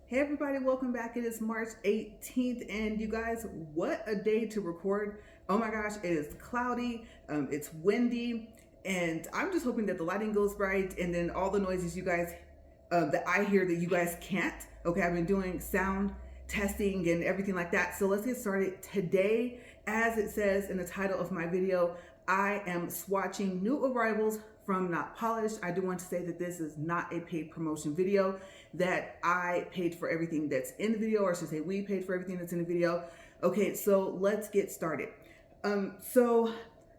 Hey everybody, welcome back. It is March 18th and you guys, what a day to record. Oh my gosh, it is cloudy, it's windy, and I'm just hoping that the lighting goes right and then all the noises you guys, that I hear that you guys can't. Okay, I've been doing sound testing and everything like that. So let's get started. Today, as it says in the title of my video, I am swatching new arrivals from Not Polished. I do want to say that this is not a paid promotion video, that I paid for everything that's in the video, or I should say we paid for everything that's in the video. Okay, so let's get started. So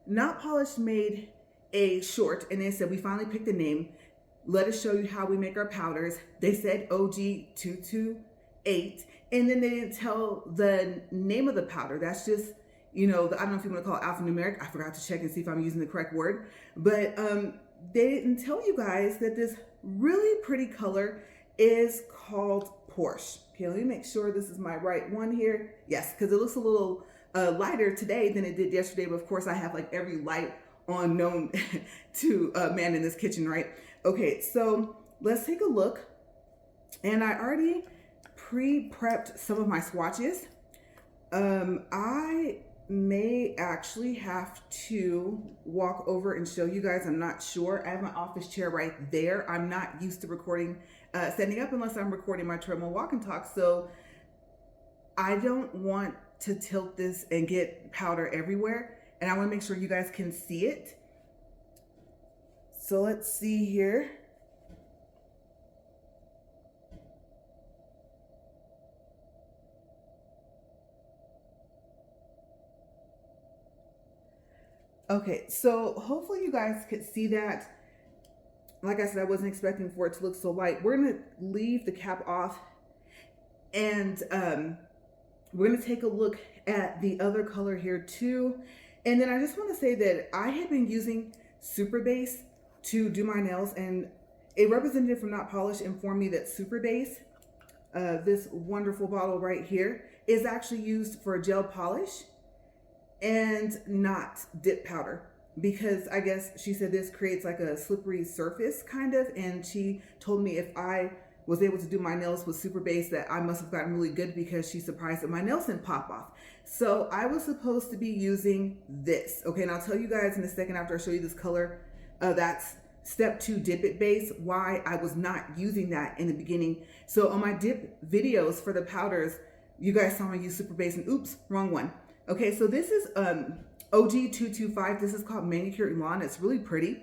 Not Polished made a short and they said, we finally picked a name. Let us show you how we make our powders. They said OG228, and then they didn't tell the name of the powder. That's just, you know, I don't know if you want to call it alphanumeric. I forgot to check and see if I'm using the correct word, but they didn't tell you guys that this really pretty color is called Porsche. Okay, let me make sure this is my right one here. Yes, because it looks a little lighter today than it did yesterday, but of course I have like every light on known to man in this kitchen, right? Okay, so let's take a look. And I already pre-prepped some of my swatches. I may actually have to walk over and show you guys. I'm not sure. I have my office chair right there. I'm not used to recording, standing up unless I'm recording my treadmill walk and talk. So I don't want to tilt this and get powder everywhere. And I want to make sure you guys can see it. So let's see here. Okay, so hopefully you guys could see that. Like I said, I wasn't expecting for it to look so light. We're gonna leave the cap off and we're gonna take a look at the other color here too. And then I just wanna say that I had been using Super Base to do my nails, and a representative from Not Polished informed me that Super Base, this wonderful bottle right here, is actually used for gel polish and not dip powder, because I guess she said this creates like a slippery surface kind of, and she told me if I was able to do my nails with Super Base that I must have gotten really good, because she's surprised that my nails didn't pop off. So I was supposed to be using this. Okay, and I'll tell you guys in a second after I show you this color, that's step 2 dip it base, why I was not using that in the beginning. So on my dip videos for the powders, you guys saw me use Super Base, and oops, wrong one. Okay, so this is OG225. This is called Manicured Lawn. It's really pretty.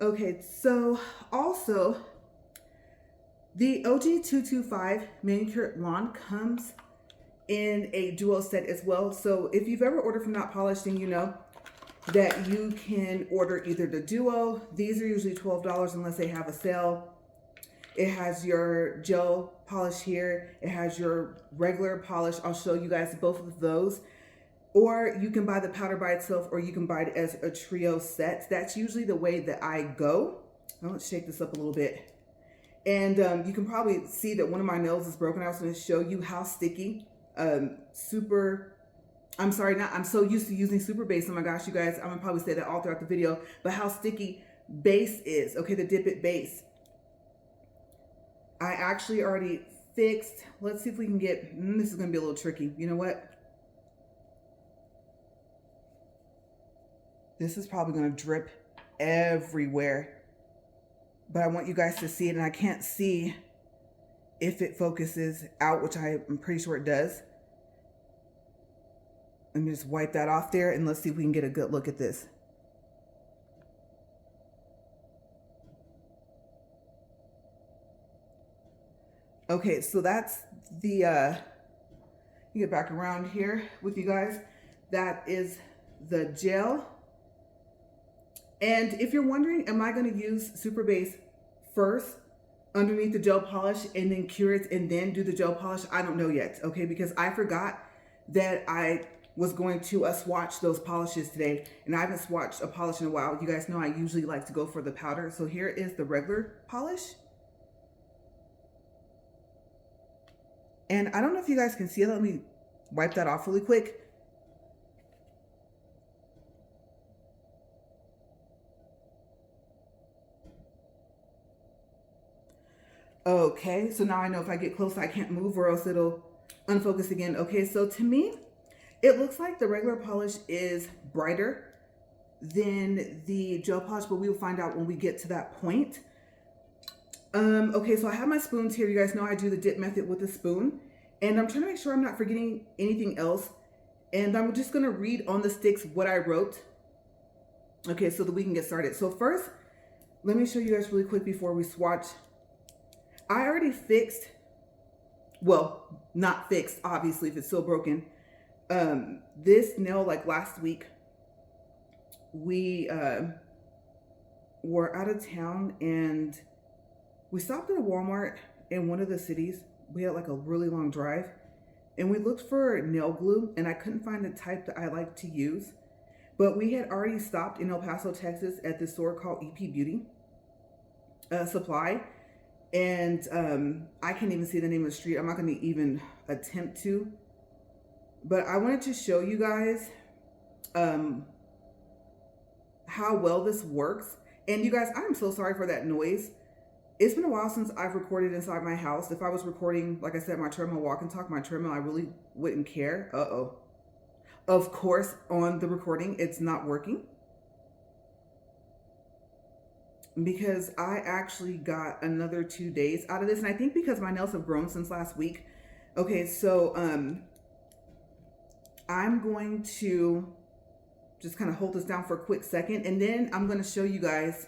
Okay, so also the OG225 Manicured Lawn comes in a duo set as well. So if you've ever ordered from Not Polished, then you know that you can order either the duo. These are usually $12 unless they have a sale. It has your gel polish here. It has your regular polish. I'll show you guys both of those. Or you can buy the powder by itself, or you can buy it as a trio set. That's usually the way that I go. Now let's shake this up a little bit. And you can probably see that one of my nails is broken. I was going to show you how sticky I'm so used to using Super Base. Oh my gosh, you guys, I'm gonna probably say that all throughout the video, but how sticky base is. Okay, the dip it base. I actually already fixed. Let's see if we can get, this is gonna be a little tricky. You know what? This is probably gonna drip everywhere, but I want you guys to see it, and I can't see if it focuses out, which I'm pretty sure it does. Let me just wipe that off there, and let's see if we can get a good look at this. Okay, so that's the, you get back around here with you guys. That is the gel. And if you're wondering, am I gonna use Super Base first underneath the gel polish and then cure it and then do the gel polish? I don't know yet, okay? Because I forgot that I was going to swatch those polishes today, and I haven't swatched a polish in a while. You guys know I usually like to go for the powder. So here is the regular polish. And I don't know if you guys can see it. Let me wipe that off really quick. Okay, so now I know if I get close, I can't move or else it'll unfocus again. Okay, so to me, it looks like the regular polish is brighter than the gel polish, but we will find out when we get to that point. Okay, so I have my spoons here. You guys know I do the dip method with a spoon, and I'm trying to make sure I'm not forgetting anything else. And I'm just gonna read on the sticks what I wrote. Okay, so that we can get started. So first, let me show you guys really quick before we swatch. I already fixed, well, not fixed, obviously, if it's still broken. This nail, like last week, we were out of town and we stopped at a Walmart in one of the cities. We had like a really long drive and we looked for nail glue and I couldn't find the type that I like to use. But we had already stopped in El Paso, Texas at this store called EP Beauty Supply. And I can't even see the name of the street. I'm not going to even attempt to. But I wanted to show you guys how well this works. And you guys, I'm so sorry for that noise. It's been a while since I've recorded inside my house. If I was recording, like I said, my treadmill walk and talk, my treadmill, I really wouldn't care. Uh-oh. Of course, on the recording, it's not working. Because I actually got another 2 days out of this. And I think because my nails have grown since last week. Okay, so I'm going to just kind of hold this down for a quick second. And then I'm going to show you guys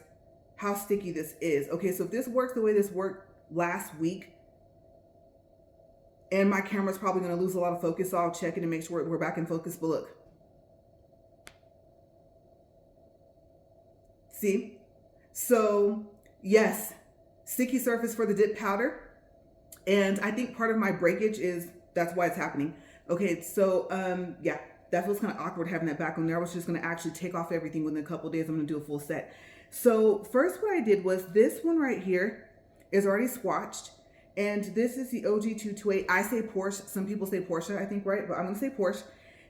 how sticky this is. Okay, so if this works the way this worked last week, and my camera's probably going to lose a lot of focus, so I'll check it and make sure we're back in focus. But look. See? So, yes, sticky surface for the dip powder. And I think part of my breakage is, that's why it's happening. Okay, so, yeah, that feels kind of awkward having that back on there. I was just going to actually take off everything within a couple of days. I'm going to do a full set. So, first what I did was this one right here is already swatched. And this is the OG228. I say Porsche. Some people say Porsche, I think, right? But I'm going to say Porsche.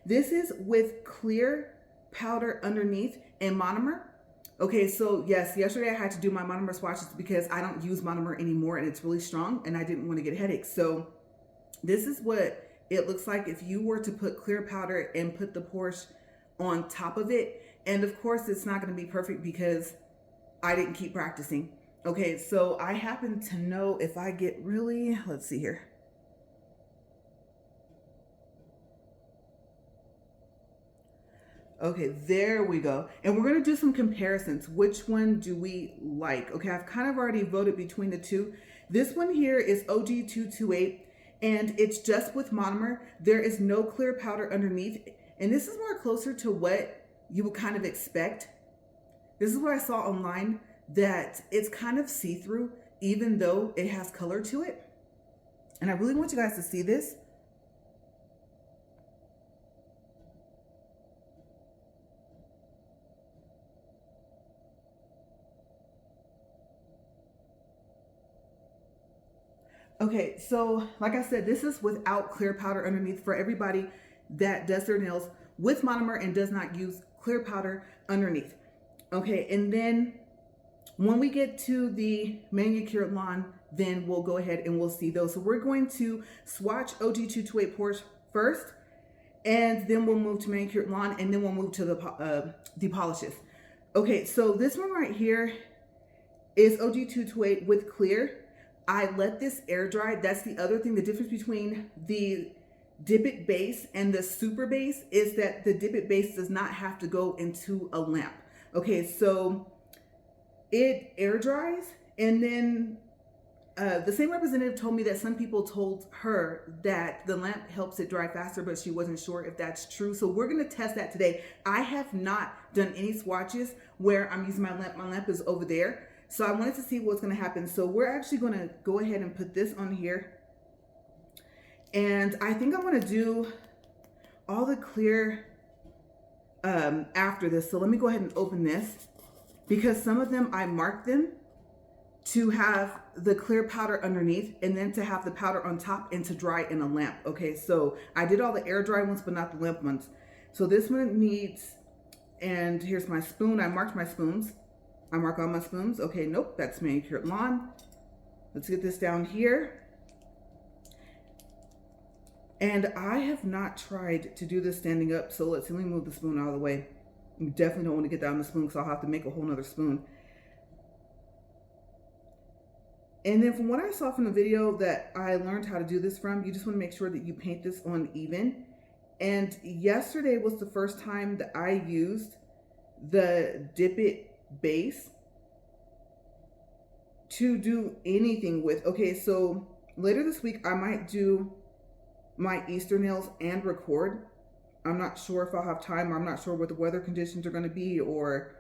This is with clear powder underneath and monomer. Okay, so yes, yesterday I had to do my monomer swatches because I don't use monomer anymore and it's really strong and I didn't want to get headaches. So this is what it looks like if you were to put clear powder and put the Porsche on top of it. And of course, it's not going to be perfect because I didn't keep practicing. Okay, so I happen to know if I get really, let's see here. Okay, there we go. And we're going to do some comparisons. Which one do we like? Okay, I've kind of already voted between the two. This one here is OG228, and it's just with monomer. There is no clear powder underneath. And this is more closer to what you would kind of expect. This is what I saw online, that it's kind of see-through, even though it has color to it. And I really want you guys to see this. Okay, so like I said, this is without clear powder underneath for everybody that does their nails with monomer and does not use clear powder underneath. Okay, and then when we get to the Manicured Lawn, then we'll go ahead and we'll see those. So we're going to swatch OG228 Porsche first, and then we'll move to Manicured Lawn, and then we'll move to the polishes. Okay, so this one right here is OG228 with clear. I let this air dry. That's the other thing. The difference between the Dip It base and the super base is that the Dip It base does not have to go into a lamp. Okay, so it air dries, and then the same representative told me that some people told her that the lamp helps it dry faster, but she wasn't sure if that's true. So we're going to test that today. I have not done any swatches where I'm using my lamp. My lamp is over there. So I wanted to see what's going to happen. So we're actually going to go ahead and put this on here. And I think I'm going to do all the clear after this. So let me go ahead and open this, because some of them I marked them to have the clear powder underneath and then to have the powder on top and to dry in a lamp. Okay, so I did all the air dry ones, but not the lamp ones. So this one needs, and here's my spoon. I marked my spoons. I mark all my spoons. Okay, nope, that's Manicured Lawn. Let's get this down here. And I have not tried to do this standing up, so let me move the spoon out of the way. You definitely don't want to get down the spoon because I'll have to make a whole nother spoon. And then from what I saw from the video that I learned how to do this from, you just want to make sure that you paint this on even. And yesterday was the first time that I used the Dip It base to do anything with. Okay, so later this week I might do my Easter nails and record. I'm not sure if I'll have time. I'm not sure what the weather conditions are going to be, or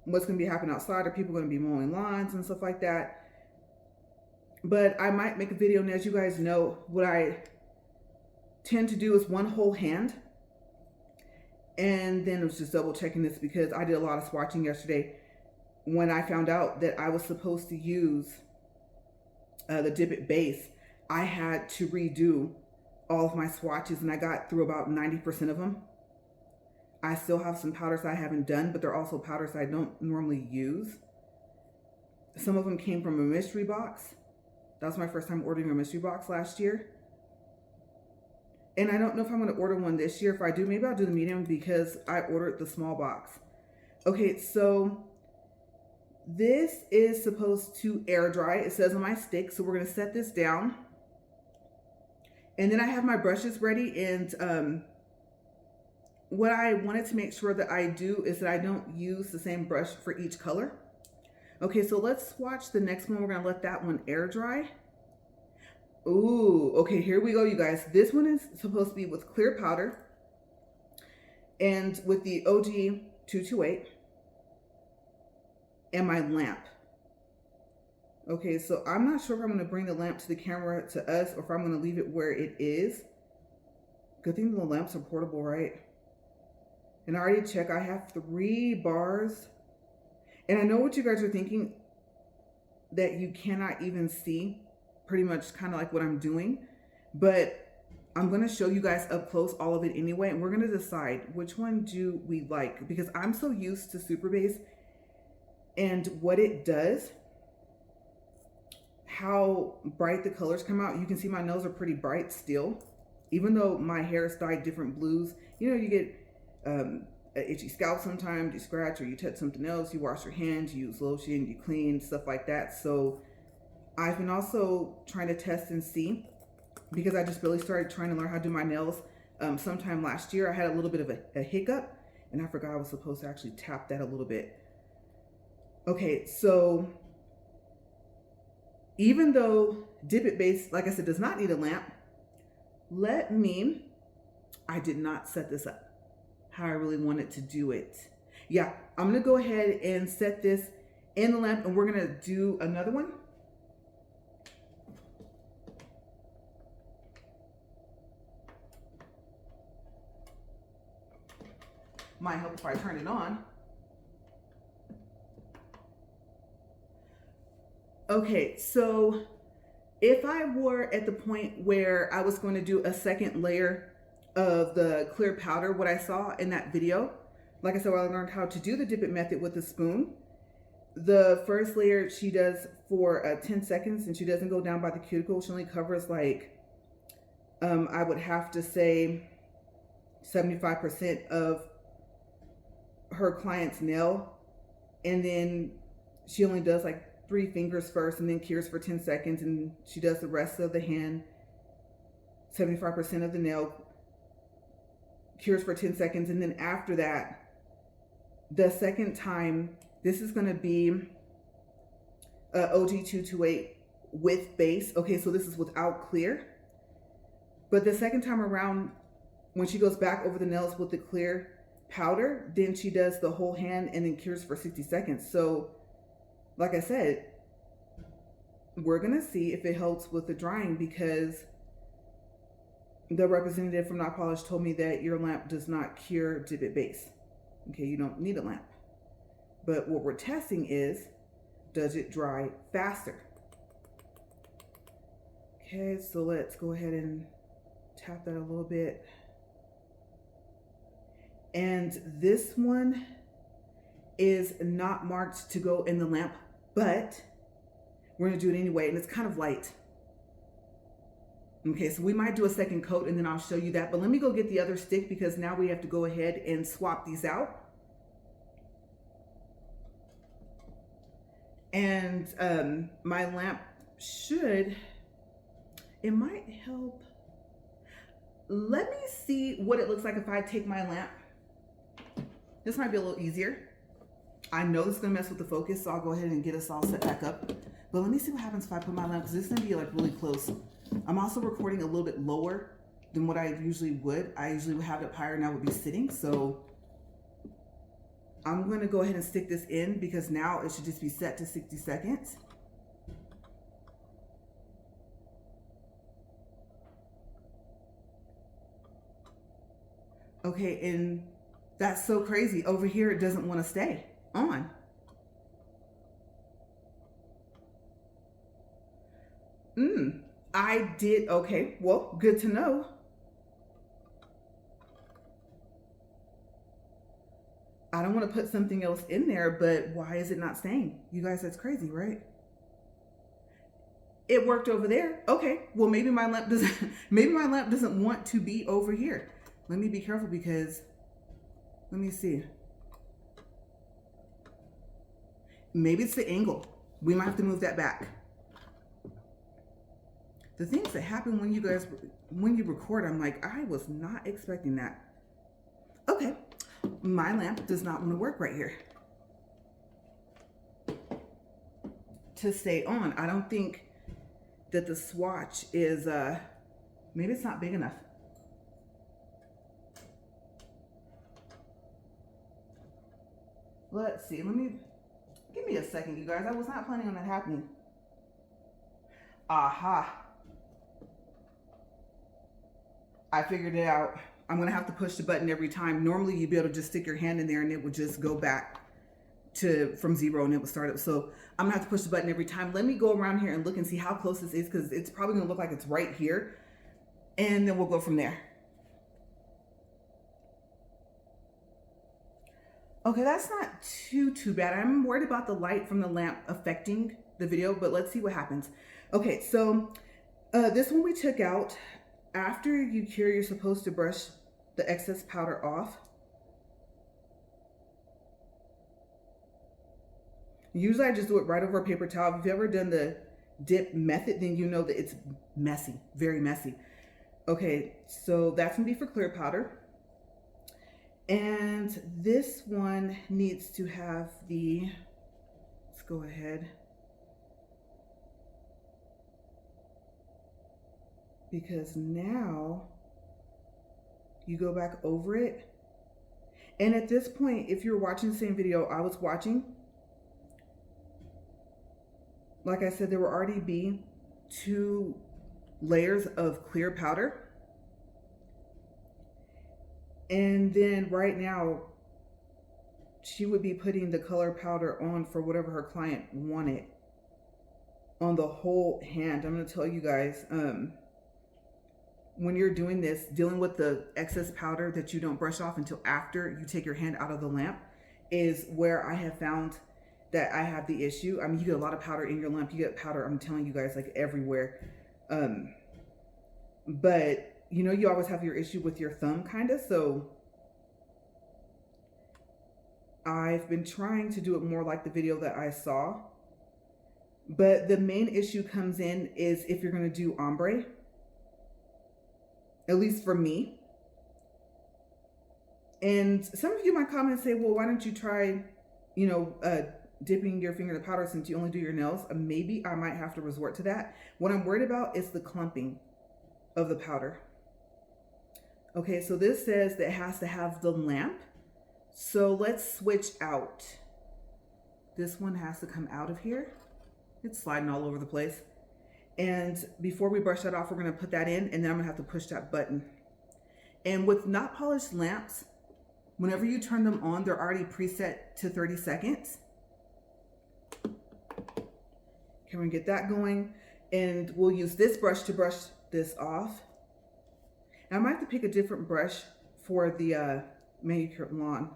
what's going to be happening outside. Are people going to be mowing lawns and stuff like that? But I might make a video, and as you guys know, what I tend to do is one whole hand. And then I was just double checking this because I did a lot of swatching yesterday when I found out that I was supposed to use the Dip It base. I had to redo all of my swatches, and I got through about 90% of them. I still have some powders I haven't done, but they're also powders I don't normally use. Some of them came from a mystery box. That was my first time ordering a mystery box last year. And I don't know if I'm going to order one this year. If I do, maybe I'll do the medium because I ordered the small box. Okay, so this is supposed to air dry. It says on my stick. So we're going to set this down. And then I have my brushes ready. And what I wanted to make sure that I do is that I don't use the same brush for each color. Okay, so let's swatch the next one. We're going to let that one air dry. Ooh, okay, here we go, you guys. This one is supposed to be with clear powder and with the OG228 and my lamp. Okay, so I'm not sure if I'm going to bring the lamp to the camera to us or if I'm going to leave it where it is. Good thing the lamps are portable, right? And I already checked, I have 3 bars. And I know what you guys are thinking, that you cannot even see pretty much kind of like what I'm doing. But I'm going to show you guys up close all of it anyway. And we're going to decide which one do we like. Because I'm so used to Super Base and what it does. How bright the colors come out. You can see my nails are pretty bright still. Even though my hair is dyed different blues. You know, you get an itchy scalp sometimes, you scratch or you touch something else, you wash your hands, you use lotion, you clean, stuff like that. So I've been also trying to test and see, because I just really started trying to learn how to do my nails sometime last year. I had a little bit of a hiccup and I forgot I was supposed to actually tap that a little bit. Okay, so even though Dip It base, like I said, does not need a lamp, I did not set this up how I really wanted to do it. Yeah, I'm gonna go ahead and set this in the lamp and we're gonna do another one. Might help if I turn it on. Okay, so if I were at the point where I was going to do a second layer of the clear powder, what I saw in that video, like I said, I learned how to do the Dip It method with a spoon. The first layer she does for 10 seconds and she doesn't go down by the cuticle. She only covers like, I would have to say 75% of her client's nail. And then she only does like 3 fingers first and then cures for 10 seconds. And she does the rest of the hand, 75% of the nail, cures for 10 seconds. And then after that, the second time, this is going to be OG228 with base. Okay, so this is without clear. But the second time around, when she goes back over the nails with the clear powder, then she does the whole hand and then cures for 60 seconds. So like I said, we're going to see if it helps with the drying, because the representative from Not Polished told me that your lamp does not cure Dip It base. Okay, you don't need a lamp. But what we're testing is, does it dry faster? Okay, so let's go ahead and tap that a little bit. And this one is not marked to go in the lamp, but we're gonna do it anyway, and it's kind of light. Okay, so we might do a second coat and then I'll show you that, but let me go get the other stick because now we have to go ahead and swap these out. And my lamp it might help. Let me see what it looks like if I take my lamp. This might be a little easier. I know this is gonna mess with the focus, so I'll go ahead and get us all set back up. But let me see what happens if I put my lamp, because this is gonna be like really close. I'm also recording a little bit lower than what I usually would. I usually would have it up higher and I would be sitting. So I'm gonna go ahead and stick this in because now it should just be set to 60 seconds. Okay, and that's so crazy. Over here, it doesn't want to stay on. I did, okay, well, good to know. I don't want to put something else in there, but why is it not staying? You guys, that's crazy, right? It worked over there. Okay, well, maybe my lamp doesn't want to be over here. Let me be careful because, let me see. Maybe it's the angle. We might have to move that back. The things that happen when you record, I'm like, I was not expecting that. Okay, my lamp does not want to work right here to stay on. I don't think that the swatch is, maybe it's not big enough. Let's see, give me a second, you guys. I was not planning on that happening. Aha. I figured it out. I'm gonna have to push the button every time. Normally you'd be able to just stick your hand in there and it would just go back from 0 and it would start up. So I'm gonna have to push the button every time. Let me go around here and look and see how close this is because it's probably gonna look like it's right here. And then we'll go from there. Okay, that's not too bad. I'm worried about the light from the lamp affecting the video, but let's see what happens. Okay, so this one we took out. After you cure, you're supposed to brush the excess powder off. Usually I just do it right over a paper towel. If you've ever done the dip method, then you know that it's messy, very messy. Okay, so that's gonna be for clear powder. And this one needs to have let's go ahead. Because now you go back over it. And at this point, if you're watching the same video I was watching, like I said, there will already be 2 layers of clear powder. And then right now, she would be putting the color powder on for whatever her client wanted on the whole hand. I'm going to tell you guys, when you're doing this, dealing with the excess powder that you don't brush off until after you take your hand out of the lamp is where I have found that I have the issue. I mean, you get a lot of powder in your lamp. You get powder, I'm telling you guys, like everywhere. But you know, you always have your issue with your thumb kind of. So I've been trying to do it more like the video that I saw. But the main issue comes in is if you're going to do ombre. At least for me. And some of you might comment and say, well, why don't you try, you know, dipping your finger in the powder since you only do your nails? Maybe I might have to resort to that. What I'm worried about is the clumping of the powder. Okay, so this says that it has to have the lamp. So let's switch out. This one has to come out of here. It's sliding all over the place. And before we brush that off, we're gonna put that in and then I'm gonna have to push that button. And with not polished lamps, Whenever you turn them on, they're already preset to 30 seconds. Can we get that going? And we'll use this brush to brush this off. Now I might have to pick a different brush for the Manicured Lawn.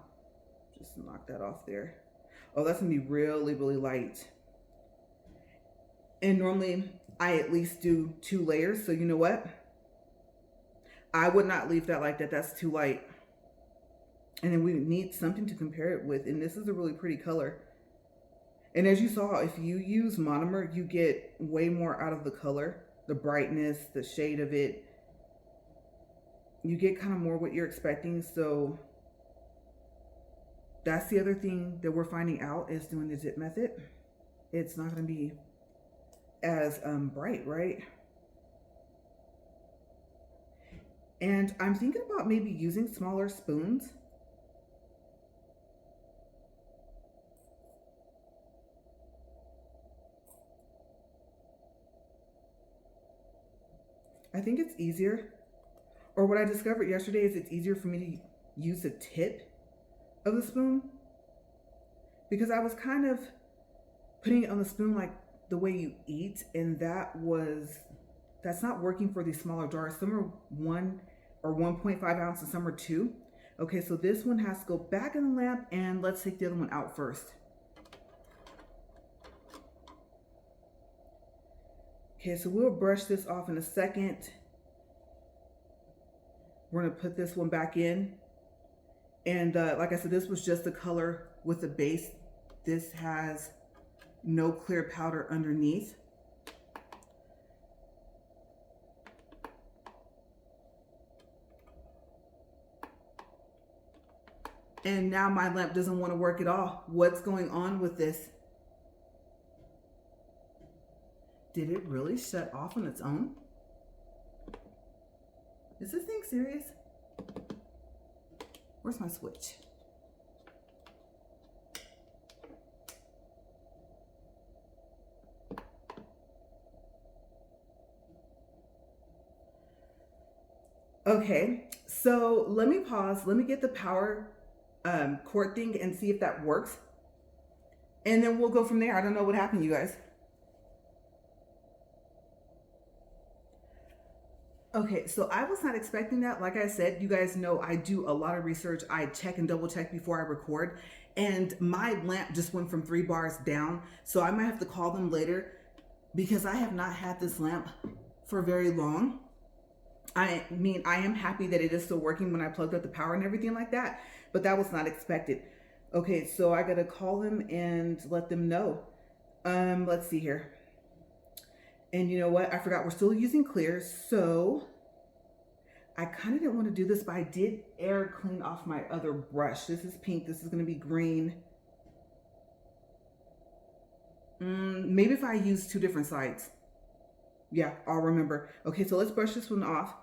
Just knock that off there. Oh, that's gonna be really, really light. And normally I at least do 2 layers. So you know what? I would not leave that like that. That's too light. And then we need something to compare it with. And this is a really pretty color. And as you saw, if you use monomer, you get way more out of the color, the brightness, the shade of it. You get kind of more what you're expecting. So that's the other thing that we're finding out is doing the dip method. It's not going to be as bright, right? And I'm thinking about maybe using smaller spoons. I think it's easier, or what I discovered yesterday is it's easier for me to use the tip of the spoon, because I was kind of putting it on the spoon like the way you eat, and that's not working for these smaller jars. Some are 1 or 1.5 ounces, some are 2. Okay, so this one has to go back in the lamp, and let's take the other one out first. Okay, so we'll brush this off in a second. We're gonna put this one back in. And like I said, this was just the color with the base. This has no clear powder underneath. And now my lamp doesn't want to work at all. What's going on with this? Did it really shut off on its own? Is this thing serious? Where's my switch? Okay, so let me pause. Let me get the power cord thing and see if that works. And then we'll go from there. I don't know what happened, you guys. Okay, so I was not expecting that. Like I said, you guys know I do a lot of research. I check and double check before I record. And my lamp just went from 3 bars down. So I might have to call them later because I have not had this lamp for very long. I mean, I am happy that it is still working when I plugged up the power and everything like that, but that was not expected. Okay, so I gotta call them and let them know. Let's see here. And you know what? I forgot we're still using clear, so I kind of didn't want to do this, but I did air clean off my other brush. This is pink. This is going to be green. Maybe if I use 2 different sides. Yeah, I'll remember. Okay, so let's brush this one off.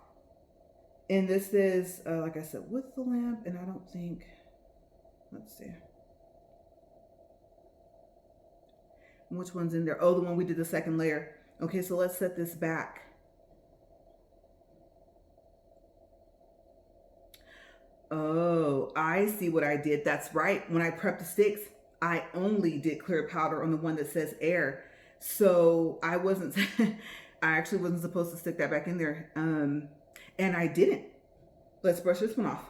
And this is, like I said, with the lamp, and I don't think, let's see. Which one's in there? Oh, the one we did the second layer. Okay, so let's set this back. Oh, I see what I did. That's right. When I prepped the sticks, I only did clear powder on the one that says air. So I wasn't, I actually wasn't supposed to stick that back in there. And I didn't. Let's brush this one off.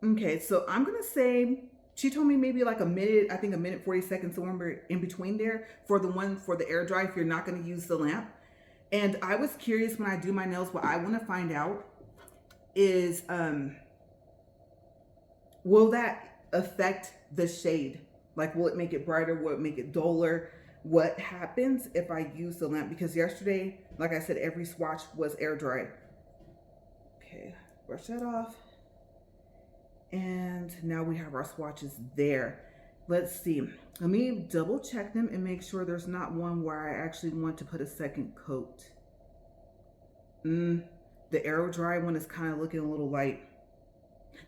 Okay, so I'm going to say, she told me maybe like a minute, I think a minute 40 seconds, somewhere in between there for the one for the air dry if you're not going to use the lamp. And I was curious when I do my nails, what I want to find out is, will that affect the shade? Like, will it make it brighter? Will it make it duller? What happens if I use the lamp? Because yesterday, like I said, every swatch was air dry. Okay, brush that off. And now we have our swatches there. Let's see. Let me double check them and make sure there's not one where I actually want to put a second coat. The air dry one is kind of looking a little light.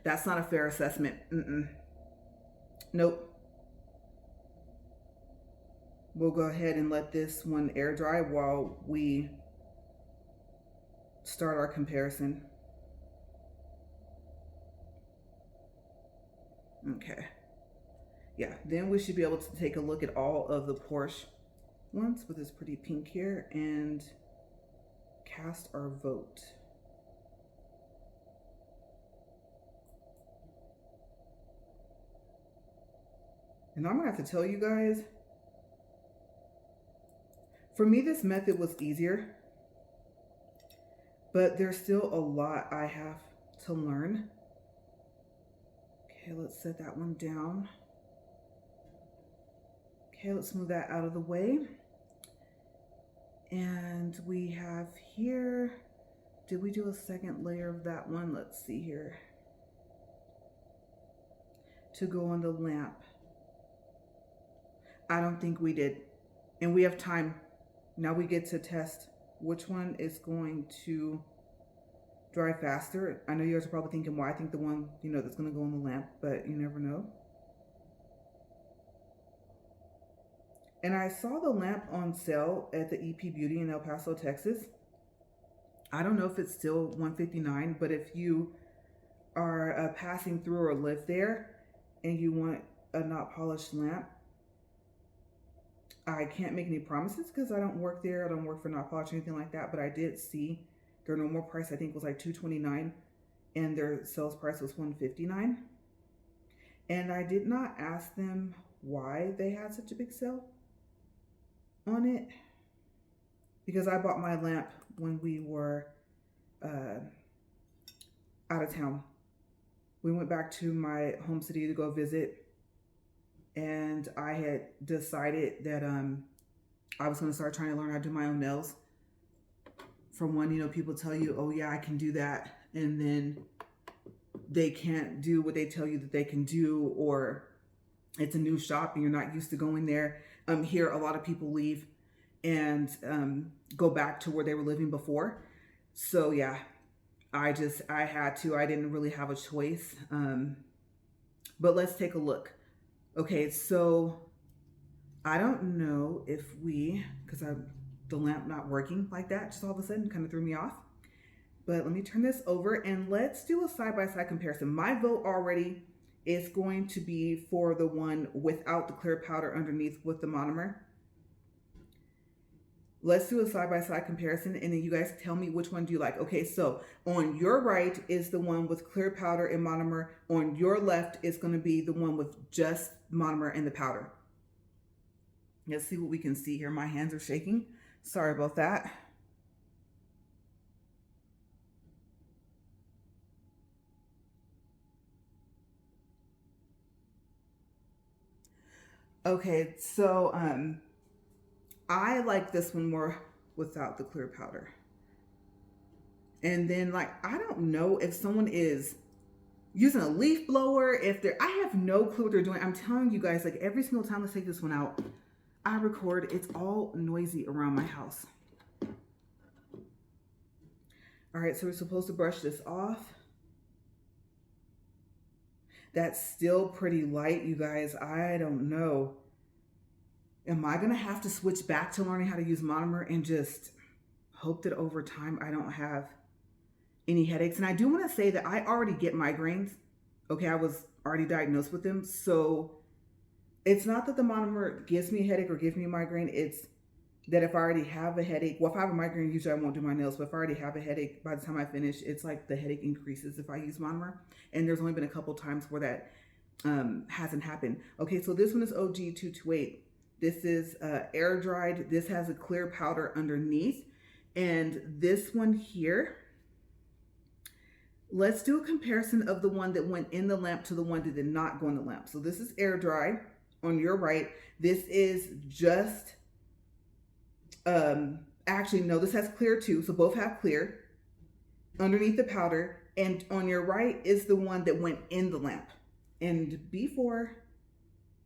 That's not a fair assessment. Nope. We'll go ahead and let this one air dry while we start our comparison. Okay. Yeah, then we should be able to take a look at all of the Porsche ones with this pretty pink here and cast our vote. And I'm gonna have to tell you guys, for me, this method was easier, but there's still a lot I have to learn. Okay, let's set that one down. Okay, let's move that out of the way. And we have here, did we do a second layer of that one? Let's see here. To go on the lamp. I don't think we did. And we have time. Now we get to test which one is going to dry faster. I know you guys are probably thinking, well, I think the one, you know, that's going to go on the lamp, but you never know. And I saw the lamp on sale at the EP Beauty in El Paso, Texas. I don't know if it's still $159, but if you are passing through or live there and you want a not polished lamp, I can't make any promises because I don't work there. I don't work for Not Polished or anything like that, but I did see their normal price, I think, was like $229 and their sales price was $159. And I did not ask them why they had such a big sale on it because I bought my lamp when we were out of town. We went back to my home city to go visit, and I had decided that I was going to start trying to learn how to do my own nails. For one, you know, people tell you, oh yeah, I can do that, and then they can't do what they tell you that they can do, or it's a new shop and you're not used to going there. Here, a lot of people leave and go back to where they were living before. So yeah, I had to. I didn't really have a choice. But let's take a look. Okay, so I don't know if because the lamp not working like that just all of a sudden kind of threw me off. But let me turn this over and let's do a side-by-side comparison. My vote already is going to be for the one without the clear powder underneath with the monomer. Let's do a side-by-side comparison and then you guys tell me which one do you like. Okay, so on your right is the one with clear powder and monomer. On your left is going to be the one with just monomer and the powder. Let's see what we can see here. My hands are shaking. Sorry about that. Okay, so I like this one more without the clear powder. And then like, I don't know if someone is using a leaf blower, I have no clue what they're doing. I'm telling you guys, like every single time, let's take this one out, I record, it's all noisy around my house. All right, so we're supposed to brush this off. That's still pretty light, you guys. I don't know. Am I gonna have to switch back to learning how to use monomer and just hope that over time I don't have any headaches? And I do wanna say that I already get migraines. Okay, I was already diagnosed with them. So it's not that the monomer gives me a headache or gives me a migraine. It's that if I already have a headache, well, if I have a migraine, usually I won't do my nails, but if I already have a headache, by the time I finish, it's like the headache increases if I use monomer. And there's only been a couple times where that hasn't happened. Okay, so this one is OG228. This is air dried. This has a clear powder underneath. And this one here, let's do a comparison of the one that went in the lamp to the one that did not go in the lamp. So this is air dry on your right. This is just, actually, no, this has clear too. So both have clear underneath the powder. And on your right is the one that went in the lamp. And before,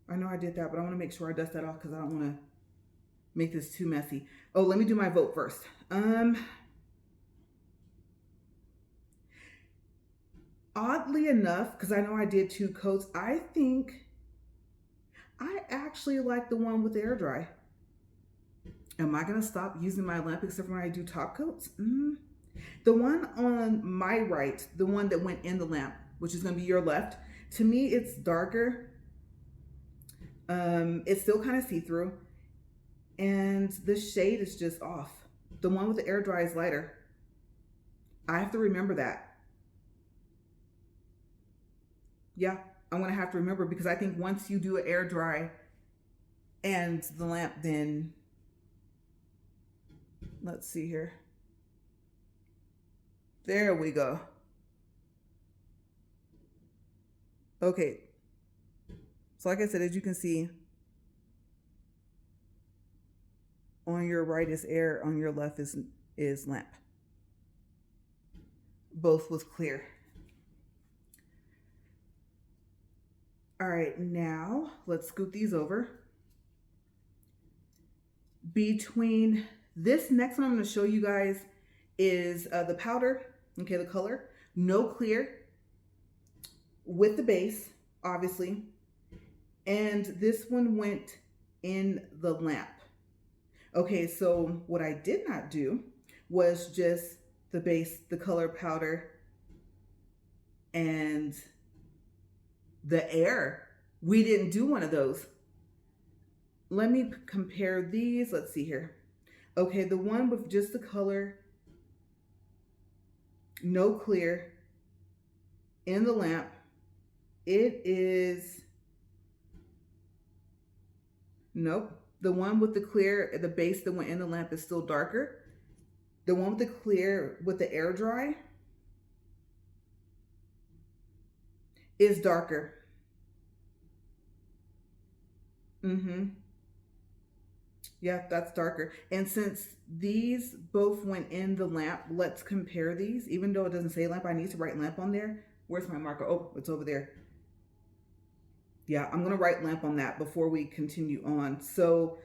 I know I did that, but I want to make sure I dust that off because I don't want to make this too messy. Oh, let me do my vote first. Oddly enough, because I know I did 2 coats, I think I actually like the one with air dry. Am I going to stop using my lamp except for when I do top coats? The one on my right, the one that went in the lamp, which is going to be your left, to me it's darker. It's still kind of see-through, and the shade is just off. The one with the air dry is lighter. I have to remember that. Yeah, I'm gonna have to remember, because I think once you do an air dry and the lamp, then let's see here. There we go. Okay. So like I said, as you can see, on your right is air, on your left is lamp. Both was clear. All right, now let's scoot these over. Between this next one I'm going to show you guys is the powder, okay, the color, no clear, with the base, obviously. And this one went in the lamp. Okay, so what I did not do was just the base, the color powder, and the air. We didn't do one of those. Let me compare these. Let's see here. Okay, the one with just the color, no clear, in the lamp, it is, nope. The one with the clear, the base that went in the lamp is still darker. The one with the clear with the air dry is darker. Yeah, that's darker. And since these both went in the lamp, let's compare these. Even though it doesn't say lamp, I need to write lamp on there. Where's my marker? Oh, it's over there. Yeah, I'm going to write lamp on that before we continue on. So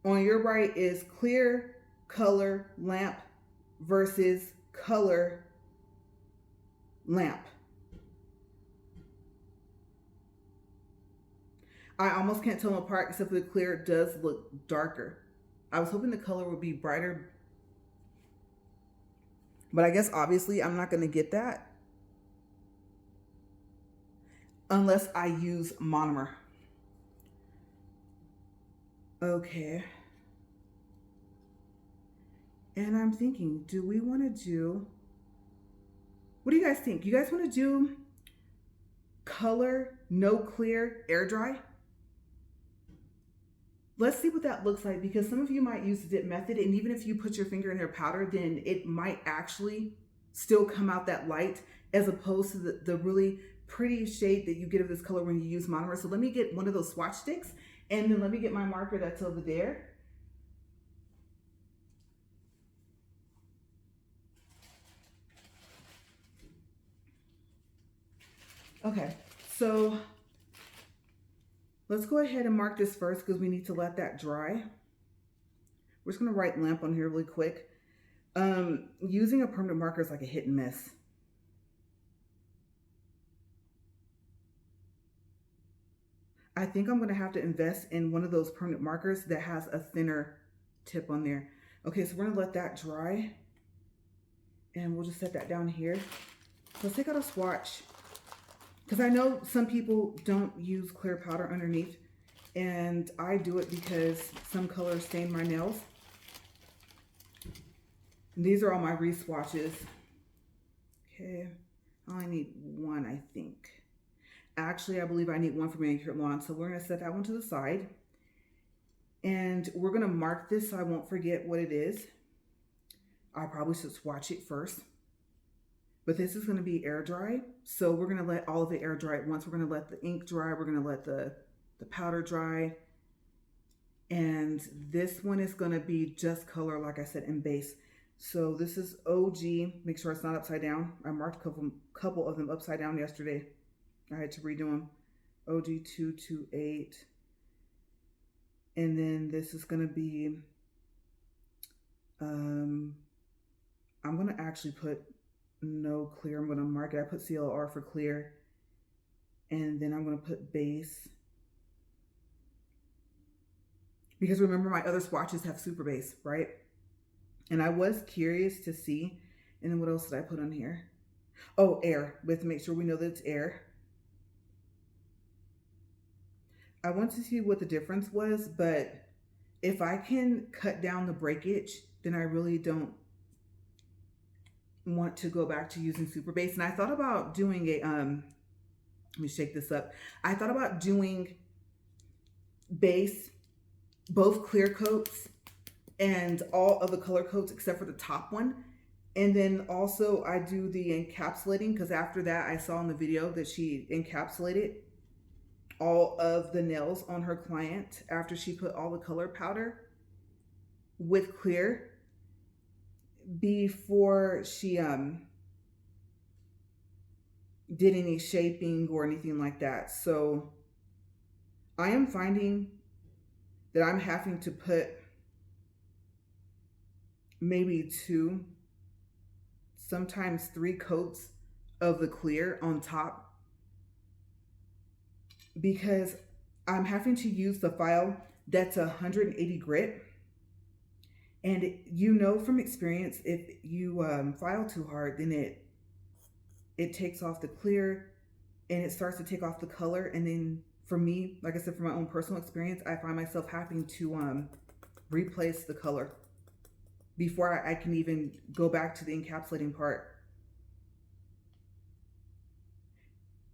on your right is clear, color, lamp versus color, lamp. I almost can't tell them apart, except for the clear does look darker. I was hoping the color would be brighter, but I guess obviously I'm not going to get that unless I use monomer. Okay. And I'm thinking, do we want to do, what do you guys think? You guys want to do color, no clear, air dry? Let's see what that looks like, because some of you might use the dip method, and even if you put your finger in your powder, then it might actually still come out that light, as opposed to the really pretty shade that you get of this color when you use monomer. So let me get one of those swatch sticks, and then let me get my marker that's over there. Okay, so let's go ahead and mark this first, because we need to let that dry. We're just gonna write lamp on here really quick. Using a permanent marker is like a hit and miss. I think I'm gonna have to invest in one of those permanent markers that has a thinner tip on there. Okay, so we're gonna let that dry, and we'll just set that down here. Let's take out a swatch, because I know some people don't use clear powder underneath, and I do it because some colors stain my nails. And these are all my re-swatches. Okay, I only need one, I think. Actually, I believe I need one for Manicured Lawn, so we're gonna set that one to the side. And we're gonna mark this so I won't forget what it is. I probably should swatch it first. But this is gonna be air dry, so we're gonna let all of it air dry at once. We're gonna let the ink dry, we're gonna let the powder dry. And this one is gonna be just color, like I said, in base. So this is OG, make sure it's not upside down. I marked a couple of them upside down yesterday. I had to redo them. OG228. And then this is gonna be, I'm gonna actually put no clear. I'm gonna mark it. I put CLR for clear. And then I'm gonna put base. Because remember, my other swatches have super base, right? And I was curious to see And then what else did I put on here? Oh, air. We have to make sure we know that it's air. I want to see what the difference was, but if I can cut down the breakage, then I really don't want to go back to using super base. And I thought about doing a let me shake this up. I thought about doing base, both clear coats and all of the color coats except for the top one. And then also I do the encapsulating, because after that I saw in the video that she encapsulated all of the nails on her client after she put all the color powder with clear before she did any shaping or anything like that. So I am finding that I'm having to put maybe 2, sometimes 3 coats of the clear on top, because I'm having to use the file that's 180 grit. And you know from experience, if you file too hard, then it takes off the clear and it starts to take off the color. And then for me, like I said, from my own personal experience, I find myself having to replace the color before I can even go back to the encapsulating part.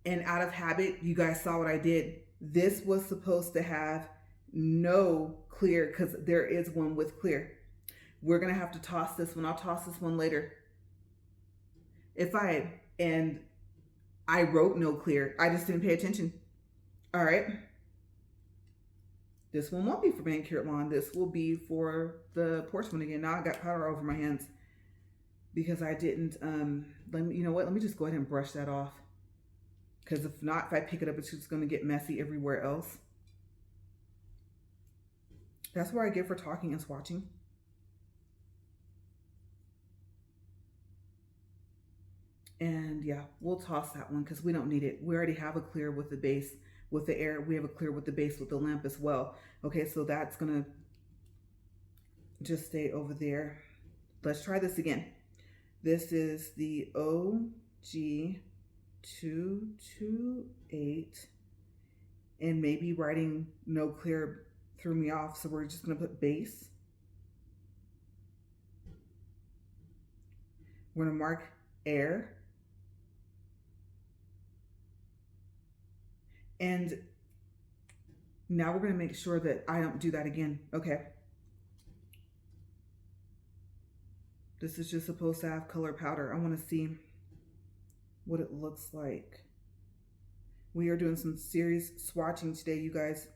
And out of habit, you guys saw what I did. This was supposed to have no clear, because there is one with clear. We're gonna have to toss this one. I'll toss this one later. And I wrote no clear. I just didn't pay attention. All right. This one won't be for Manicured Lawn. This will be for the Porsche one again. Now I got powder over my hands because I didn't, you know what? Let me just go ahead and brush that off. Because if not, if I pick it up, it's just gonna get messy everywhere else. That's what I get for talking and swatching. And yeah, we'll toss that one because we don't need it. We already have a clear with the base, with the air. We have a clear with the base with the lamp as well. Okay, so that's gonna just stay over there. Let's try this again. This is the OG228, and maybe writing no clear threw me off, so we're just gonna put base. We're gonna mark air. And now we're going to make sure that I don't do that again. Okay. This is just supposed to have color powder. I want to see what it looks like. We are doing some serious swatching today, you guys.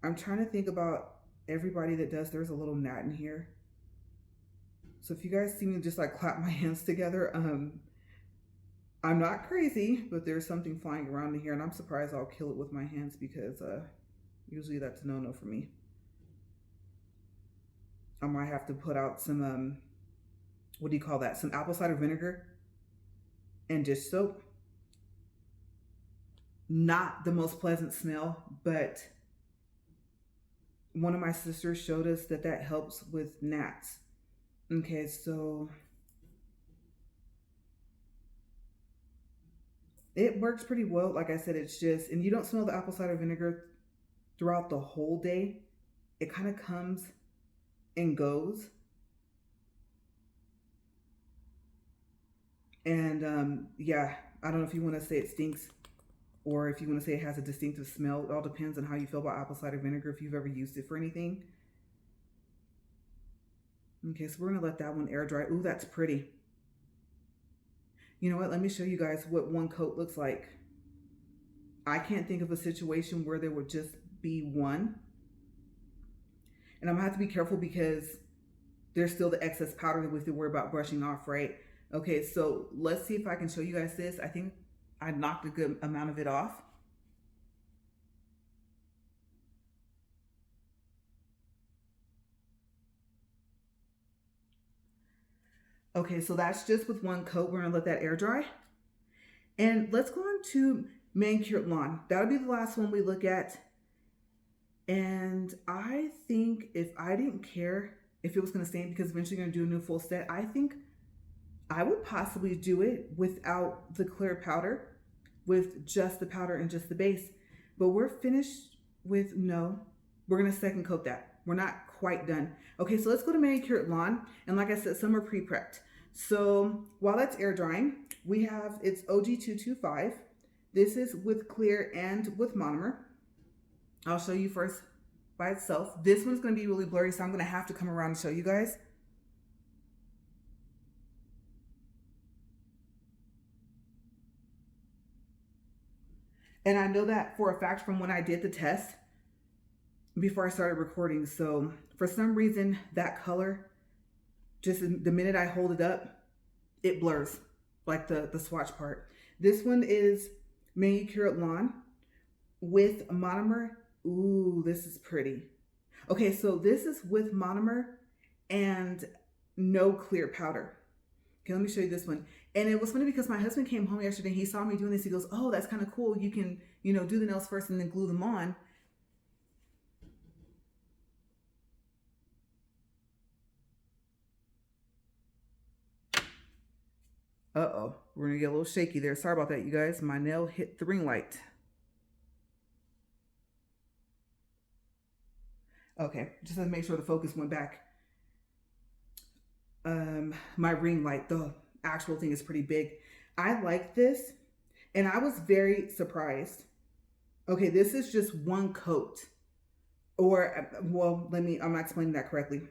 I'm trying to think about everybody that does. There's a little gnat in here. So if you guys see me just like clap my hands together, I'm not crazy, but there's something flying around in here, and I'm surprised I'll kill it with my hands, because usually that's a no-no for me. I might have to put out some, what do you call that? Some apple cider vinegar and dish soap. Not the most pleasant smell, but one of my sisters showed us that that helps with gnats. Okay, so it works pretty well. Like I said, it's just, and you don't smell the apple cider vinegar throughout the whole day. It kind of comes and goes. And yeah, I don't know if you want to say it stinks or if you want to say it has a distinctive smell. It all depends on how you feel about apple cider vinegar, if you've ever used it for anything. Okay, so we're going to let that one air dry. Ooh, that's pretty. You know what? Let me show you guys what one coat looks like. I can't think of a situation where there would just be one. And I'm going to have to be careful because there's still the excess powder that we have to worry about brushing off, right? Okay, so let's see if I can show you guys this. I think I knocked a good amount of it off. Okay, so that's just with one coat. We're gonna let that air dry. And let's go on to Manicured Lawn. That'll be the last one we look at. And I think if I didn't care if it was gonna stain, because eventually you're gonna do a new full set, I think I would possibly do it without the clear powder, with just the powder and just the base. But we're finished with, no, we're gonna second coat that. We're not quite done. Okay, so let's go to Manicured Lawn. And like I said, some are pre-prepped. So while that's air drying, we have, it's OG225. This is with clear and with monomer. I'll show you first by itself. This one's gonna be really blurry, so I'm gonna have to come around and show you guys. And I know that for a fact from when I did the test before I started recording. So for some reason, that color, just the minute I hold it up, it blurs, like the swatch part. This one is Manicured Lawn with monomer. Ooh, this is pretty. Okay, so this is with monomer and no clear powder. Okay, let me show you this one. And it was funny because my husband came home yesterday. He saw me doing this. He goes, oh, that's kind of cool. You can, do the nails first and then glue them on. Uh-oh, we're gonna get a little shaky there. Sorry about that, you guys. My nail hit the ring light. Okay, just to make sure the focus went back. My ring light, the actual thing is pretty big. I like this, and I was very surprised. Okay, this is just one coat. Or, well, I'm not explaining that correctly.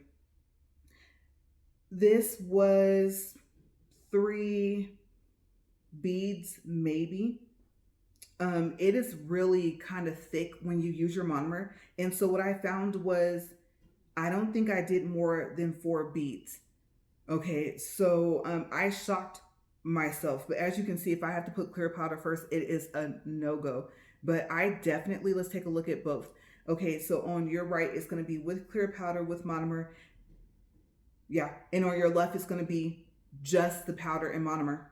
This was 3 beads, maybe. It is really kind of thick when you use your monomer. And so what I found was, I don't think I did more than 4 beads. Okay, so I shocked myself. But as you can see, if I have to put clear powder first, it is a no-go. But I definitely, let's take a look at both. Okay, so on your right, it's going to be with clear powder, with monomer. Yeah, and on your left, it's going to be just the powder and monomer.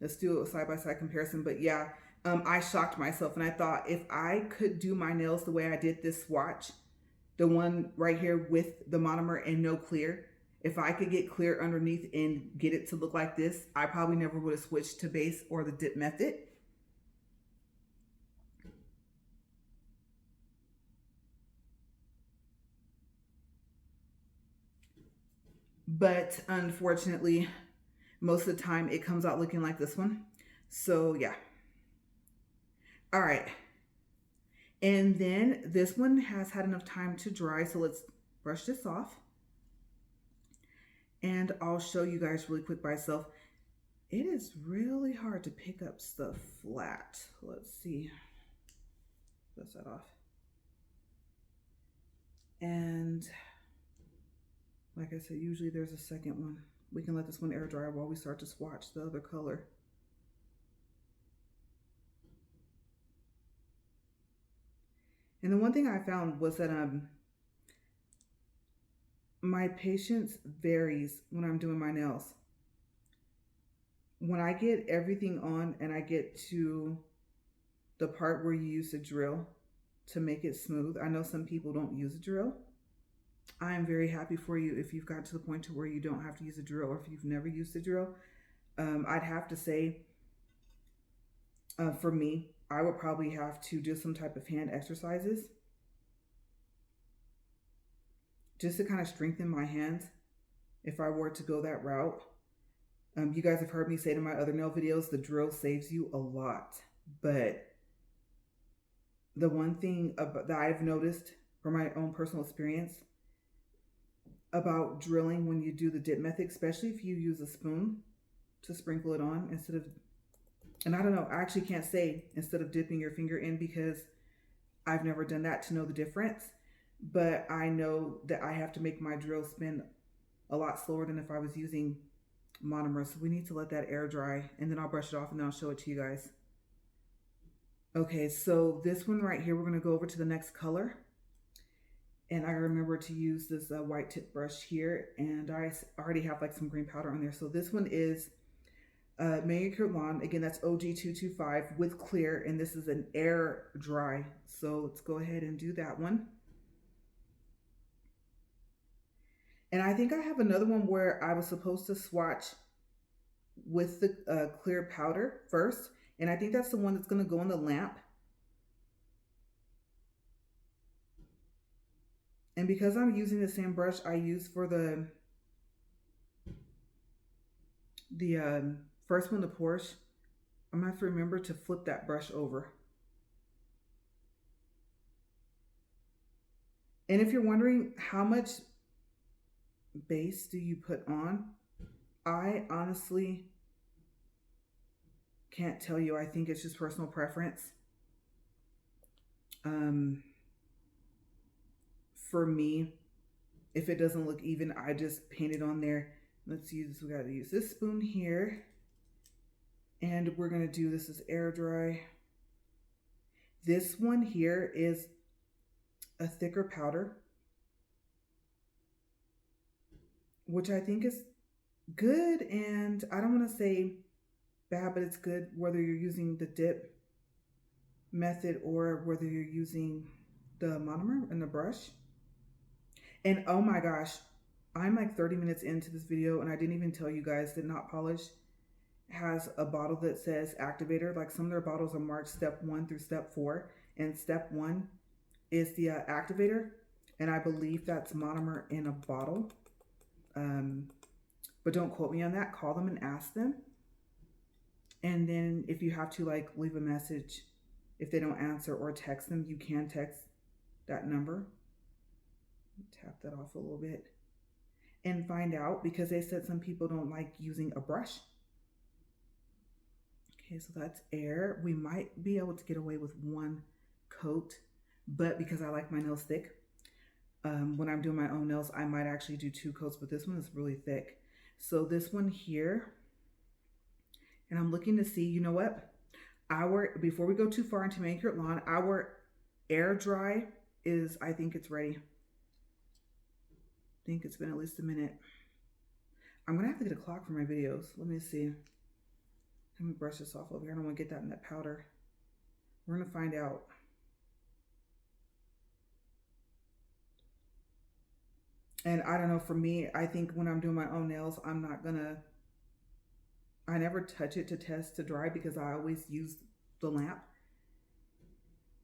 Let's do a side-by-side comparison. But yeah, I shocked myself, and I thought if I could do my nails the way I did this swatch, the one right here with the monomer and no clear, if I could get clear underneath and get it to look like this, I probably never would have switched to base or the dip method. But unfortunately, most of the time it comes out looking like this one. So yeah. All right. And then this one has had enough time to dry. So let's brush this off. And I'll show you guys really quick by itself. It is really hard to pick up stuff flat. Let's see. Dust that off. And like I said, usually there's a second one. We can let this one air dry while we start to swatch the other color. And the one thing I found was that my patience varies when I'm doing my nails. When I get everything on and I get to the part where you use the drill to make it smooth, I know some people don't use a drill. I am very happy for you if you've got to the point to where you don't have to use a drill, or if you've never used a drill. I'd have to say, for me, I would probably have to do some type of hand exercises just to kind of strengthen my hands if I were to go that route. You guys have heard me say in my other nail videos, the drill saves you a lot. But the one thing that I've noticed from my own personal experience about drilling when you do the dip method, especially if you use a spoon to sprinkle it on instead of, and I don't know, I actually can't say instead of dipping your finger in because I've never done that to know the difference. But I know that I have to make my drill spin a lot slower than if I was using monomer. So we need to let that air dry, and then I'll brush it off and then I'll show it to you guys. Okay, so this one right here, we're going to go over to the next color. And I remember to use this white tip brush here, and I already have like some green powder on there. So this one is Manicured Lawn. Again, that's OG225 with clear, and this is an air dry. So let's go ahead and do that one. And I think I have another one where I was supposed to swatch with the clear powder first. And I think that's the one that's going to go on the lamp. And because I'm using the same brush I used for the first one, the Porsche, I'm going to have to remember to flip that brush over. And if you're wondering how much base do you put on, I honestly can't tell you. I think it's just personal preference. For me, if it doesn't look even, I just paint it on there. Let's use, we got to use this spoon here. And we're going to do, this is air dry. This one here is a thicker powder, which I think is good. And I don't want to say bad, but it's good whether you're using the dip method or whether you're using the monomer and the brush. And oh my gosh, I'm like 30 minutes into this video and I didn't even tell you guys that Not Polished has a bottle that says activator. Like some of their bottles are marked step 1 through step 4, and step 1 is the activator, and I believe that's monomer in a bottle. But don't quote me on that. Call them and ask them. And then if you have to like leave a message, if they don't answer, or text them, you can text that number. Tap that off a little bit and find out, because they said some people don't like using a brush. Okay, so that's air. We might be able to get away with one coat, but because I like my nails thick, when I'm doing my own nails, I might actually do 2 coats, but this one is really thick. So this one here, and I'm looking to see, you know what? Before we go too far into Manicured Lawn, our air dry is, I think it's ready. I think it's been at least a minute. I'm gonna have to get a clock for my videos. Let me see. Let me brush this off over here. I don't want to get that in that powder. We're gonna find out. And I don't know, for me, I think when I'm doing my own nails, I never touch it to test to dry because I always use the lamp.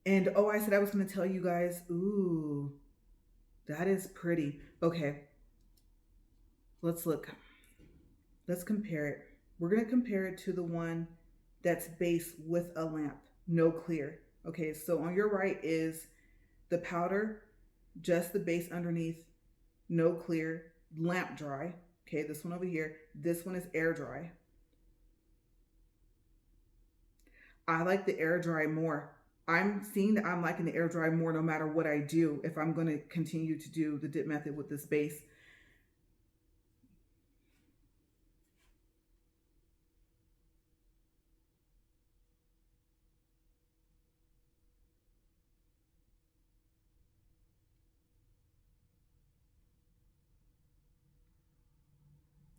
And oh, I said I was gonna tell you guys, ooh, that is pretty. Okay, let's look. Let's compare it. We're gonna compare it to the one that's base with a lamp, no clear. Okay, so on your right is the powder, just the base underneath, no clear, lamp dry. Okay, this one over here. This one is air dry. I like the air dry more. I'm seeing that I'm liking the air dry more no matter what I do, if I'm going to continue to do the dip method with this base.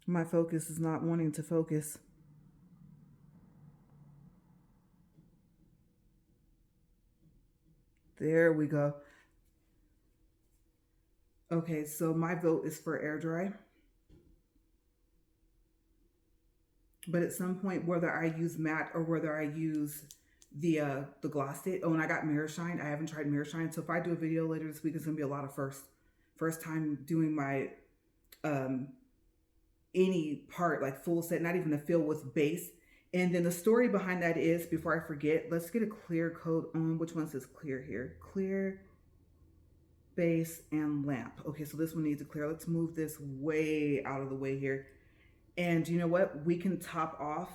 My focus is not wanting to focus. There we go. Okay, so my vote is for air dry. But at some point, whether I use matte or whether I use the gloss stick. Oh, and I got Mirror Shine. I haven't tried Mirror Shine. So if I do a video later this week, it's gonna be a lot of first time doing my any part, like full set, not even a fill with base. And then the story behind that is, before I forget, let's get a clear coat on. Which one says clear here? Clear, base, and lamp. Okay, so this one needs a clear. Let's move this way out of the way here. And you know what? We can top off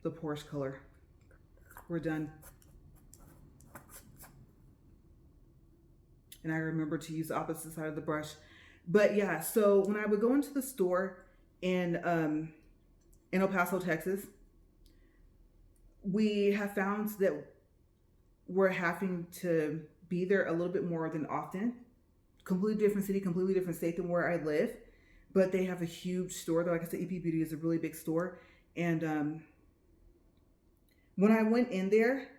the Porsche color. We're done. And I remember to use the opposite side of the brush. But yeah, so when I would go into the store in El Paso, Texas, we have found that we're having to be there a little bit more than often. Completely different city, completely different state than where I live. But they have a huge store. Like I said, EP Beauty is a really big store. And when I went in there,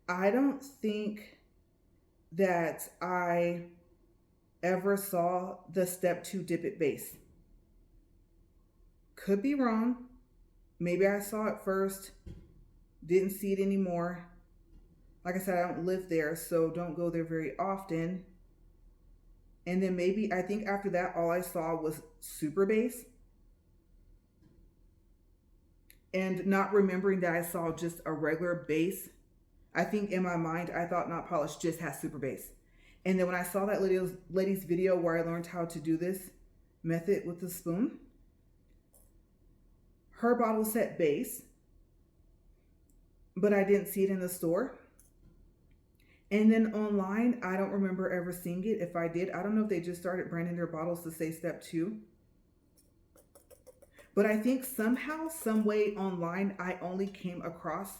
I don't think that I ever saw the step 2 dip it base. Could be wrong. Maybe I saw it first, didn't see it anymore. Like I said, I don't live there, so don't go there very often. And then maybe, I think after that, all I saw was Super Base. And not remembering that I saw just a regular base. I think in my mind, I thought Not Polished just has Super Base. And then when I saw that lady's video where I learned how to do this method with the spoon, her bottle said base, but I didn't see it in the store. And then online, I don't remember ever seeing it. If I did, I don't know if they just started branding their bottles to say step 2. But I think somehow, some way online, I only came across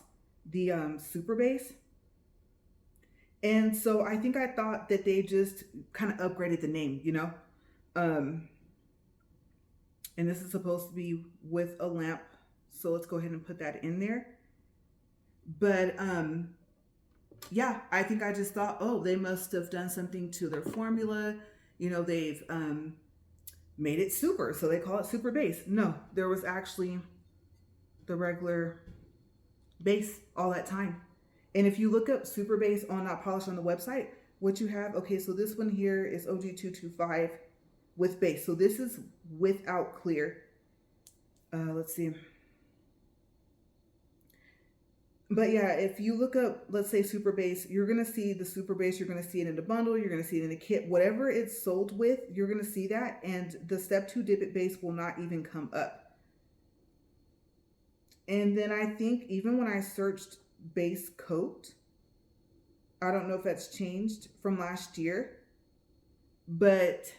the Super Base. And so I think I thought that they just kind of upgraded the name, you know? And this is supposed to be with a lamp. So let's go ahead and put that in there. But yeah, I think I just thought, oh, they must have done something to their formula. You know, they've made it super, so they call it Super Base. No, there was actually the regular base all that time. And if you look up Super Base on Not Polished on the website, what you have, okay, so this one here is OG225 with base. So this is without clear. Let's see. But yeah, if you look up, let's say Super Base, you're going to see the Super Base. You're going to see it in the bundle. You're going to see it in the kit. Whatever it's sold with, you're going to see that. And the step 2 Dip It base will not even come up. And then I think even when I searched base coat, I don't know if that's changed from last year, but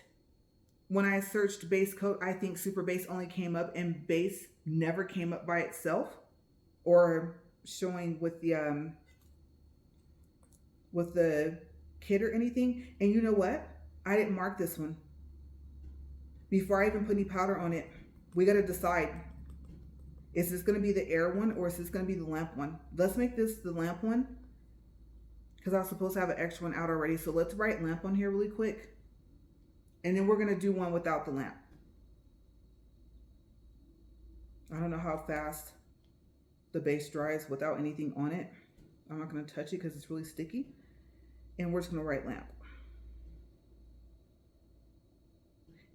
when I searched base coat, I think Super Base only came up and base never came up by itself or showing with the kit or anything. And you know what? I didn't mark this one. Before I even put any powder on it, we got to decide. Is this going to be the air one or is this going to be the lamp one? Let's make this the lamp one because I was supposed to have an extra one out already. So let's write lamp on here really quick. And then we're going to do one without the lamp. I don't know how fast the base dries without anything on it. I'm not going to touch it because it's really sticky. And we're just going to write lamp.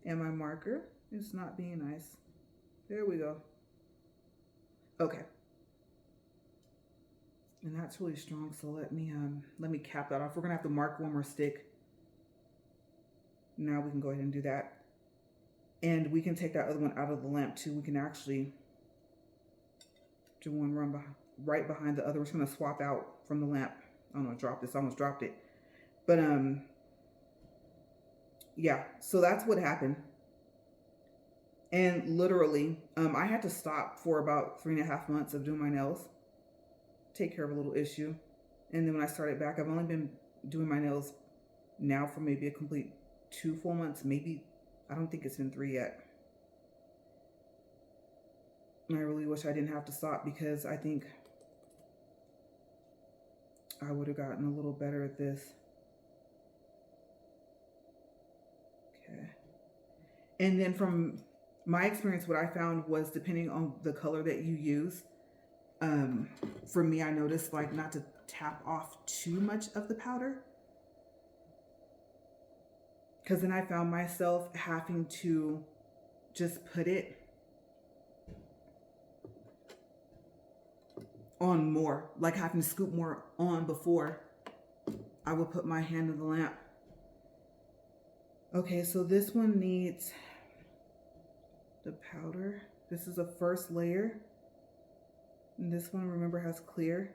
And my marker is not being nice. There we go. Okay. And that's really strong, so let me cap that off. We're gonna have to mark one more stick. Now we can go ahead and do that. And we can take that other one out of the lamp too. We can actually do one right behind the other. We're just gonna swap out from the lamp. I'm gonna drop this, I almost dropped it. But yeah, so that's what happened. And literally, I had to stop for about 3.5 months of doing my nails, take care of a little issue. And then when I started back, I've only been doing my nails now for maybe a complete 2 full months, maybe. I don't think it's been 3 yet. And I really wish I didn't have to stop because I think I would have gotten a little better at this. Okay. And then from my experience, what I found was depending on the color that you use, for me, I noticed like not to tap off too much of the powder, because then I found myself having to just put it on more, like having to scoop more on before I would put my hand in the lamp. Okay, so this one needs the powder. This is the first layer. And this one, remember, has clear.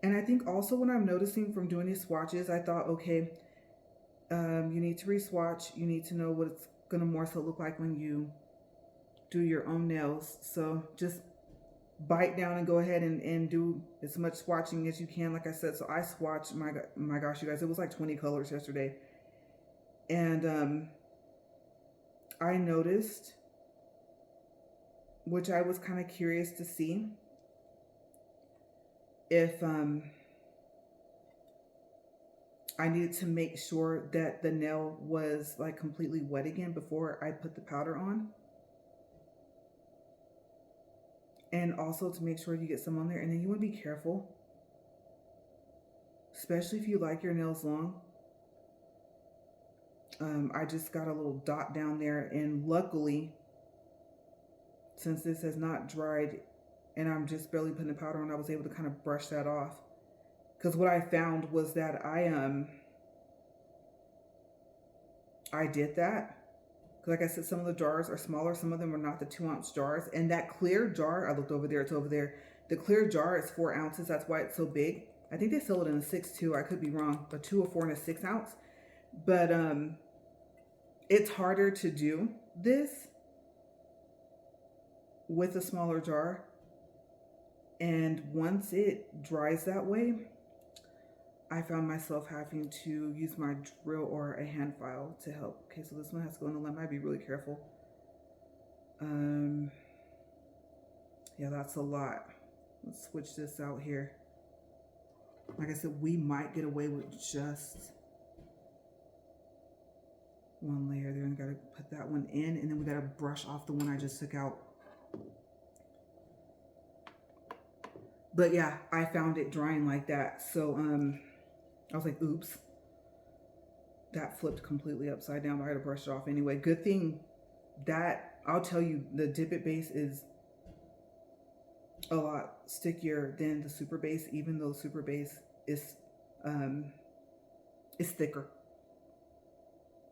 And I think also what I'm noticing from doing these swatches, I thought, okay, you need to re-swatch. You need to know what it's gonna more so look like when you do your own nails. So just bite down and go ahead and do as much swatching as you can. Like I said, so I swatched, my gosh, you guys, it was like 20 colors yesterday. And I noticed, which I was kind of curious to see, if I needed to make sure that the nail was like completely wet again before I put the powder on. And also to make sure you get some on there. And then you want to be careful, especially if you like your nails long. I just got a little dot down there, and luckily, since this has not dried and I'm just barely putting the powder on, I was able to kind of brush that off. Because what I found was that I did that. Like I said, some of the jars are smaller, some of them are not the 2-ounce jars. And that clear jar, I looked over there, it's over there. The clear jar is 4 ounces, that's why it's so big. I think they sell it in a 6 too, I could be wrong, but 2 or 4 and a 6 ounce. But it's harder to do this with a smaller jar. And once it dries that way, I found myself having to use my drill or a hand file to help. Okay, so this one has to go in the lamp. I'd be really careful. Yeah, that's a lot. Let's switch this out here. Like I said, we might get away with just one layer there, and gotta put that one in, and then we gotta brush off the one I just took out. But yeah, I found it drying like that. So I was like, oops, that flipped completely upside down. I had to brush it off anyway. Good thing that, I'll tell you, the Dip It base is a lot stickier than the Super Base, even though Super Base is thicker.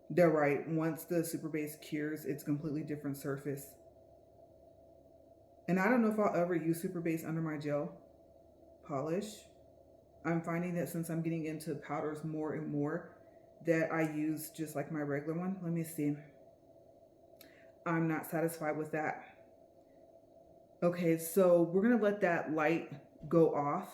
They're right. Once the Super Base cures, it's a completely different surface. And I don't know if I'll ever use Super Base under my gel polish. I'm finding that since I'm getting into powders more and more, that I use just like my regular one. Let me see. I'm not satisfied with that. Okay, so we're gonna let that light go off.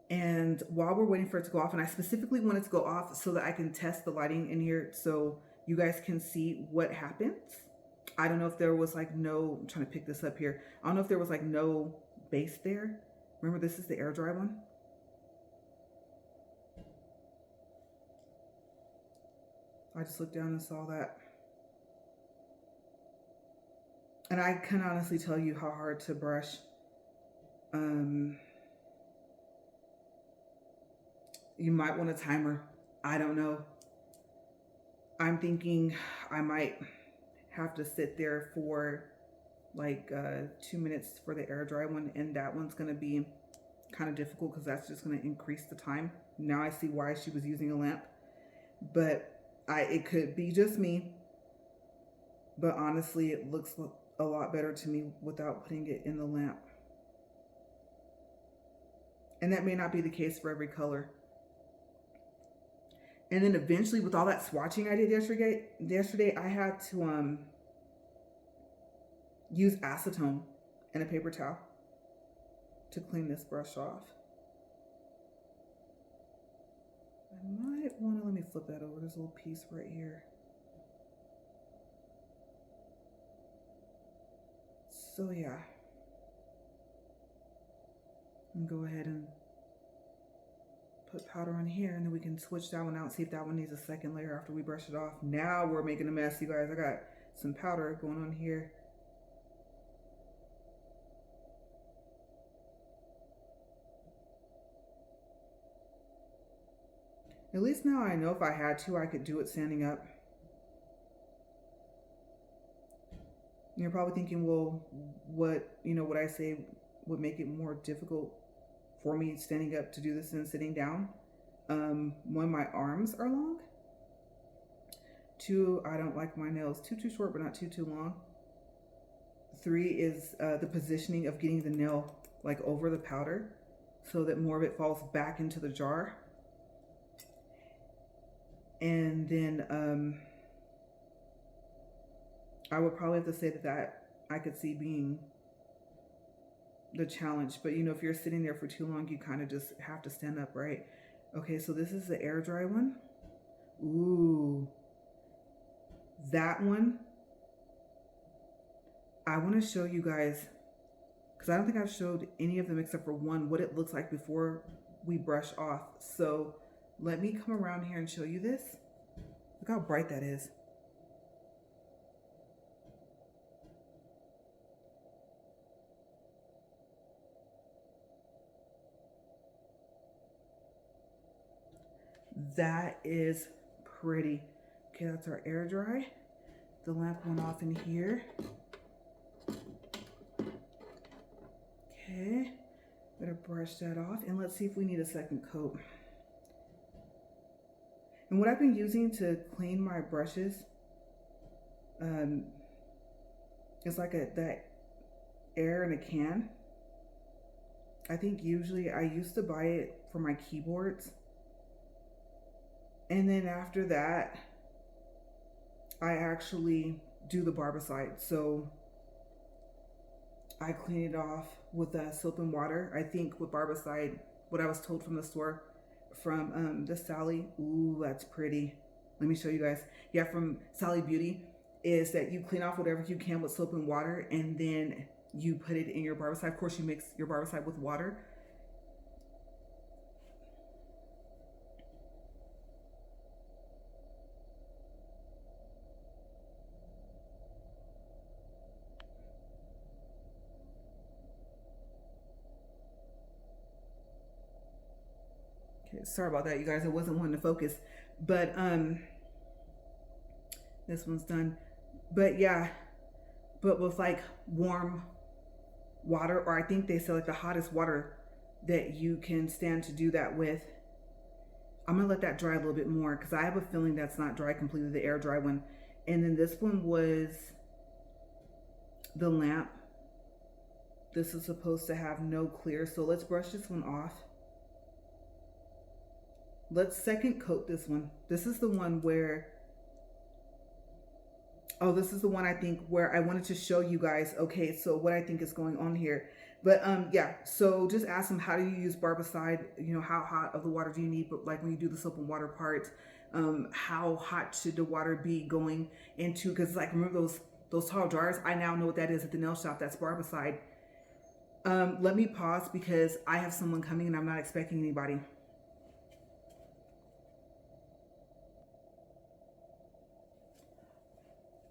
And while we're waiting for it to go off, and I specifically want it to go off so that I can test the lighting in here so you guys can see what happens. I don't know if there was like no, I'm trying to pick this up here. I don't know if there was like no base there. Remember, this is the air dry one. I just looked down and saw that. And I can honestly tell you how hard to brush. You might want a timer. I don't know. I'm thinking I might have to sit there for like 2 minutes for the air dry one, and that one's gonna be kind of difficult because that's just gonna increase the time. Now I see why she was using a lamp, but it could be just me, but honestly it looks a lot better to me without putting it in the lamp. And that may not be the case for every color. And then eventually, with all that swatching I did yesterday, I had to use acetone and a paper towel to clean this brush off. I might want to, let me flip that over. There's a little piece right here. So yeah, and go ahead and put powder on here, and then we can switch that one out, see if that one needs a second layer after we brush it off. Now we're making a mess, you guys. I got some powder going on here. At least now I know if I had to, I could do it standing up. You're probably thinking, well, what I say would make it more difficult for me standing up to do this than sitting down. One, my arms are long. Two, I don't like my nails too short, but not too long. Three is the positioning of getting the nail like over the powder so that more of it falls back into the jar. And then I would probably have to say that I could see being the challenge. But if you're sitting there for too long, you kind of just have to stand up, right? Okay, so this is the air dry one. Ooh, that one. I want to show you guys, because I don't think I've showed any of them except for one, what it looks like before we brush off. So let me come around here and show you this. Look how bright that is. That is pretty. Okay, that's our air dry. The lamp went off in here. Okay, better brush that off, and let's see if we need a second coat. And what I've been using to clean my brushes is like that air in a can. I think usually I used to buy it for my keyboards. And then after that, I actually do the barbicide. So I clean it off with soap and water. I think with barbicide, what I was told from the store, from the Sally, ooh, that's pretty. Let me show you guys. Yeah, from Sally Beauty, is that you clean off whatever you can with soap and water, and then you put it in your barbicide. Of course, you mix your barbicide with water. Okay, sorry about that, you guys. I wasn't wanting to focus, but this one's done. But yeah, but with like warm water, or I think they say like the hottest water that you can stand to do that with. I'm gonna let that dry a little bit more because I have a feeling that's not dry completely, the air dry one. And then this one was the lamp. This is supposed to have no clear, so let's brush this one off. Let's second coat this one. This is the one where, oh, this is the one I think where I wanted to show you guys, okay, so what I think is going on here. But yeah, so just ask them, how do you use barbicide? You know, how hot of the water do you need? But like when you do the soap and water part, how hot should the water be going into? Because like, remember those tall dryers? I now know what that is at the nail shop. That's barbicide. Let me pause because I have someone coming and I'm not expecting anybody.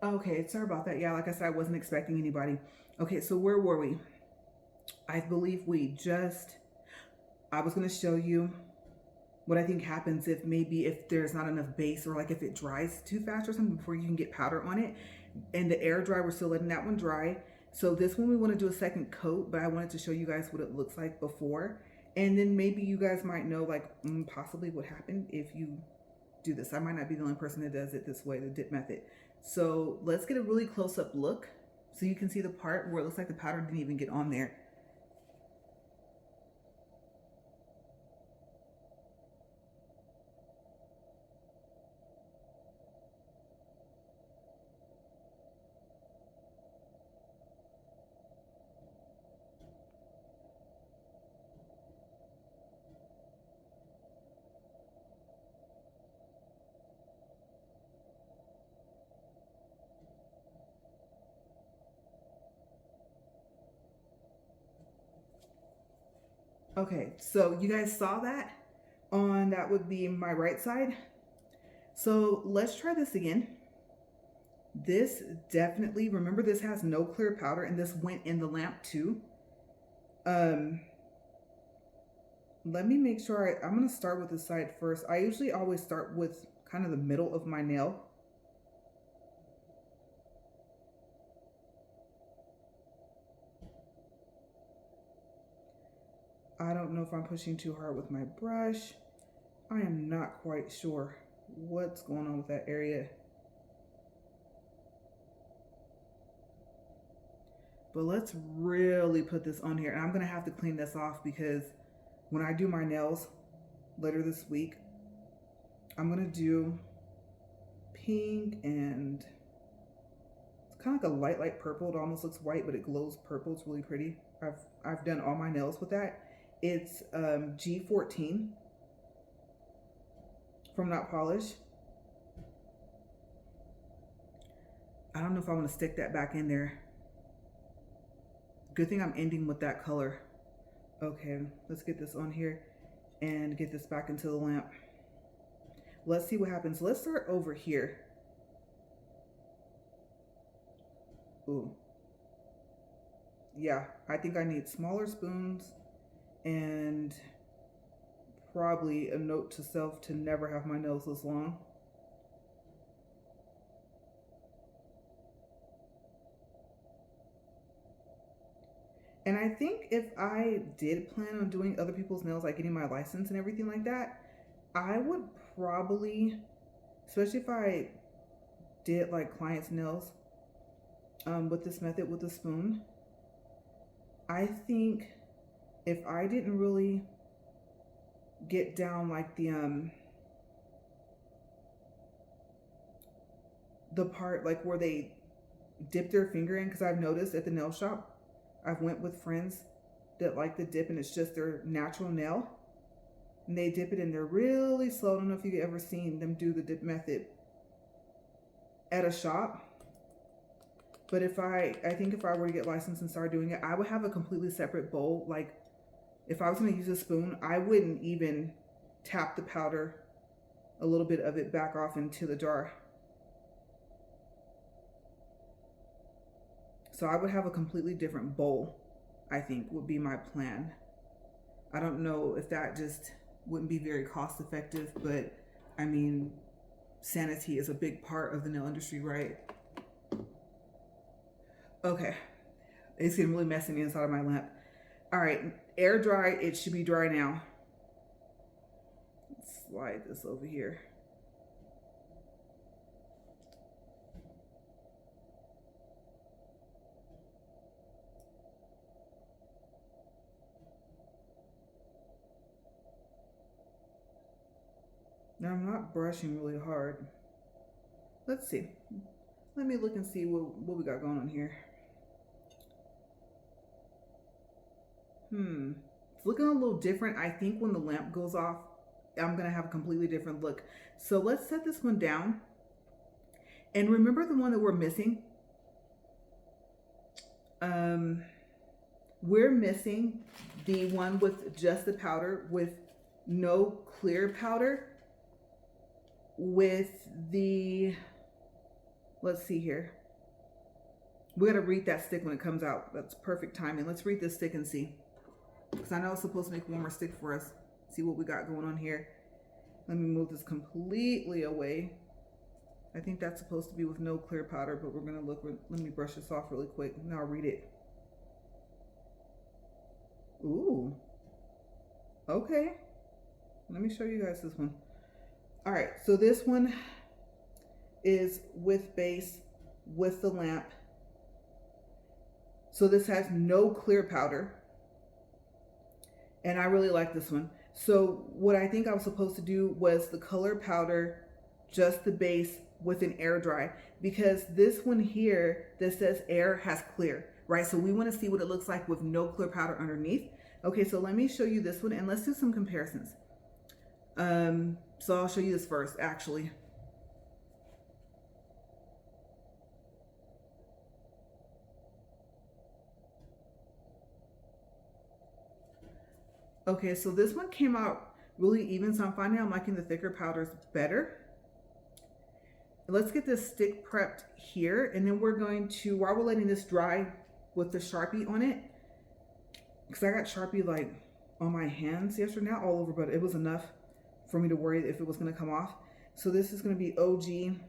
Okay, sorry about that. Yeah, like I said, I wasn't expecting anybody. Okay, so where were we? I believe I was going to show you what I think happens if there's not enough base, or like if it dries too fast or something before you can get powder on it. And the air dry, we're still letting that one dry. So this one we want to do a second coat, but I wanted to show you guys what it looks like before. And then maybe you guys might know like possibly what happened if you do this. I might not be the only person that does it this way, the dip method. So let's get a really close-up look so you can see the part where it looks like the powder didn't even get on there. Okay, so you guys saw that that would be my right side. So let's try this again. This definitely, remember this has no clear powder and this went in the lamp too. Let me make sure I'm gonna start with the side first. I usually always start with kind of the middle of my nail. I don't know if I'm pushing too hard with my brush. I am not quite sure what's going on with that area. But let's really put this on here. And I'm gonna have to clean this off because when I do my nails later this week, I'm gonna do pink and it's kind of like a light purple. It almost looks white, but it glows purple. It's really pretty. I've done all my nails with that. It's G14 from Not Polish. I don't know if I want to stick that back in there. Good thing I'm ending with that color. Okay, let's get this on here. and get this back into the lamp. Let's see what happens. Let's start over here. Ooh. Yeah, I think I need smaller spoons and probably a note to self to never have my nails this long. And I think if I did plan on doing other people's nails, like getting my license and everything like that, I would probably, especially if I did like clients' nails with this method with the spoon, I think if I didn't really get down like the part like where they dip their finger in, because I've noticed at the nail shop, I've went with friends that like the dip and it's just their natural nail. And they dip it in there really slow. I don't know if you've ever seen them do the dip method at a shop. But I think if I were to get licensed and start doing it, I would have a completely separate bowl. Like if I was gonna use a spoon, I wouldn't even tap the powder, a little bit of it back off into the jar. So I would have a completely different bowl, I think would be my plan. I don't know if that just wouldn't be very cost effective, but I mean, sanity is a big part of the nail industry, right? Okay, it's getting really messy on the inside of my lamp. All right, air dry, it should be dry now. Let's slide this over here. Now I'm not brushing really hard. Let's see. Let me look and see what we got going on here. It's looking a little different. I think when the lamp goes off, I'm gonna have a completely different look. So let's set this one down. And remember the one that we're missing? We're missing the one with just the powder with no clear powder with the, let's see here. We're gonna read that stick when it comes out. That's perfect timing. Let's read this stick and see. Because I know it's supposed to make one more stick for us. See what we got going on here. Let me move this completely away. I think that's supposed to be with no clear powder, but we're gonna look, let me brush this off really quick. Now I'll read it. Ooh, okay. Let me show you guys this one. All right, so this one is with base, with the lamp. So this has no clear powder. And I really like this one. So what I think I was supposed to do was the color powder, just the base with an air dry, because this one here that says air has clear, right? So we want to see what it looks like with no clear powder underneath. Okay, so let me show you this one and let's do some comparisons. So I'll show you this first, actually. Okay, so this one came out really even, so I'm finding I'm liking the thicker powders better. Let's get this stick prepped here, and then we're going to, while we're letting this dry with the Sharpie on it, because I got Sharpie like on my hands yesterday, not all over, but it was enough for me to worry if it was going to come off. So this is going to be OG.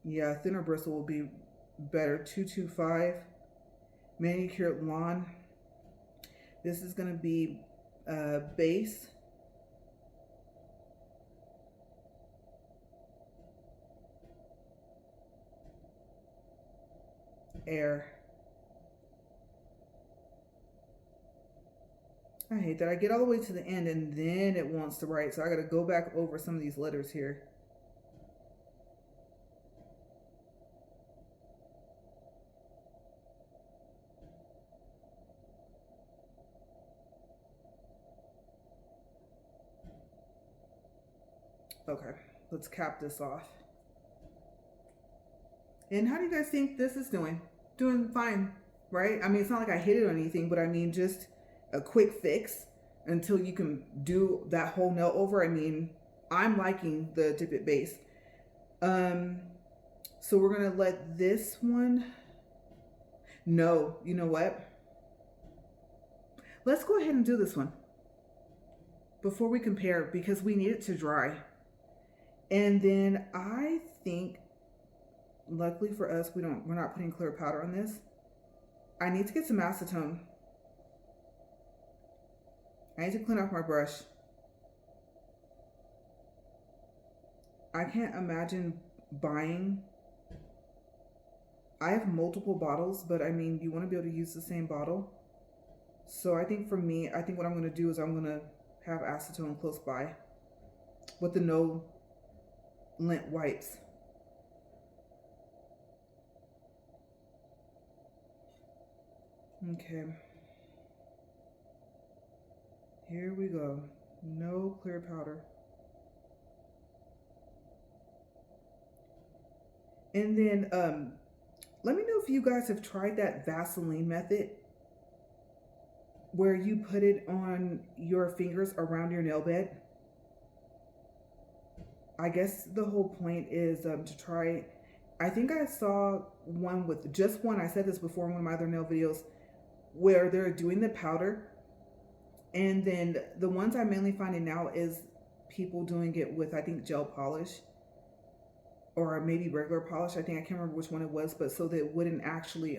Yeah, thinner bristle will be better. 225. Manicured Lawn. This is going to be base. Air. I hate that. I get all the way to the end and then it wants to write. So I got to go back over some of these letters here. Okay, let's cap this off. And how do you guys think this is doing? Doing fine. right? I mean, it's not like I hit it or anything, but I mean, just a quick fix until you can do that whole nail over. I mean, I'm liking the Dip It base. So we're gonna let this one, no, you know what? Let's go ahead and do this one before we compare, because we need it to dry. And then I think, luckily for us, we're not putting clear powder on this. I need to get some acetone. I need to clean off my brush. I can't imagine buying. I have multiple bottles, but I mean, you want to be able to use the same bottle. So I think for me, I think what I'm going to do is I'm going to have acetone close by with the no lint wipes. Okay. Here we go. No clear powder. And then let me know if you guys have tried that Vaseline method where you put it on your fingers around your nail bed. I guess the whole point is to try. I think I saw one with just one. I said this before in one of my other nail videos where they're doing the powder. And then the ones I'm mainly finding now is people doing it with, I think, gel polish or maybe regular polish. I can't remember which one it was, but so that it wouldn't actually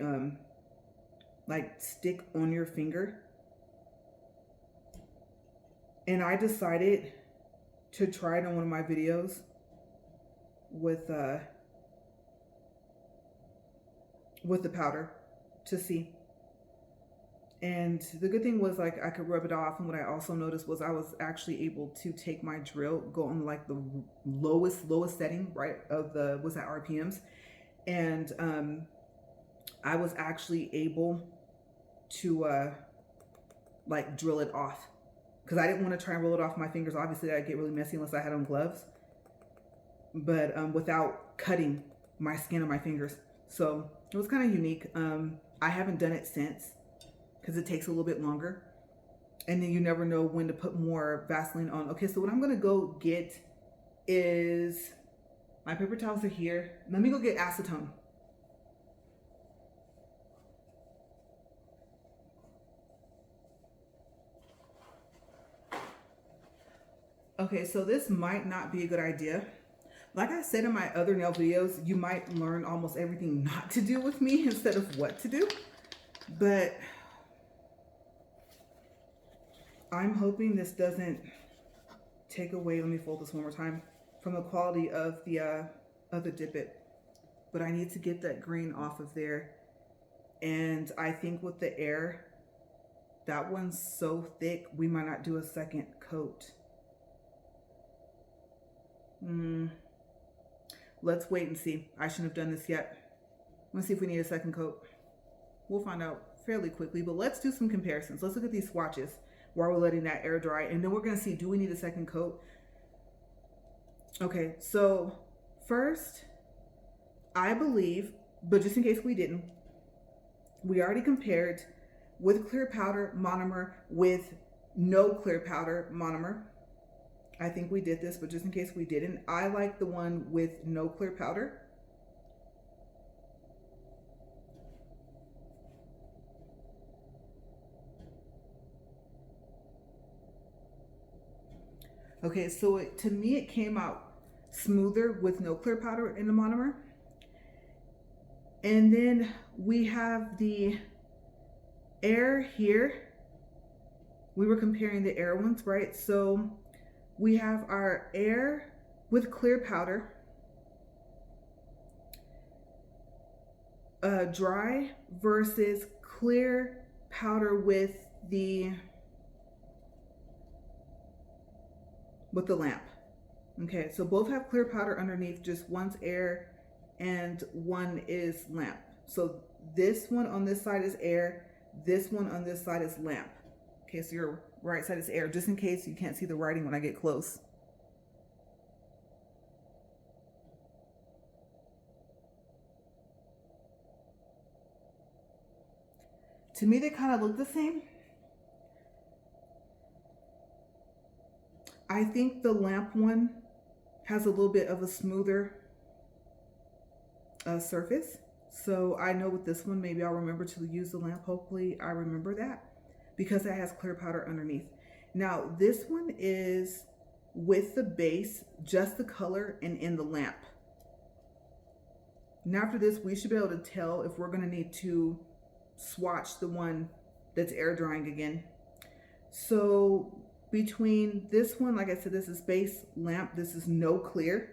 like stick on your finger. And I decided to try it on one of my videos with the powder to see. And the good thing was, like, I could rub it off. And what I also noticed was I was actually able to take my drill, go on like the lowest setting, right, of the, was that RPMs? And I was actually able to like drill it off, because I didn't want to try and roll it off my fingers. Obviously that'd get really messy unless I had on gloves, but without cutting my skin on my fingers. So it was kind of unique. I haven't done it since, because it takes a little bit longer, and then you never know when to put more Vaseline on. Okay, so what I'm gonna go get is, my paper towels are here. Let me go get acetone. Okay, so this might not be a good idea. Like I said in my other nail videos, you might learn almost everything not to do with me instead of what to do. But I'm hoping this doesn't take away, let me fold this one more time, from the quality of the Dip It. But I need to get that green off of there. And I think with the air, that one's so thick, we might not do a second coat. Let's wait and see. I shouldn't have done this yet. Let's see if we need a second coat. We'll find out fairly quickly, but let's do some comparisons. Let's look at these swatches while we're letting that air dry, and then we're gonna see, do we need a second coat? Okay, so first, I believe, but just in case we didn't, we already compared with clear powder monomer with no clear powder monomer. I think we did this, but just in case we didn't, I like the one with no clear powder. Okay, so to me, it came out smoother with no clear powder in the monomer. And then we have the air here. We were comparing the air ones, right? So we have our air with clear powder, dry versus clear powder with the lamp. Okay, so both have clear powder underneath, just one's air and one is lamp. So this one on this side is air, this one on this side is lamp. Okay, so your right side is air, just in case you can't see the writing when I get close. To me, they kind of look the same. I think the lamp one has a little bit of a smoother surface. So I know with this one, maybe I'll remember to use the lamp. Hopefully I remember that because it has clear powder underneath. Now this one is with the base, just the color and in the lamp. Now after this, we should be able to tell if we're gonna need to swatch the one that's air drying again. So between this one, like I said, this is base lamp, this is no clear.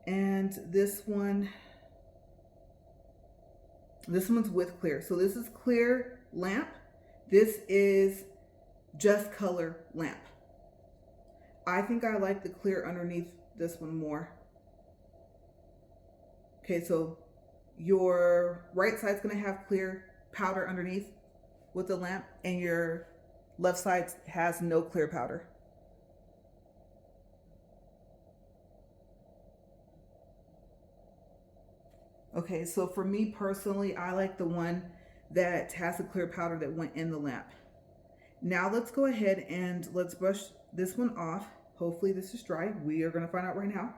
And this one's with clear. So this is clear lamp. This is just color lamp. I think I like the clear underneath this one more. Okay, so your right side's gonna have clear powder underneath with the lamp, and your left side has no clear powder. Okay, so for me personally, I like the one that has the clear powder that went in the lamp. Now let's go ahead and let's brush this one off. Hopefully this is dry. We are gonna find out right now.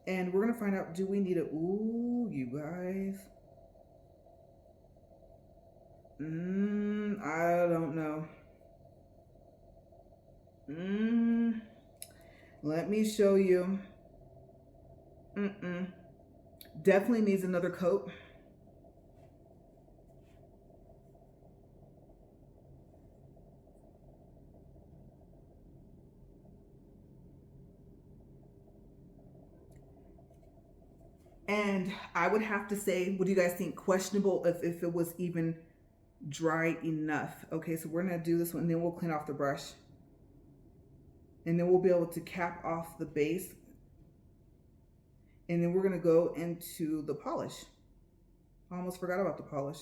And we're gonna find out, do we need a, ooh, you guys. I don't know. Let me show you. Definitely needs another coat. And I would have to say, what do you guys think? Questionable if it was even dry enough. Okay, so we're gonna do this one, and then we'll clean off the brush. And then we'll be able to cap off the base. And then we're gonna go into the polish. I almost forgot about the polish.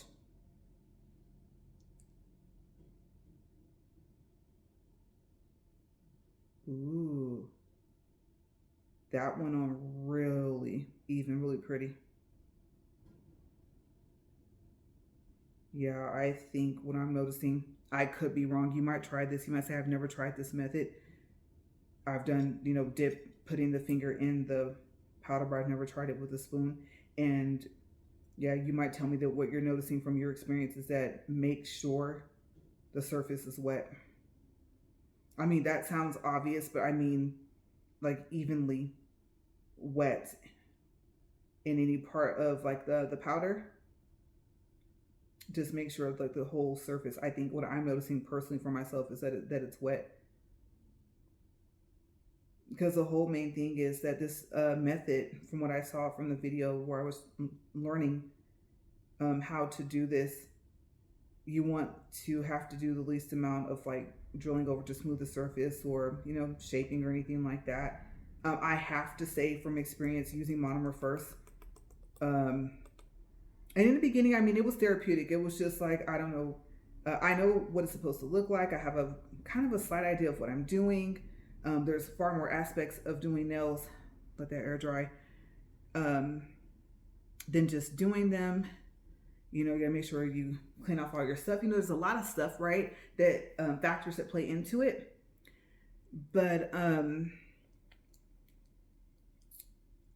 Ooh. That went on really even, really pretty. Yeah, I think what I'm noticing, I could be wrong. You might try this. You might say, I've never tried this method. I've done, you know, putting the finger in the powder, but I've never tried it with a spoon. And yeah, you might tell me that what you're noticing from your experience is that make sure the surface is wet. I mean, that sounds obvious, but I mean like evenly wet in any part of like the powder. Just make sure like the whole surface. I think what I'm noticing personally for myself is that it's wet. Because the whole main thing is that this method, from what I saw from the video where I was learning how to do this, you want to have to do the least amount of like drilling over to smooth the surface or, you know, shaping or anything like that. I have to say from experience using monomer first. And in the beginning, I mean, it was therapeutic. It was just like, I don't know. I know what it's supposed to look like. I have a kind of a slight idea of what I'm doing. There's far more aspects of doing nails, let that air dry, than just doing them. You know, you gotta make sure you clean off all your stuff. You know, there's a lot of stuff, right, that factors that play into it. But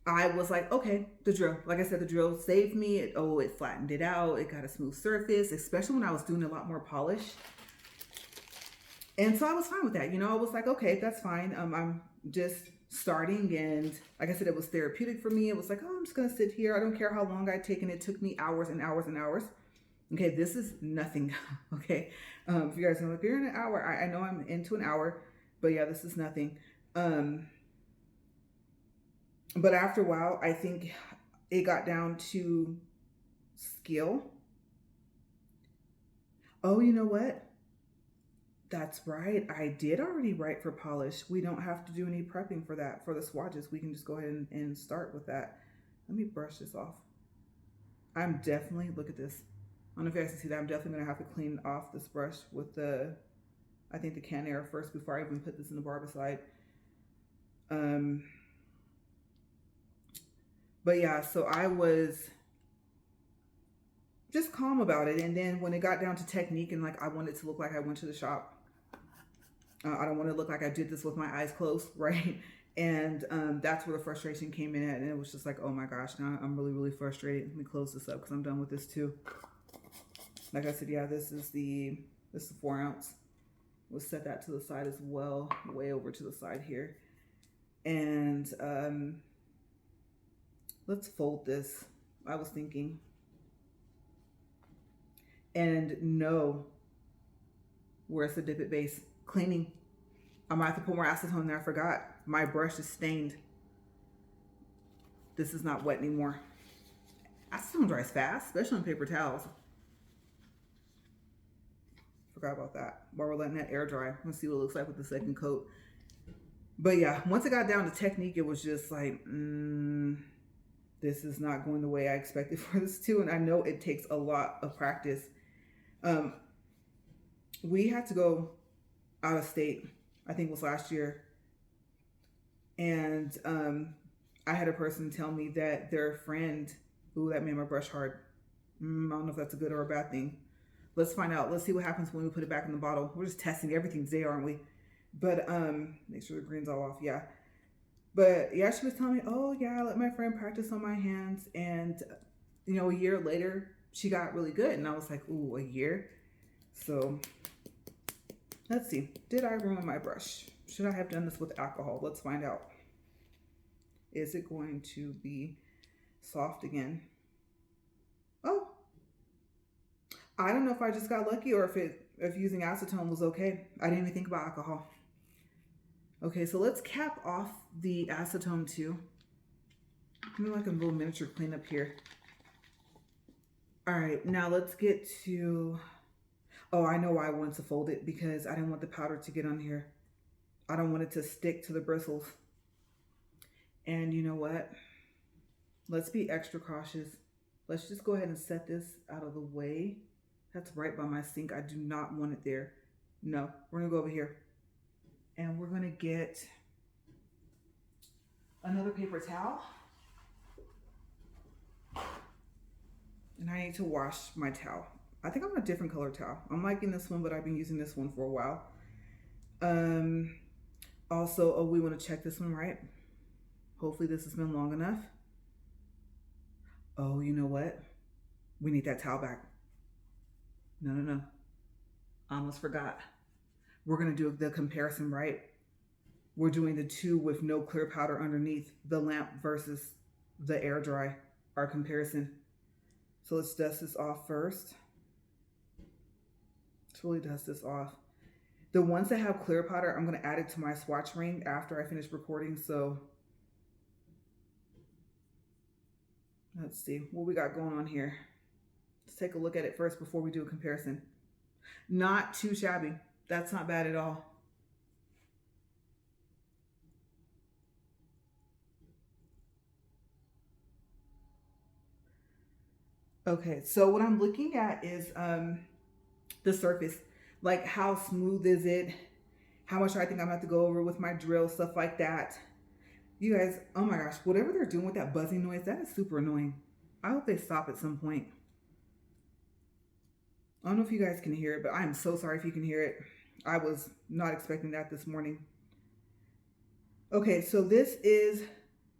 I was like, okay, the drill. Like I said, the drill saved me. It flattened it out. It got a smooth surface, especially when I was doing a lot more polish. And so I was fine with that. You know, I was like, okay, that's fine. I'm just starting. And like I said, it was therapeutic for me. It was like, oh, I'm just going to sit here. I don't care how long I'd taken. It took me hours and hours and hours. Okay, this is nothing. Okay. If you guys know, if you're in an hour, I know I'm into an hour, but yeah, this is nothing. But after a while, I think it got down to skill. Oh, you know what? That's right. I did already write for polish. We don't have to do any prepping for that. For the swatches, we can just go ahead and start with that. Let me brush this off. I'm definitely, look at this. I don't know if you guys can see that. I'm definitely going to have to clean off this brush with the, I think the can air first before I even put this in the barbicide. But yeah, so I was just calm about it. And then when it got down to technique and like I wanted to look like I went to the shop, I don't want to look like I did this with my eyes closed, right? And that's where the frustration came in at. And it was just like, oh my gosh, now I'm really, really frustrated. Let me close this up because I'm done with this too. Like I said, yeah, this is the 4 ounce. We'll set that to the side as well, way over to the side here. And let's fold this. I was thinking. And no, where's the dip it base? Cleaning. I might have to put more acetone there. I forgot. My brush is stained. This is not wet anymore. Acetone dries fast, especially on paper towels. Forgot about that. While we're letting that air dry, let's see what it looks like with the second coat. But yeah, once it got down to technique, it was just like, this is not going the way I expected for this too. And I know it takes a lot of practice. We had to go out of state, I think it was last year. And I had a person tell me that their friend, ooh, that made my brush hard. I don't know if that's a good or a bad thing. Let's find out. Let's see what happens when we put it back in the bottle. We're just testing everything today, aren't we? But make sure the green's all off. Yeah. But yeah, she was telling me, oh yeah, I let my friend practice on my hands. And you know, a year later, she got really good. And I was like, ooh, a year? So let's see. Did I ruin my brush? Should I have done this with alcohol? Let's find out. Is it going to be soft again? Oh, I don't know if I just got lucky or if using acetone was okay. I didn't even think about alcohol. Okay, so let's cap off the acetone too. Give me like a little miniature cleanup here. All right, now let's get to, oh, I know why I wanted to fold it, because I didn't want the powder to get on here. I don't want it to stick to the bristles. And you know what? Let's be extra cautious. Let's just go ahead and set this out of the way. That's right by my sink. I do not want it there. No, we're gonna go over here. And we're gonna get another paper towel. And I need to wash my towel. I think I'm a different color towel. I'm liking this one, but I've been using this one for a while. Also, oh, we want to check this one, right? Hopefully this has been long enough. Oh, you know what? We need that towel back. No. I almost forgot. We're gonna do the comparison, right? We're doing the two with no clear powder underneath, the lamp versus the air dry, our comparison. So let's dust this off first. Let's really dust this off. The ones that have clear powder, I'm gonna add it to my swatch ring after I finish recording, so let's see what we got going on here. Let's take a look at it first before we do a comparison. Not too shabby. That's not bad at all. Okay, so what I'm looking at is the surface. Like how smooth is it? How much I think I'm gonna have to go over with my drill, stuff like that. You guys, oh my gosh, whatever they're doing with that buzzing noise, that is super annoying. I hope they stop at some point. I don't know if you guys can hear it, but I am so sorry if you can hear it. I was not expecting that this morning. Okay, so this is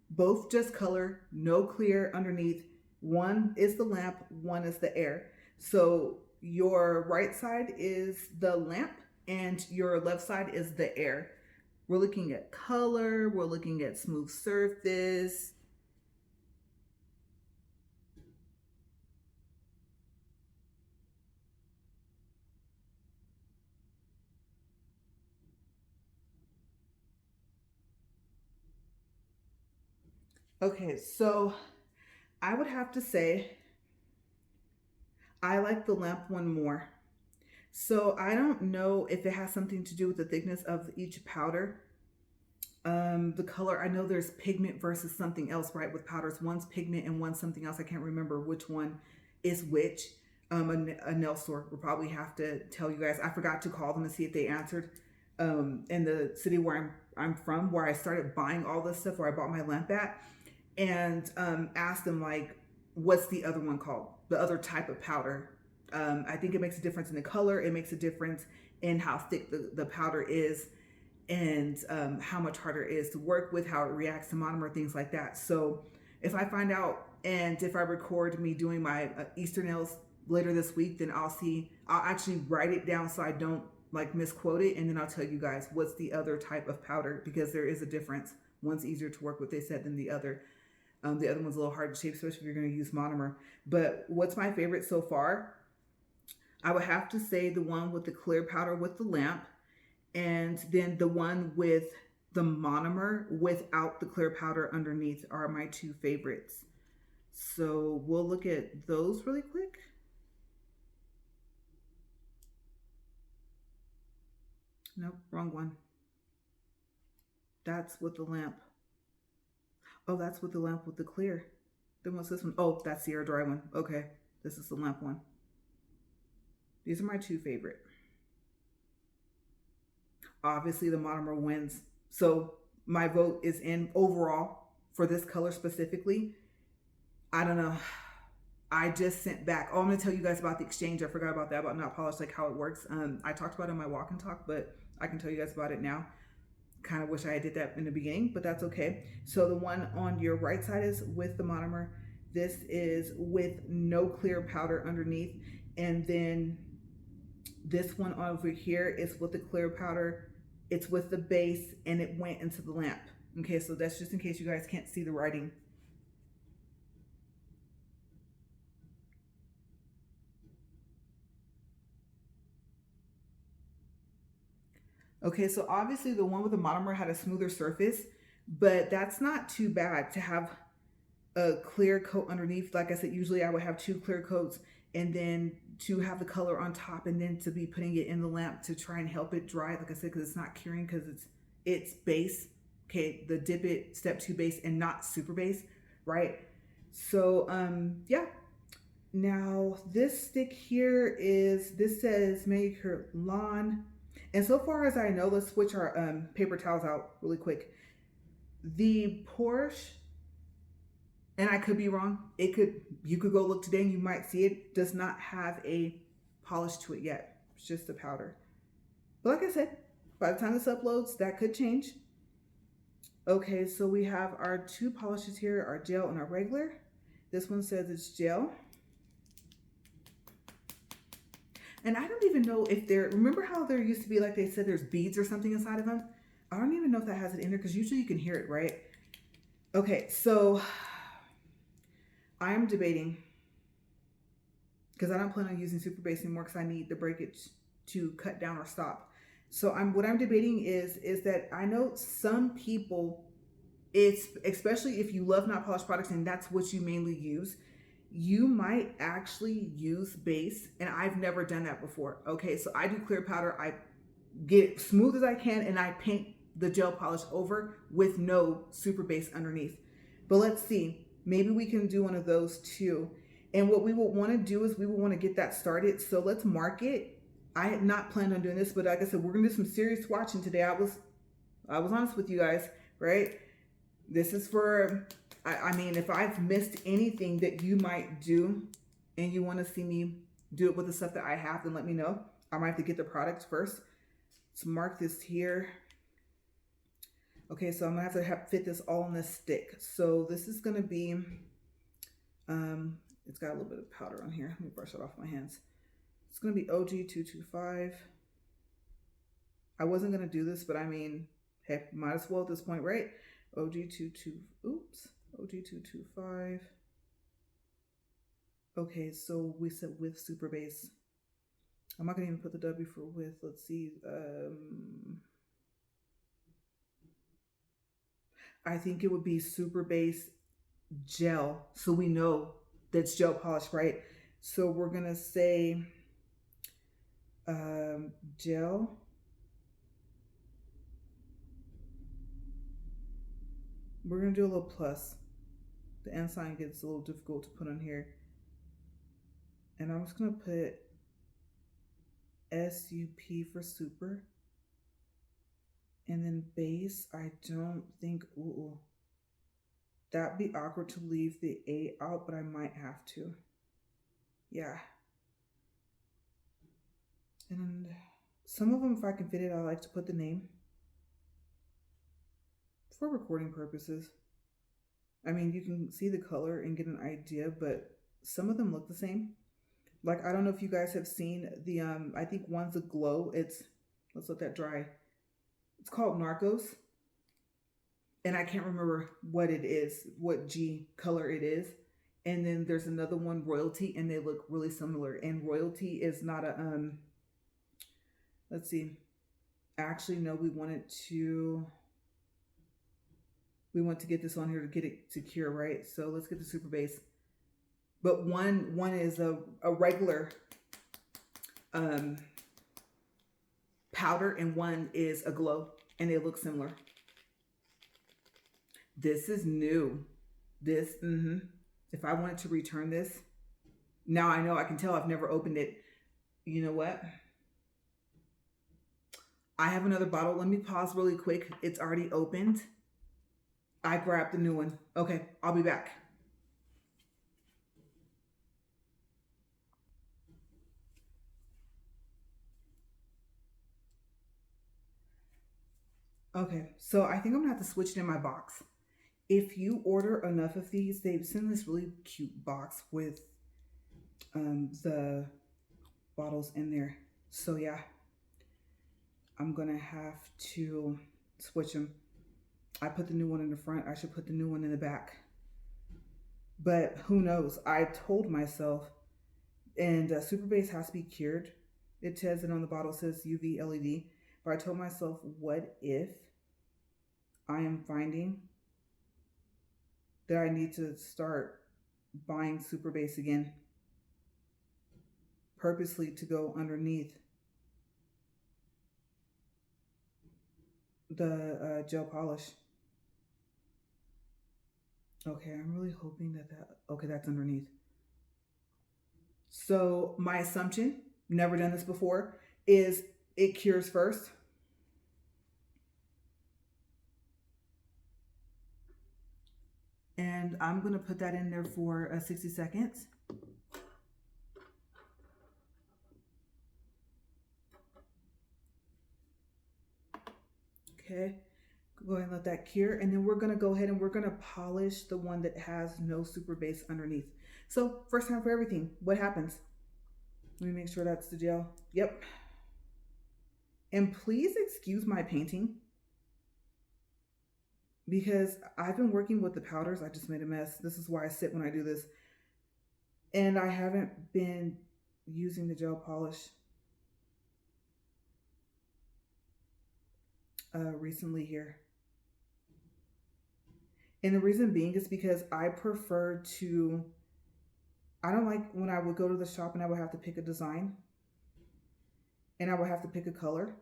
both just color, no clear underneath. One is the lamp, one is the air. So your right side is the lamp and your left side is the air. We're looking at color, we're looking at smooth surface. Okay, so I would have to say I like the lamp one more. So I don't know if it has something to do with the thickness of each powder. The color, I know there's pigment versus something else, right? With powders, one's pigment and one's something else. I can't remember which one is which. A nail store will probably have to tell you guys. I forgot to call them and see if they answered. In the city where I'm from, where I started buying all this stuff, where I bought my lamp at, and asked them like, what's the other one called? The other type of powder. I think it makes a difference in the color. It makes a difference in how thick the powder is, and how much harder it is to work with, how it reacts to monomer, things like that. So if I find out, and if I record me doing my Easter nails later this week, then I'll actually write it down so I don't like misquote it, and then I'll tell you guys what's the other type of powder, because there is a difference. One's easier to work with, they said, than the other. The other one's a little hard to shape, especially if you're going to use monomer. But what's my favorite so far? I would have to say the one with the clear powder with the lamp, and then the one with the monomer without the clear powder underneath are my two favorites. So we'll look at those really quick. Nope, wrong one. That's with the lamp. Oh, that's with the lamp with the clear. Then what's this one? Oh, that's the air dry one. Okay, this is the lamp one. These are my two favorite. Obviously the monomer wins. So my vote is in overall for this color specifically. I don't know. I just sent back. Oh, I'm going to tell you guys about the exchange. I forgot about that, about not polished, like how it works. I talked about it in my walk and talk, but I can tell you guys about it now. Kind of wish I did that in the beginning, but that's okay. So the one on your right side is with the monomer. This is with no clear powder underneath. And then this one over here is with the clear powder. It's with the base, and it went into the lamp. Okay, so that's just in case you guys can't see the writing. Okay, so obviously the one with the monomer had a smoother surface, but that's not too bad to have a clear coat underneath. Like I said, usually I would have two clear coats, and then to have the color on top, and then to be putting it in the lamp to try and help it dry. Like I said, because it's not curing, because it's base. Okay, the dip it step 2 base and not super base, right? So yeah. Now this stick here this says Manicured Lawn. And so far as I know, let's switch our paper towels out really quick. The Porsche, and I could be wrong, you could go look today and you might see it, does not have a polish to it yet. It's just a powder. But like I said, by the time this uploads, that could change. Okay, so we have our two polishes here, our gel and our regular. This one says it's gel. And I don't even know if remember how there used to be, like they said, there's beads or something inside of them? I don't even know if that has it in there, because usually you can hear it, right? Okay, so I am debating, because I don't plan on using super base anymore because I need the breakage to cut down or stop. So what I'm debating is that I know some people, especially if you love not polished products and that's what you mainly use, you might actually use base, and I've never done that before. Okay, so I do clear powder, I get it smooth as I can, and I paint the gel polish over with no super base underneath. But let's see, maybe we can do one of those too. And what we will want to do is we will want to get that started. So let's mark it. I had not planned on doing this, but like I said, we're gonna do some serious swatching today. I was honest with you guys, right? This is for, I mean, if I've missed anything that you might do and you want to see me do it with the stuff that I have, then let me know. I might have to get the products first. Let's mark this here. Okay, so I'm gonna have to fit this all in this stick. So this is gonna be, it's got a little bit of powder on here. Let me brush it off my hands. It's gonna be OG225. I wasn't gonna do this, but I mean, hey, might as well at this point, right? OG225. Okay, so we said with super base. I'm not gonna even put the W for with. Let's see. I think it would be super base gel, so we know that's gel polish, right? So we're gonna say gel. We're gonna do a little plus. The end sign gets a little difficult to put on here. And I'm just gonna put SUP for super. And then base, I don't think, That'd be awkward to leave the A out, but I might have to. Yeah. And some of them, if I can fit it, I like to put the name for recording purposes. I mean, you can see the color and get an idea, but some of them look the same. Like, I don't know if you guys have seen the, I think one's a glow. Let's let that dry. It's called Narcos. And I can't remember what it is, what G color it is. And then there's another one, Royalty, and they look really similar. And Royalty is not a, let's see. Actually, no, we want to get this on here to get it to cure, right? So let's get the super base. But one is a regular powder, and one is a glow, and they look similar. This is new. This, if I wanted to return this, now I know, I can tell I've never opened it. You know what? I have another bottle. Let me pause really quick. It's already opened. I grabbed the new one. Okay, I'll be back. Okay, so I think I'm gonna have to switch it in my box. If you order enough of these, they send this really cute box with the bottles in there. So yeah, I'm gonna have to switch them. I put the new one in the front. I should put the new one in the back. But who knows? I told myself, and Super Base has to be cured. It says it on the bottle, says UV LED. But I told myself, what if I am finding that I need to start buying Super Base again, purposely to go underneath the gel polish. Okay, I'm really hoping that okay, that's underneath. So my assumption, never done this before, is it cures first. And I'm gonna put that in there for 60 seconds. Okay, go ahead and let that cure. And then we're gonna go ahead and we're gonna polish the one that has no Super Base underneath. So first time for everything, what happens? Let me make sure that's the gel. Yep. And please excuse my painting, because I've been working with the powders. I just made a mess. This is why I sit when I do this. And I haven't been using the gel polish recently here. And the reason being is because I prefer to, I don't like when I would go to the shop and I would have to pick a design and I would have to pick a color.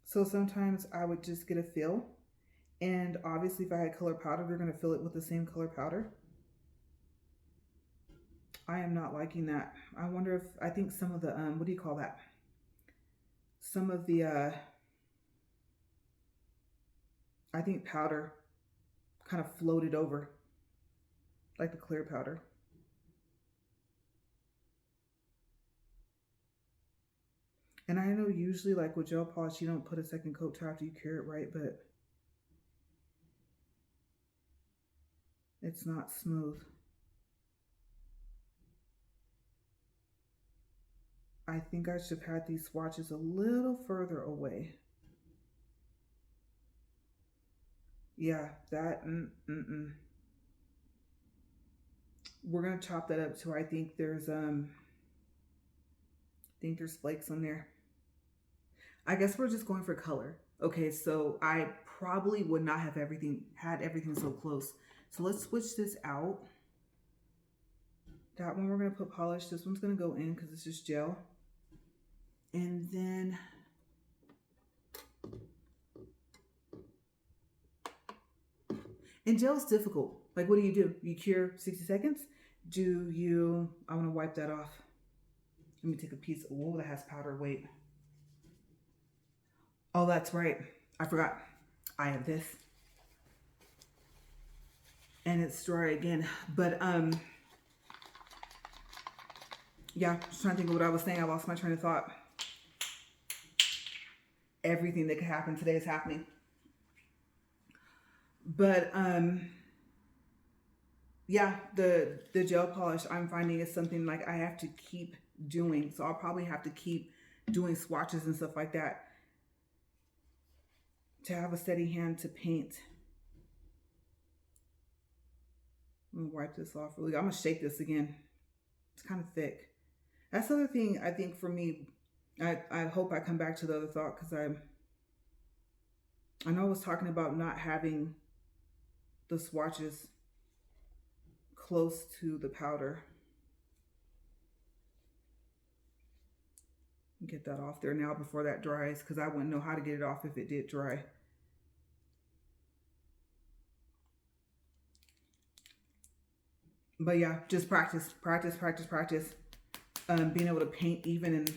So sometimes I would just get a feel. And obviously if I had color powder, they're gonna fill it with the same color powder. I am not liking that. I wonder if, I think some of the, what do you call that? Some of the, I think powder kind of floated over, like the clear powder. And I know usually like with gel polish, you don't put a second coat till after you cure it, right? But it's not smooth. I think I should have had these swatches a little further away. Yeah, that, We're gonna chop that up to, I think there's flakes on there. I guess we're just going for color. Okay, so I probably would not have had everything so close. So let's switch this out. That one we're gonna put polish. This one's gonna go in because it's just gel. And then gel is difficult. Like, what do? You cure 60 seconds? I want to wipe that off. Let me take a piece. Oh, that has powder. Wait. Oh, that's right. I forgot. I have this. And it's dry again. But yeah, just trying to think of what I was saying. I lost my train of thought. Everything that could happen today is happening. But yeah, the gel polish I'm finding is something like I have to keep doing. So I'll probably have to keep doing swatches and stuff like that to have a steady hand to paint. I'm gonna wipe this off really. I'm gonna shake this again. It's kind of thick. That's the other thing I think for me. I hope I come back to the other thought because I know I was talking about not having the swatches close to the powder. Get that off there now before that dries because I wouldn't know how to get it off if it did dry. But yeah, just practice. Being able to paint even and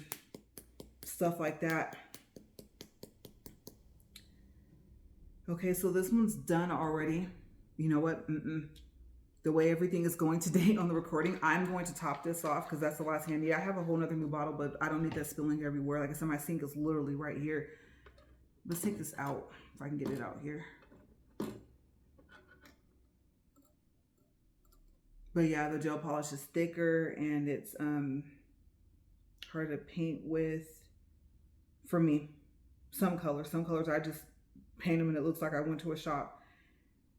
stuff like that. Okay, so this one's done already. You know what? The way everything is going today on the recording, I'm going to top this off because that's the last hand. Yeah, I have a whole nother new bottle, but I don't need that spilling everywhere. Like I said, my sink is literally right here. Let's take this out if I can get it out here. But yeah, the gel polish is thicker and it's hard to paint with for me. Some colors I just paint them and it looks like I went to a shop.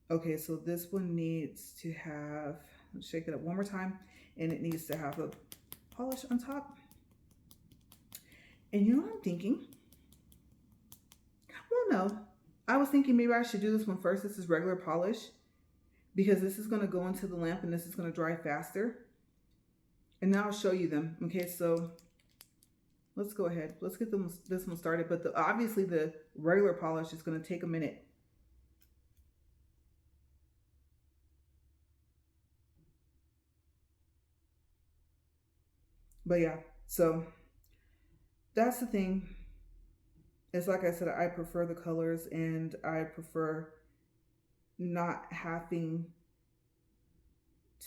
Okay, so this one needs to have, let's shake it up one more time, and it needs to have a polish on top. And you know what I'm thinking? Well, no. I was thinking maybe I should do this one first. This is regular polish because this is going to go into the lamp and this is going to dry faster. And now I'll show you them. Okay, so let's go ahead. Let's get this one started. But obviously the regular polish is going to take a minute. But yeah, so that's the thing. It's like I said, I prefer the colors and I prefer not having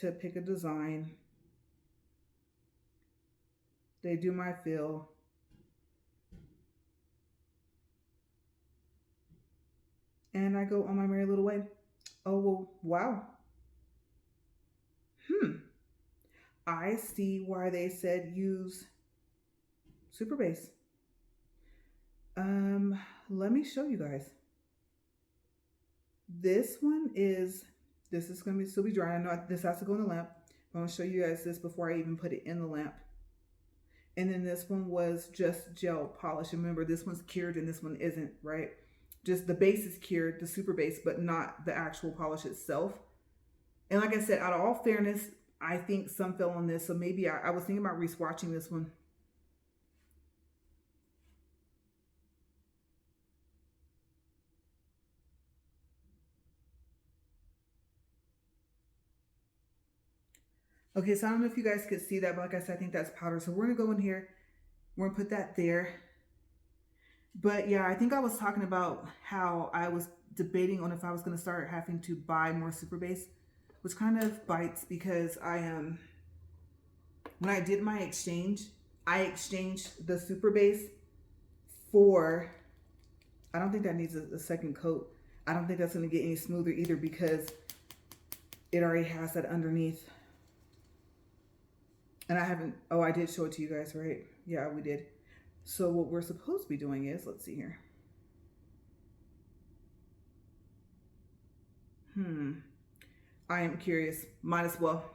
to pick a design. They do my fill. And I go on my merry little way. Oh, well, wow. I see why they said use super base. Let me show you guys. This is going to still be dry. I know this has to go in the lamp. I'm going to show you guys this before I even put it in the lamp. And then this one was just gel polish. Remember, this one's cured and this one isn't, right? Just the base is cured, the super base, but not the actual polish itself. And like I said, out of all fairness, I think some fell on this. So maybe I was thinking about re-swatching this one. Okay, so I don't know if you guys could see that, but like I said, I think that's powder. So we're gonna go in here, we're gonna put that there. But yeah, I think I was talking about how I was debating on if I was gonna start having to buy more super base, which kind of bites because when I did my exchange, I exchanged the super base for, I don't think that needs a second coat. I don't think that's gonna get any smoother either because it already has that underneath. And I haven't, oh, I did show it to you guys, right? Yeah, we did. So what we're supposed to be doing is, let's see here. I am curious. Might as well.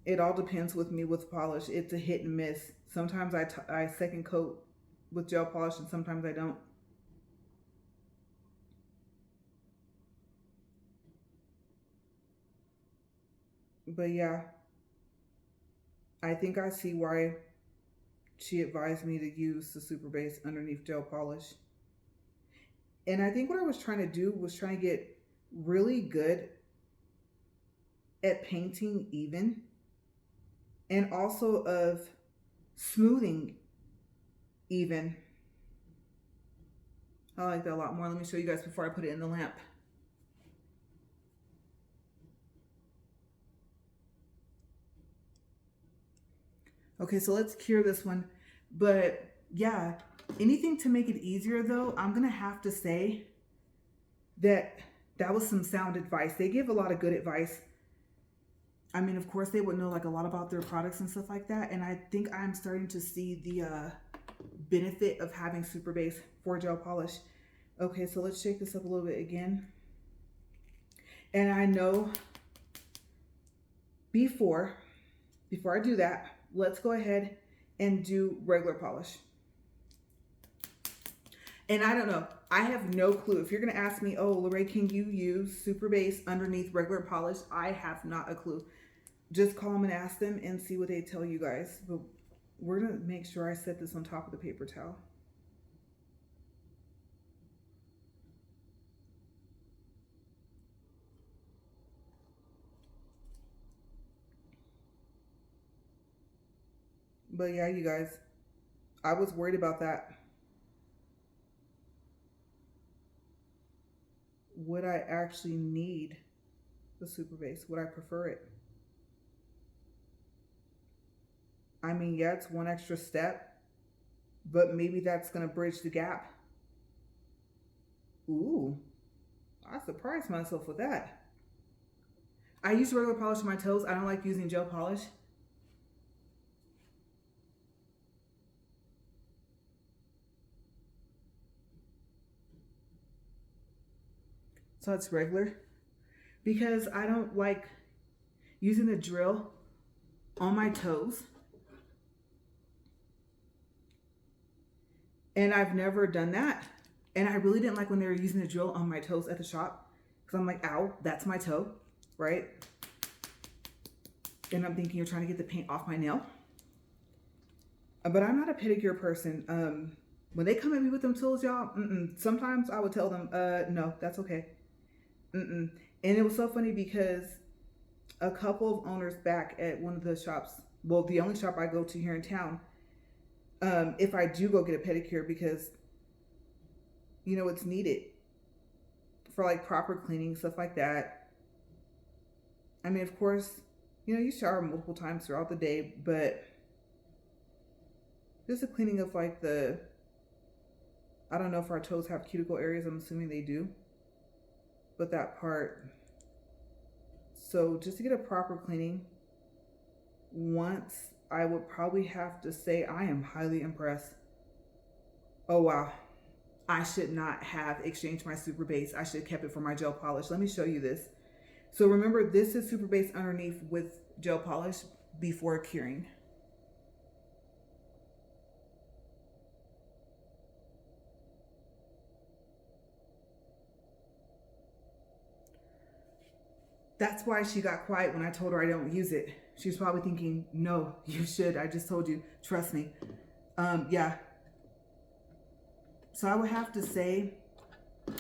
It all depends with me with polish. It's a hit and miss. Sometimes I second coat with gel polish and sometimes I don't. But yeah, I think I see why she advised me to use the super base underneath gel polish. And I think what I was trying to do was trying to get really good at painting even. and also of smoothing even. I like that a lot more. Let me show you guys before I put it in the lamp. Okay, so let's cure this one. But yeah, anything to make it easier though, I'm gonna have to say that that was some sound advice. They give a lot of good advice. I mean, of course, they would know like a lot about their products and stuff like that. And I think I'm starting to see the benefit of having Super Base for gel polish. Okay, so let's shake this up a little bit again. And I know before I do that, let's go ahead and do regular polish. And I don't know, I have no clue. If you're gonna ask me, oh, Lorraine, can you use Super Base underneath regular polish? I have not a clue. Just call them and ask them and see what they tell you guys. But we're gonna make sure I set this on top of the paper towel. But yeah, you guys, I was worried about that. Would I actually need the Super Base? Would I prefer it? I mean, yeah, it's one extra step, but maybe that's gonna bridge the gap. Ooh, I surprised myself with that. I use regular polish on my toes. I don't like using gel polish. So it's regular because I don't like using the drill on my toes. And I've never done that. And I really didn't like when they were using the drill on my toes at the shop because I'm like, ow, that's my toe, right? And I'm thinking you're trying to get the paint off my nail. But I'm not a pedicure person. When they come at me with them tools, y'all, sometimes I would tell them, no, that's okay. And it was so funny because a couple of owners back at one of the shops, well, the only shop I go to here in town, if I do go get a pedicure, because you know it's needed for like proper cleaning, stuff like that. I mean, of course, you know, you shower multiple times throughout the day, but just a cleaning of like the, I don't know if our toes have cuticle areas. I'm assuming they do, but that part. So just to get a proper cleaning once, I would probably have to say I am highly impressed. Oh wow, I should not have exchanged my Super Base. I should have kept it for my gel polish. Let me show you this. So remember, this is Super Base underneath with gel polish before curing. That's why she got quiet when I told her I don't use it. She was probably thinking, no, you should. I just told you, trust me. Yeah. So I would have to say,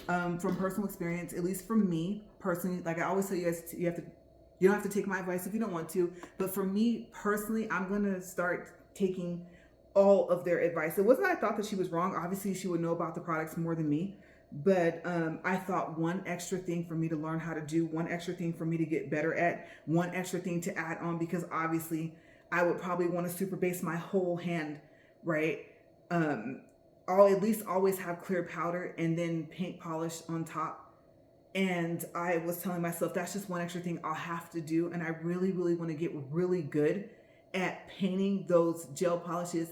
from personal experience, at least for me personally, like I always tell you guys, you don't have to take my advice if you don't want to. But for me personally, I'm gonna start taking all of their advice. It wasn't that I thought that she was wrong. Obviously, she would know about the products more than me. But I thought one extra thing for me to learn how to do, one extra thing for me to get better at, one extra thing to add on, because obviously I would probably want to Super Base my whole hand, right? I'll at least always have clear powder and then paint polish on top. And I was telling myself that's just one extra thing I'll have to do. And I really, really want to get really good at painting those gel polishes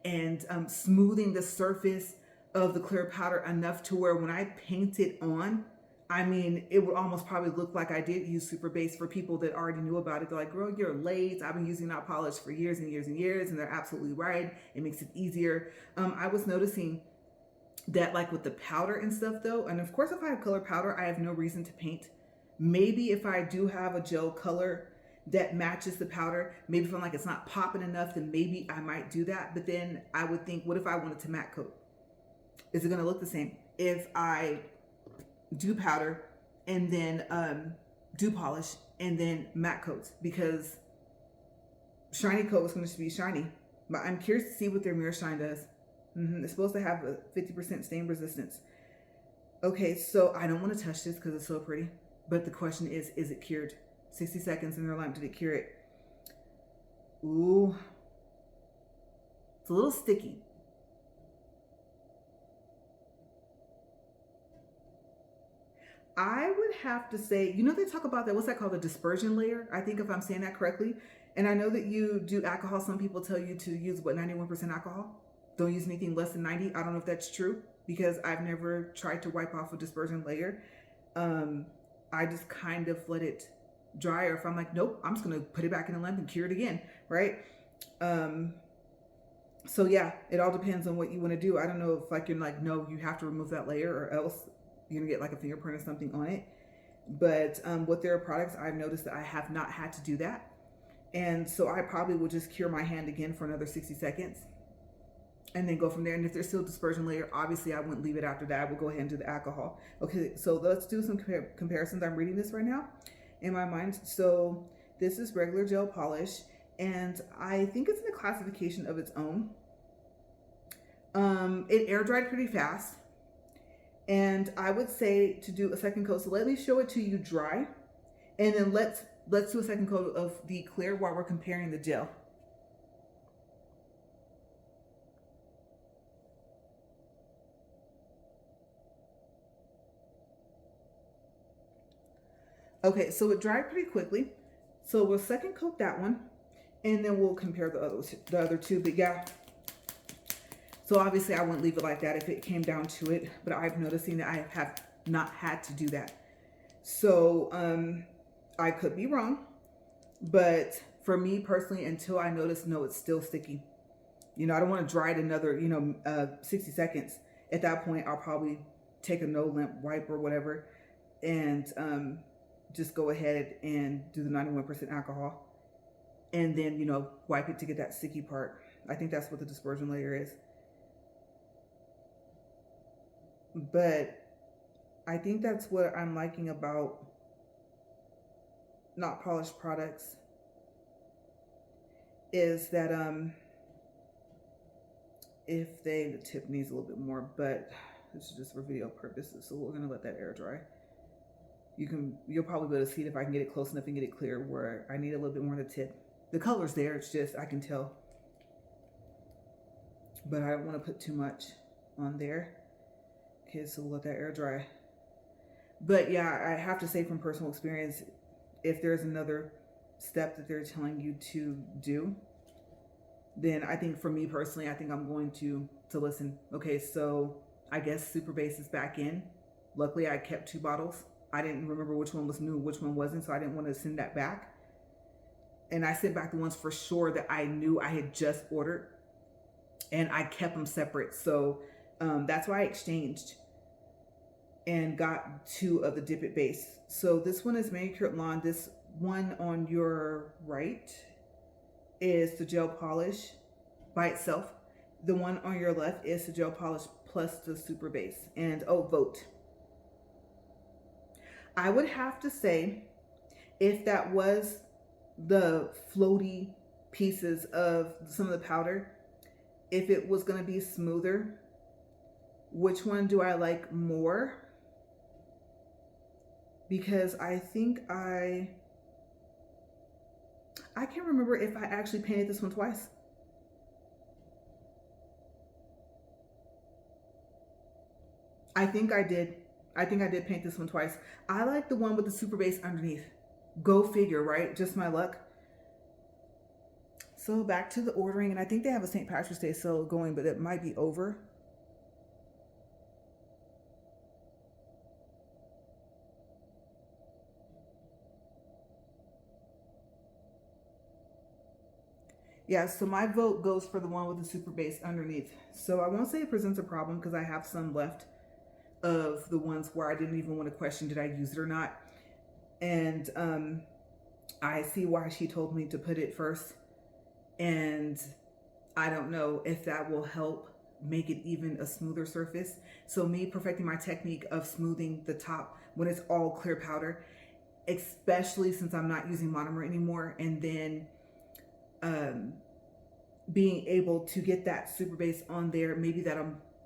and smoothing the surface of the clear powder enough to where when I paint it on, I mean, it would almost probably look like I did use Super Base. For people that already knew about it, they're like, girl, you're late. I've been using that polish for years and years and years. And they're absolutely right. It makes it easier. I was noticing that like with the powder and stuff though, and of course if I have color powder, I have no reason to paint. Maybe if I do have a gel color that matches the powder, maybe if I'm like it's not popping enough, then maybe I might do that. But then I would think, what if I wanted to matte coat? Is it going to look the same if I do powder and then do polish and then matte coats? Because shiny coat was going to be shiny. But I'm curious to see what their mirror shine does. It's supposed to have a 50% stain resistance. Okay, so I don't want to touch this because it's so pretty. But the question is it cured? 60 seconds in their lamp, did it cure it? Ooh. It's a little sticky. I would have to say, you know, they talk about that, what's that called, the dispersion layer? I think if I'm saying that correctly. And I know that you do alcohol. Some people tell you to use, what, 91% alcohol? Don't use anything less than 90. I don't know if that's true because I've never tried to wipe off a dispersion layer. I just kind of let it dry, or if I'm like, nope, I'm just going to put it back in the lamp and cure it again, right? So yeah, it all depends on what you want to do. I don't know if like you're like, no, you have to remove that layer or else you're gonna get like a fingerprint or something on it. But with their products, I've noticed that I have not had to do that. And so I probably will just cure my hand again for another 60 seconds and then go from there. And if there's still dispersion layer, obviously I wouldn't leave it after that. I will go ahead and do the alcohol. Okay, so let's do some comparisons. I'm reading this right now in my mind. So this is regular gel polish, and I think it's in a classification of its own. It air dried pretty fast, and I would say to do a second coat. So let me show it to you dry, and then let's do a second coat of the clear while we're comparing the gel. Okay, so it dried pretty quickly. So we'll second coat that one, and then we'll compare the other two. But yeah, so obviously I wouldn't leave it like that if it came down to it, but I've noticing that I have not had to do that. So I could be wrong, but for me personally, until I notice, no, it's still sticky. You know, I don't want to dry it another, 60 seconds. At that point, I'll probably take a no lamp wipe or whatever and just go ahead and do the 91% alcohol and then, wipe it to get that sticky part. I think that's what the dispersion layer is. But I think that's what I'm liking about not polished products is that if the tip needs a little bit more, but this is just for video purposes, so we're gonna let that air dry. You'll probably be able to see it if I can get it close enough and get it clear where I need a little bit more on the tip. The color's there, it's just I can tell, but I don't want to put too much on there. Okay, so we'll let that air dry. But yeah, I have to say from personal experience, if there's another step that they're telling you to do, then I think for me personally, I think I'm going to listen. Okay, so I guess Super Base is back in. Luckily, I kept 2 bottles. I didn't remember which one was new, which one wasn't, so I didn't want to send that back. And I sent back the ones for sure that I knew I had just ordered, and I kept them separate. So that's why I exchanged and got 2 of the Dip It base. So this one is Manicured Lawn. This one on your right is the gel polish by itself. The one on your left is the gel polish plus the Super Base. And vote. I would have to say, if that was the floaty pieces of some of the powder, if it was going to be smoother, which one do I like more? Because I think I can't remember if I actually painted this one twice. I think I did. I think I did paint this one twice. I like the one with the Super Base underneath. Go figure, right? Just my luck. So back to the ordering, and I think they have a St. Patrick's Day sale going, but it might be over. Yeah, so my vote goes for the one with the Super Base underneath. So I won't say it presents a problem because I have some left of the ones where I didn't even want to question did I use it or not. And I see why she told me to put it first. And I don't know if that will help make it even a smoother surface. So me perfecting my technique of smoothing the top when it's all clear powder, especially since I'm not using monomer anymore, and then being able to get that super base on there. Maybe that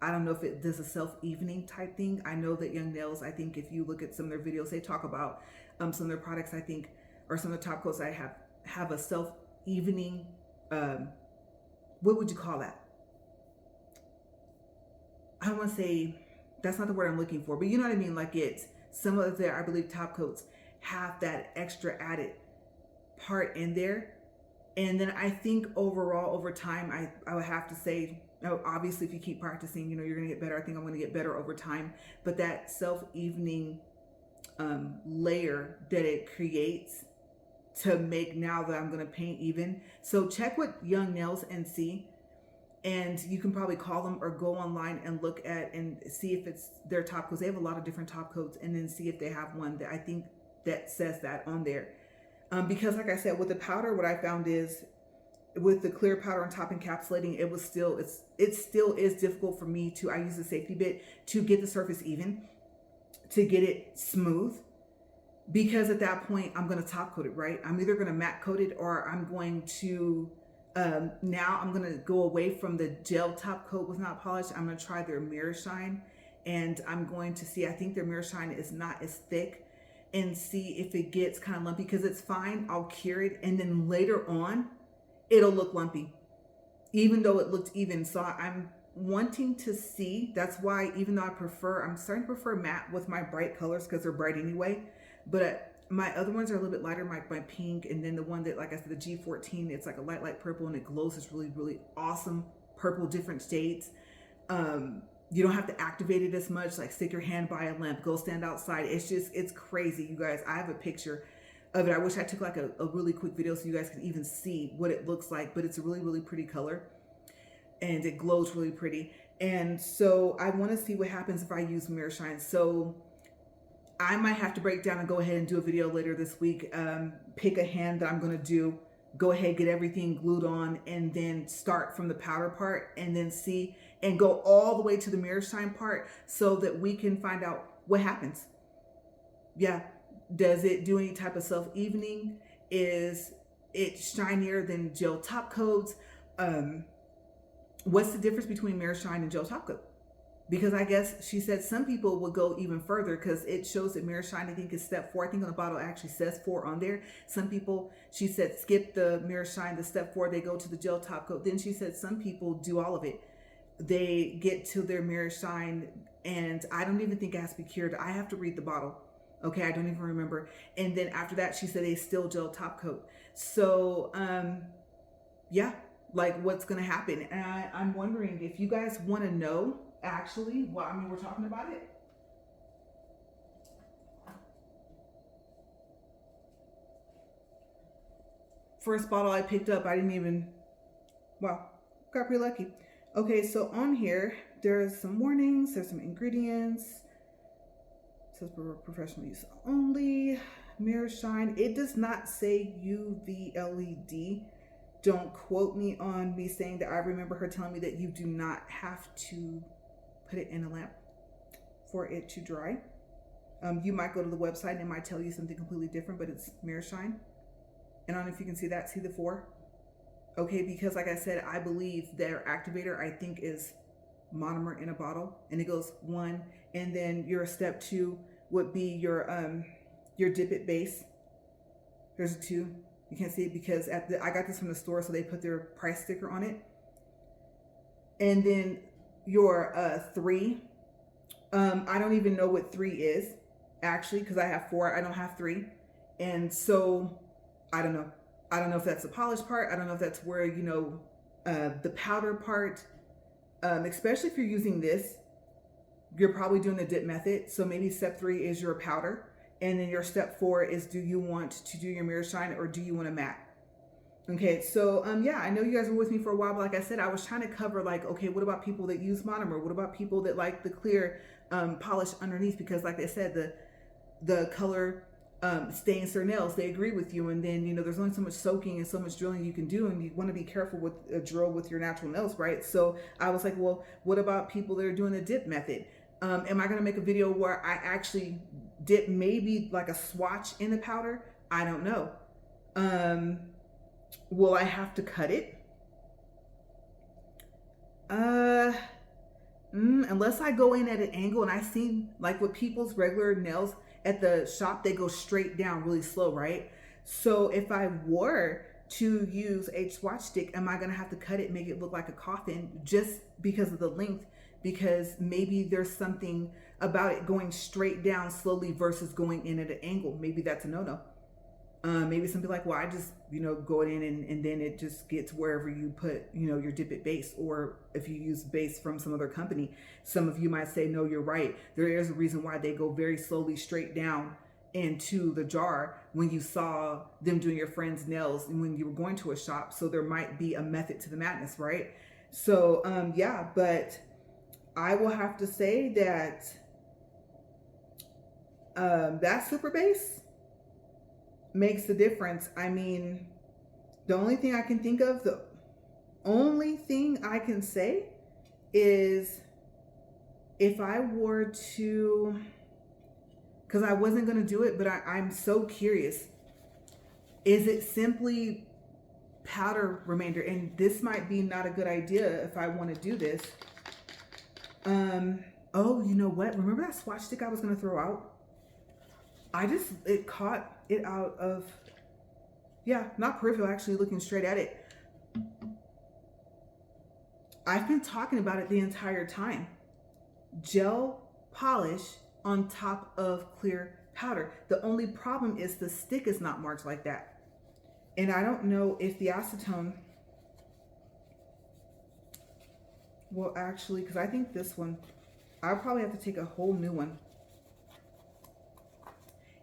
I don't know if it does a self-evening type thing. I know that Young Nails, I think if you look at some of their videos, they talk about some of their products, I think, or some of the top coats I have a self-evening, what would you call that? I don't want to say, that's not the word I'm looking for, but you know what I mean? Like it's, some of their, I believe, top coats have that extra added part in there. And then I think overall, over time, I would have to say, obviously, if you keep practicing, you know, you're going to get better. I think I'm going to get better over time. But that self-evening layer that it creates to make now that I'm going to paint even. So check with Young Nails and see. And you can probably call them or go online and look at and see if it's their top coats. They have a lot of different top coats, and then see if they have one that I think that says that on there. Because like I said, with the powder, what I found is with the clear powder on top encapsulating, it still is difficult for me to, I use the safety bit to get the surface even, to get it smooth. Because at that point, I'm going to top coat it, right? I'm either going to matte coat it, or I'm going to, now I'm going to go away from the gel top coat with not polished. I'm going to try their Mirror Shine, and I'm going to see, I think their Mirror Shine is not as thick, and see if it gets kind of lumpy, because it's fine. I'll cure it, and then later on, it'll look lumpy, even though it looked even. So I'm wanting to see, that's why, even though I'm starting to prefer matte with my bright colors, because they're bright anyway. But my other ones are a little bit lighter, my pink, and then the one that, like I said, the G14, it's like a light purple, and it glows. It's really, really awesome purple, different shades. You don't have to activate it as much, like stick your hand by a lamp, go stand outside. It's crazy, you guys. I have a picture of it. I wish I took like a really quick video so you guys can even see what it looks like, but it's a really, really pretty color, and it glows really pretty. And so I want to see what happens if I use Mirror Shine. So I might have to break down and go ahead and do a video later this week. Pick a hand that I'm going to do, go ahead, get everything glued on, and then start from the powder part, and then see, and go all the way to the Mirror Shine part, so that we can find out what happens. Yeah. Does it do any type of self-evening? Is it shinier than gel top coats? What's the difference between Mirror Shine and gel top coat? Because I guess she said some people would go even further, because it shows that Mirror Shine, I think, is step 4. I think on the bottle it actually says 4 on there. Some people, she said, skip the Mirror Shine, the step 4, they go to the gel top coat. Then she said some people do all of it. They get to their Mirror Shine, and I don't even think it has to be cured. I have to read the bottle. Okay, I don't even remember. And then after that, she said they still gel top coat. So, yeah, like what's gonna happen? And I'm wondering if you guys want to know, actually, well, I mean, we're talking about it. First bottle I picked up, I didn't even, wow, got pretty lucky. Okay, so on here, there's some warnings, there's some ingredients. It says for professional use only. Mirror Shine. It does not say UV LED. Don't quote me on me saying that. I remember her telling me that you do not have to put it in a lamp for it to dry. You might go to the website and it might tell you something completely different, but it's Mirror Shine. And I don't know if you can see that. See the 4? Okay, because like I said, I believe their activator, I think, is monomer in a bottle, and it goes 1, and then your step 2 would be your dip it base. There's a 2. You can't see it because I got this from the store, so they put their price sticker on it. And then your 3, I don't even know what 3 is actually, because I have 4. I don't have 3, and so I don't know. I don't know if that's the polished part. I don't know if that's where, you know, the powder part, especially if you're using this, you're probably doing the dip method. So maybe step 3 is your powder. And then your step 4 is, do you want to do your Mirror Shine, or do you want to matte? Okay, so yeah, I know you guys were with me for a while, but like I said, I was trying to cover, like, okay, what about people that use monomer? What about people that like the clear polish underneath? Because like I said, the color stains their nails. They agree with you, and then, you know, there's only so much soaking and so much drilling you can do, and you want to be careful with a drill with your natural nails, right? So I was like, well, what about people that are doing the dip method? Am I going to make a video where I actually dip maybe like a swatch in the powder? I don't know. Will I have to cut it? Unless I go in at an angle, and I see like with people's regular nails at the shop, they go straight down really slow, right? So if I were to use a swatch stick, am I gonna have to cut it, make it look like a coffin just because of the length? Because maybe there's something about it going straight down slowly versus going in at an angle. Maybe that's a no-no. Maybe something like, well, I just, go in and then it just gets wherever you put, your dip it base. Or if you use base from some other company, some of you might say, no, you're right. There is a reason why they go very slowly straight down into the jar when you saw them doing your friend's nails and when you were going to a shop. So there might be a method to the madness, right? So, yeah, but I will have to say that that super base makes the difference. I mean, the only thing I can think of, the only thing I can say is if I were to, because I wasn't going to do it, but I'm so curious, is it simply powder remainder? And this might be not a good idea if I want to do this. Oh, you know what? Remember that swatch stick I was going to throw out? It caught it out of, yeah, not peripheral, actually looking straight at it. I've been talking about it the entire time. Gel polish on top of clear powder. The only problem is the stick is not marked like that. And I don't know if the acetone will actually, because I think this one, I'll probably have to take a whole new one.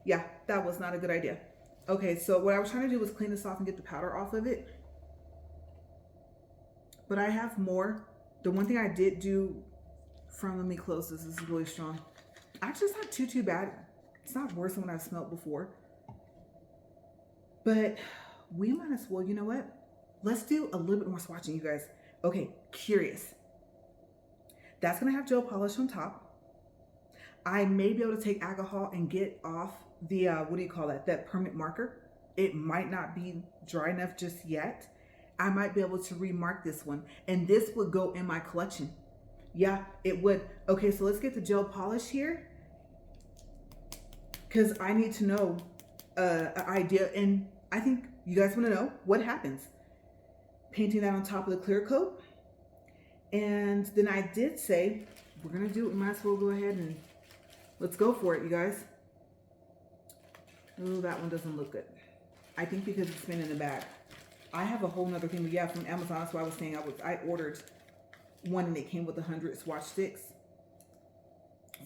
Yeah, that was not a good idea. Okay, so what I was trying to do was clean this off and get the powder off of it. But I have more. The one thing I did do from, let me close this, this is really strong. Actually, it's not too bad. It's not worse than what I've smelled before. But we might as well, you know what? Let's do a little bit more swatching, you guys. Okay, curious. That's gonna have gel polish on top. I may be able to take alcohol and get off the, what do you call that? That permanent marker. It might not be dry enough just yet. I might be able to remark this one. And this would go in my collection. Yeah, it would. Okay, so let's get the gel polish here. Because I need to know an idea. And I think you guys want to know what happens. Painting that on top of the clear coat. And then I did say, we're going to do it. We might as well go ahead and let's go for it, you guys. Oh, that one doesn't look good. I think because it's been in the bag. I have a whole nother thing, but yeah, from Amazon. That's why I was saying I ordered one and it came with 100 swatch sticks.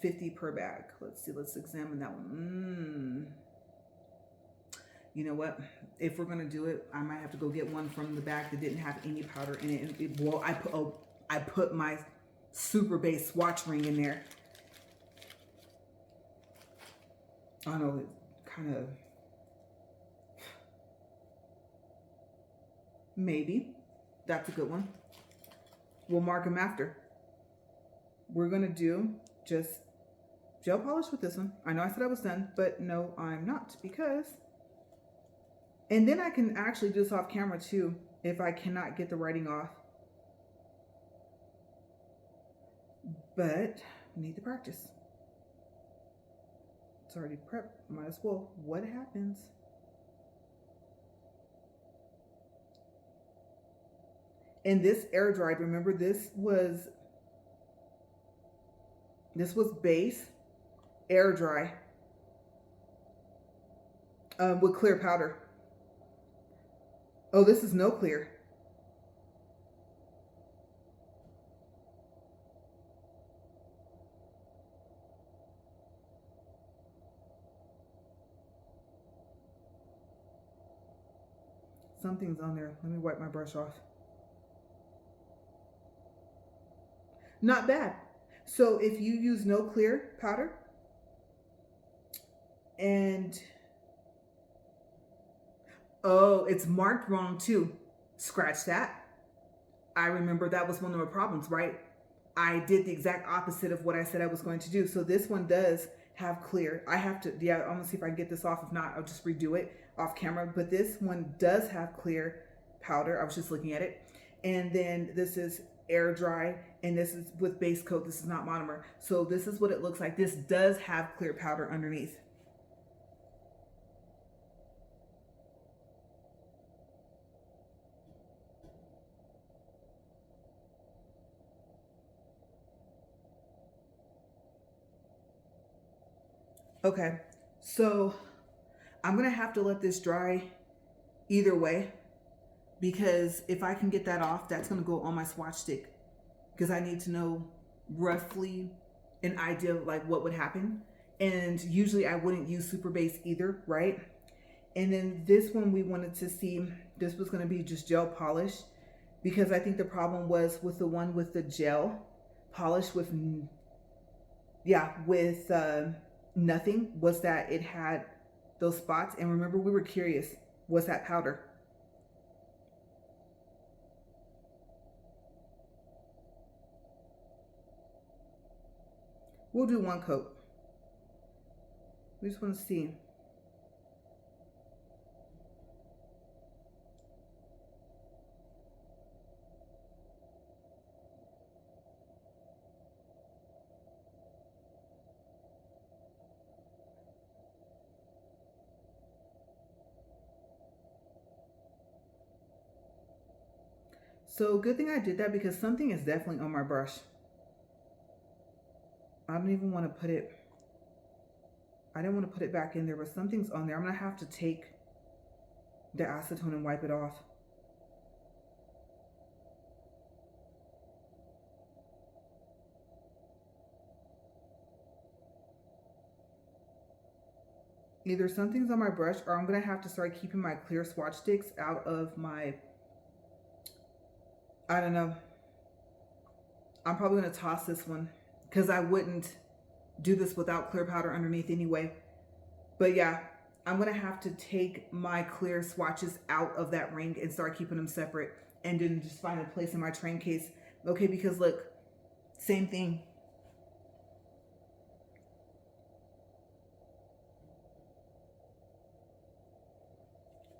50 per bag. Let's see, let's examine that one. You know what? If we're gonna do it, I might have to go get one from the bag that didn't have any powder in it. Well, I put my super base swatch ring in there. I know it kind of, maybe that's a good one. We'll mark them after. We're gonna do just gel polish with this one. I know I said I was done, but no, I'm not, because, and then I can actually do this off camera too if I cannot get the writing off. But I need to practice. It's already prepped, might as well. What happens? And this air dried, remember this was base, air dry, with clear powder. Oh, this is no clear. Something's on there. Let me wipe my brush off. Not bad. So if you use no clear powder and, oh, it's marked wrong too. Scratch that. I remember that was one of the problems, right? I did the exact opposite of what I said I was going to do. So this one does have clear. I have to, yeah, I'm gonna see if I can get this off. If not, I'll just redo it off camera. But this one does have clear powder. I was just looking at it. And then this is air dry, and this is with base coat. This is not monomer. So this is what it looks like. This does have clear powder underneath. Okay, so I'm gonna have to let this dry either way, because if I can get that off, that's gonna go on my swatch stick, because I need to know roughly an idea of like what would happen. And usually I wouldn't use super base either, right? And then this one we wanted to see, this was gonna be just gel polish, because I think the problem was with the one with the gel polish with, nothing, was that it had those spots. And remember, we were curious, was that powder? We'll do one coat. We just want to see. So good thing I did that, because something is definitely on my brush. I don't even want to put it, I didn't want to put it back in there, but something's on there. I'm gonna have to take the acetone and wipe it off. Either something's on my brush, or I'm gonna have to start keeping my clear swatch sticks out of my, I don't know. I'm probably gonna toss this one, because I wouldn't do this without clear powder underneath anyway. But yeah, I'm gonna have to take my clear swatches out of that ring and start keeping them separate, and then just find a place in my train case. Okay, because look, same thing.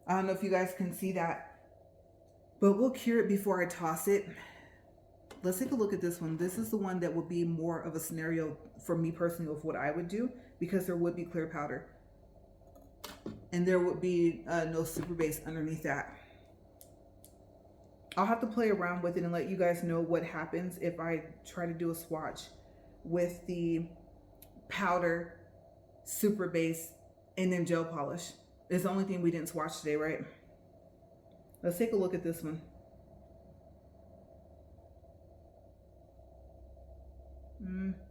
I don't know if you guys can see that, but we'll cure it before I toss it. Let's take a look at this one. This is the one that would be more of a scenario for me personally of what I would do, because there would be clear powder and there would be no super base underneath that. I'll have to play around with it and let you guys know what happens if I try to do a swatch with the powder, super base, and then gel polish. It's the only thing we didn't swatch today, right? Let's take a look at this one.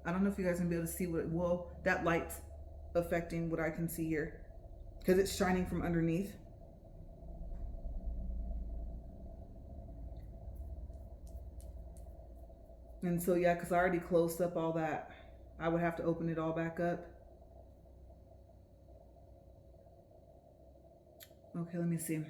I don't know if you guys can be able to see what, well, that light's affecting what I can see here, because it's shining from underneath. And so yeah, because I already closed up all that, I would have to open it all back up. Okay, let me see.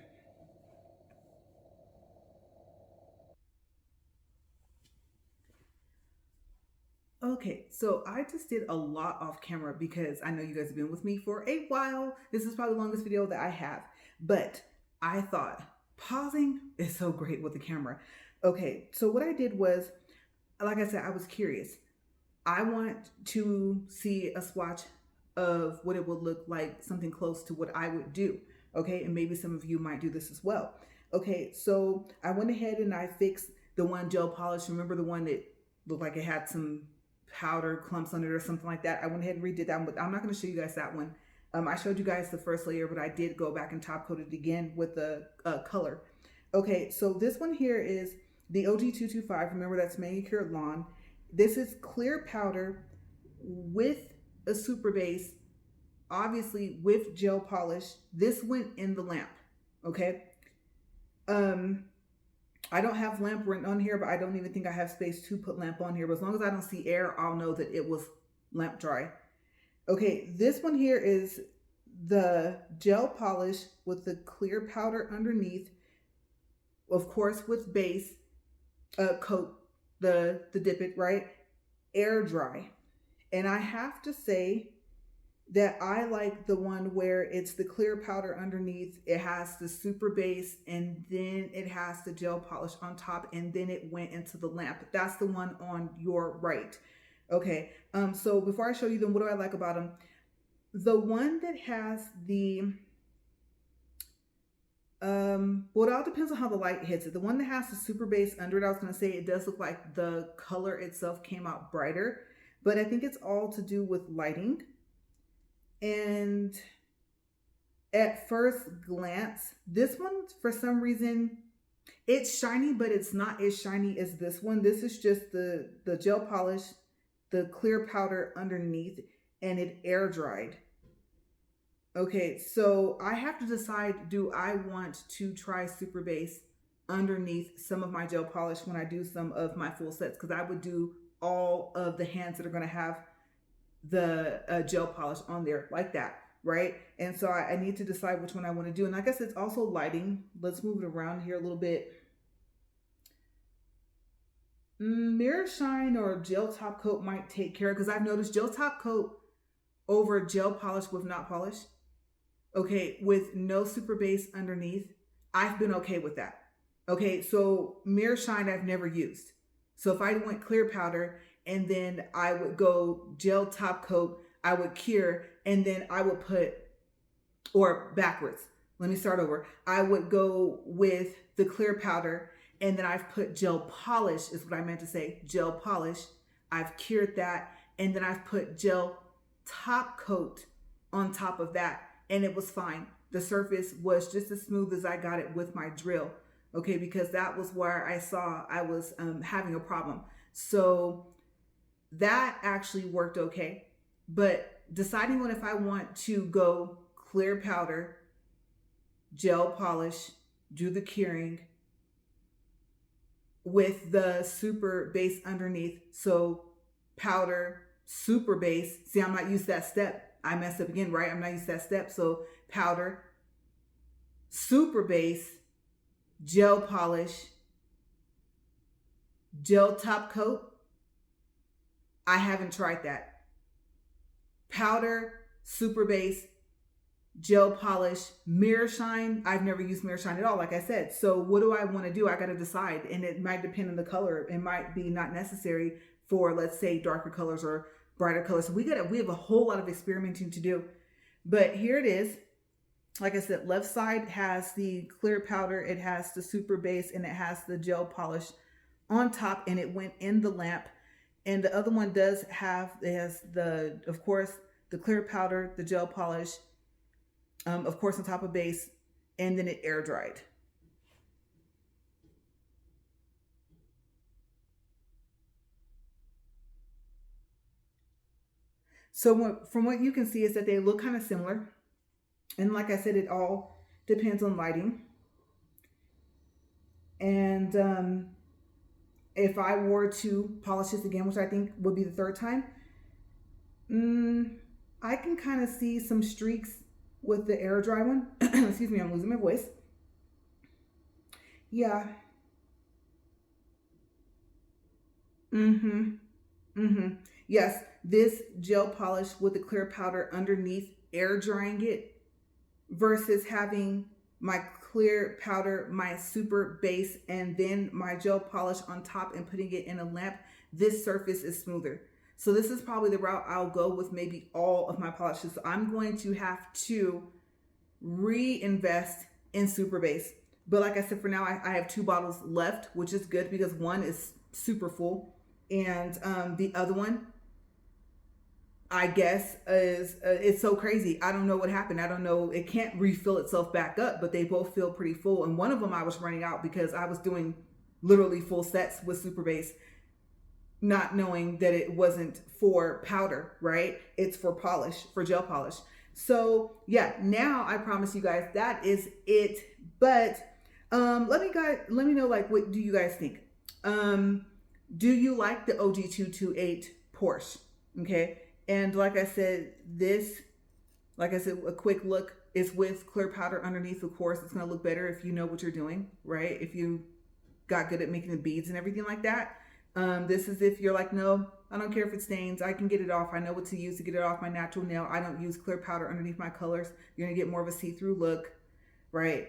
Okay, so I just did a lot off camera, because I know you guys have been with me for a while. This is probably the longest video that I have, but I thought pausing is so great with the camera. Okay, so what I did was, like I said, I was curious. I want to see a swatch of what it would look like, something close to what I would do. Okay, and maybe some of you might do this as well. Okay, so I went ahead and I fixed the one gel polish. Remember the one that looked like it had some powder clumps on it or something like that? I went ahead and redid that one, but I'm not going to show you guys that one. I showed you guys the first layer, but I did go back and top coat it again with the color. Okay, so this one here is the OG225. Remember, that's Manicured Lawn. This is clear powder with a super base, obviously with gel polish. This went in the lamp, okay? I don't have lamp written on here, but I don't even think I have space to put lamp on here. But as long as I don't see air, I'll know that it was lamp dry. Okay, this one here is the gel polish with the clear powder underneath, of course with base coat, the dip it, right? Air dry. And I have to say, that I like the one where it's the clear powder underneath, it has the super base, and then it has the gel polish on top, and then it went into the lamp. That's the one on your right. Okay, so before I show you them, what do I like about them? The one that has the well, it all depends on how the light hits it. The one that has the super base under it, I was going to say it does look like the color itself came out brighter, but I think it's all to do with lighting. And at first glance, this one, for some reason, it's shiny, but it's not as shiny as this one. This is just the gel polish, the clear powder underneath, and it air dried. Okay, so I have to decide, do I want to try super base underneath some of my gel polish when I do some of my full sets? Because I would do all of the hands that are going to have the gel polish on there like that, right? And so I need to decide which one I want to do. And I guess it's also lighting. Let's move it around here a little bit. Mirror shine or gel top coat might take care of, because I've noticed gel top coat over gel polish with not polish. Okay, with no super base underneath, I've been okay with that. Okay, so mirror shine I've never used. So if I went clear powder and then I would go gel top coat, I would cure, and then I would put, or backwards, let me start over. I would go with the clear powder, and then I've put gel polish, is what I meant to say, gel polish. I've cured that, and then I've put gel top coat on top of that, and it was fine. The surface was just as smooth as I got it with my drill, okay, because that was where I saw I was having a problem. So that actually worked okay. But deciding on if I want to go clear powder, gel polish, do the curing with the super base underneath. So powder, super base. See, I'm not used to that step. I messed up again, right? I'm not used to that step. So powder, super base, gel polish, gel top coat. I haven't tried that. Powder, super base, gel polish, mirror shine. I've never used mirror shine at all, like I said. So what do I want to do? I got to decide, and it might depend on the color. It might be not necessary for, let's say, darker colors or brighter colors. So we have a whole lot of experimenting to do. But here it is. Like I said, left side has the clear powder, it has the super base, and it has the gel polish on top, and it went in the lamp. And the other one does have, it has the, of course, the clear powder, the gel polish, of course, on top of base, and then it air dried. So from what you can see is that they look kind of similar. And like I said, it all depends on lighting. And if I were to polish this again, which I think would be the third time, I can kind of see some streaks with the air dry one. Excuse me, I'm losing my voice. Yeah. Yes, this gel polish with the clear powder underneath, air drying it, versus having my clear powder, my super base, and then my gel polish on top and putting it in a lamp. This surface is smoother. So this is probably the route I'll go with maybe all of my polishes. So I'm going to have to reinvest in super base. But like I said, for now, I have 2 bottles left, which is good because one is super full. And the other one, I guess, is it's so crazy. I don't know what happened. I don't know. It can't refill itself back up, but they both feel pretty full. And one of them I was running out because I was doing literally full sets with super base, not knowing that it wasn't for powder, right? It's for polish, for gel polish. So yeah, now I promise you guys that is it. But let me know, like, what do you guys think? Do you like the OG228 Porsche? Okay. And like I said, a quick look is with clear powder underneath. Of course, it's going to look better if you know what you're doing, right? If you got good at making the beads and everything like that. This is if you're like, no, I don't care if it stains. I can get it off. I know what to use to get it off my natural nail. I don't use clear powder underneath my colors. You're gonna get more of a see-through look, right?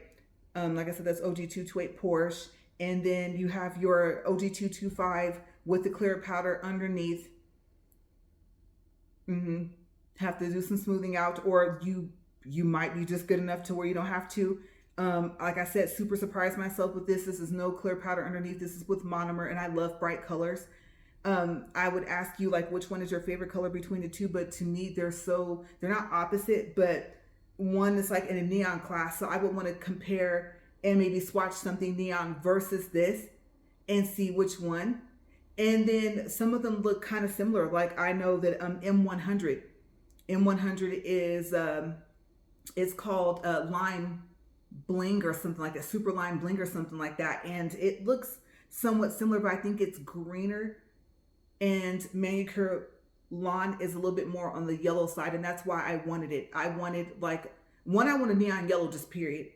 Like I said, that's OG228 Porsche. And then you have your OG225 with the clear powder underneath. Have to do some smoothing out, or you might be just good enough to where you don't have to. Like I said, super surprised myself with this. This is no clear powder underneath. This is with monomer, and I love bright colors. I would ask you, like, which one is your favorite color between the two, but to me, they're not opposite, but one is like in a neon class. So I would want to compare and maybe swatch something neon versus this and see which one. And then some of them look kind of similar. Like I know that M100 is it's called lime bling or something like that, super lime bling or something like that, and it looks somewhat similar, but I think it's greener. And Manicured Lawn is a little bit more on the yellow side, and that's why I wanted it. I wanted, like, one, I want a neon yellow, just period.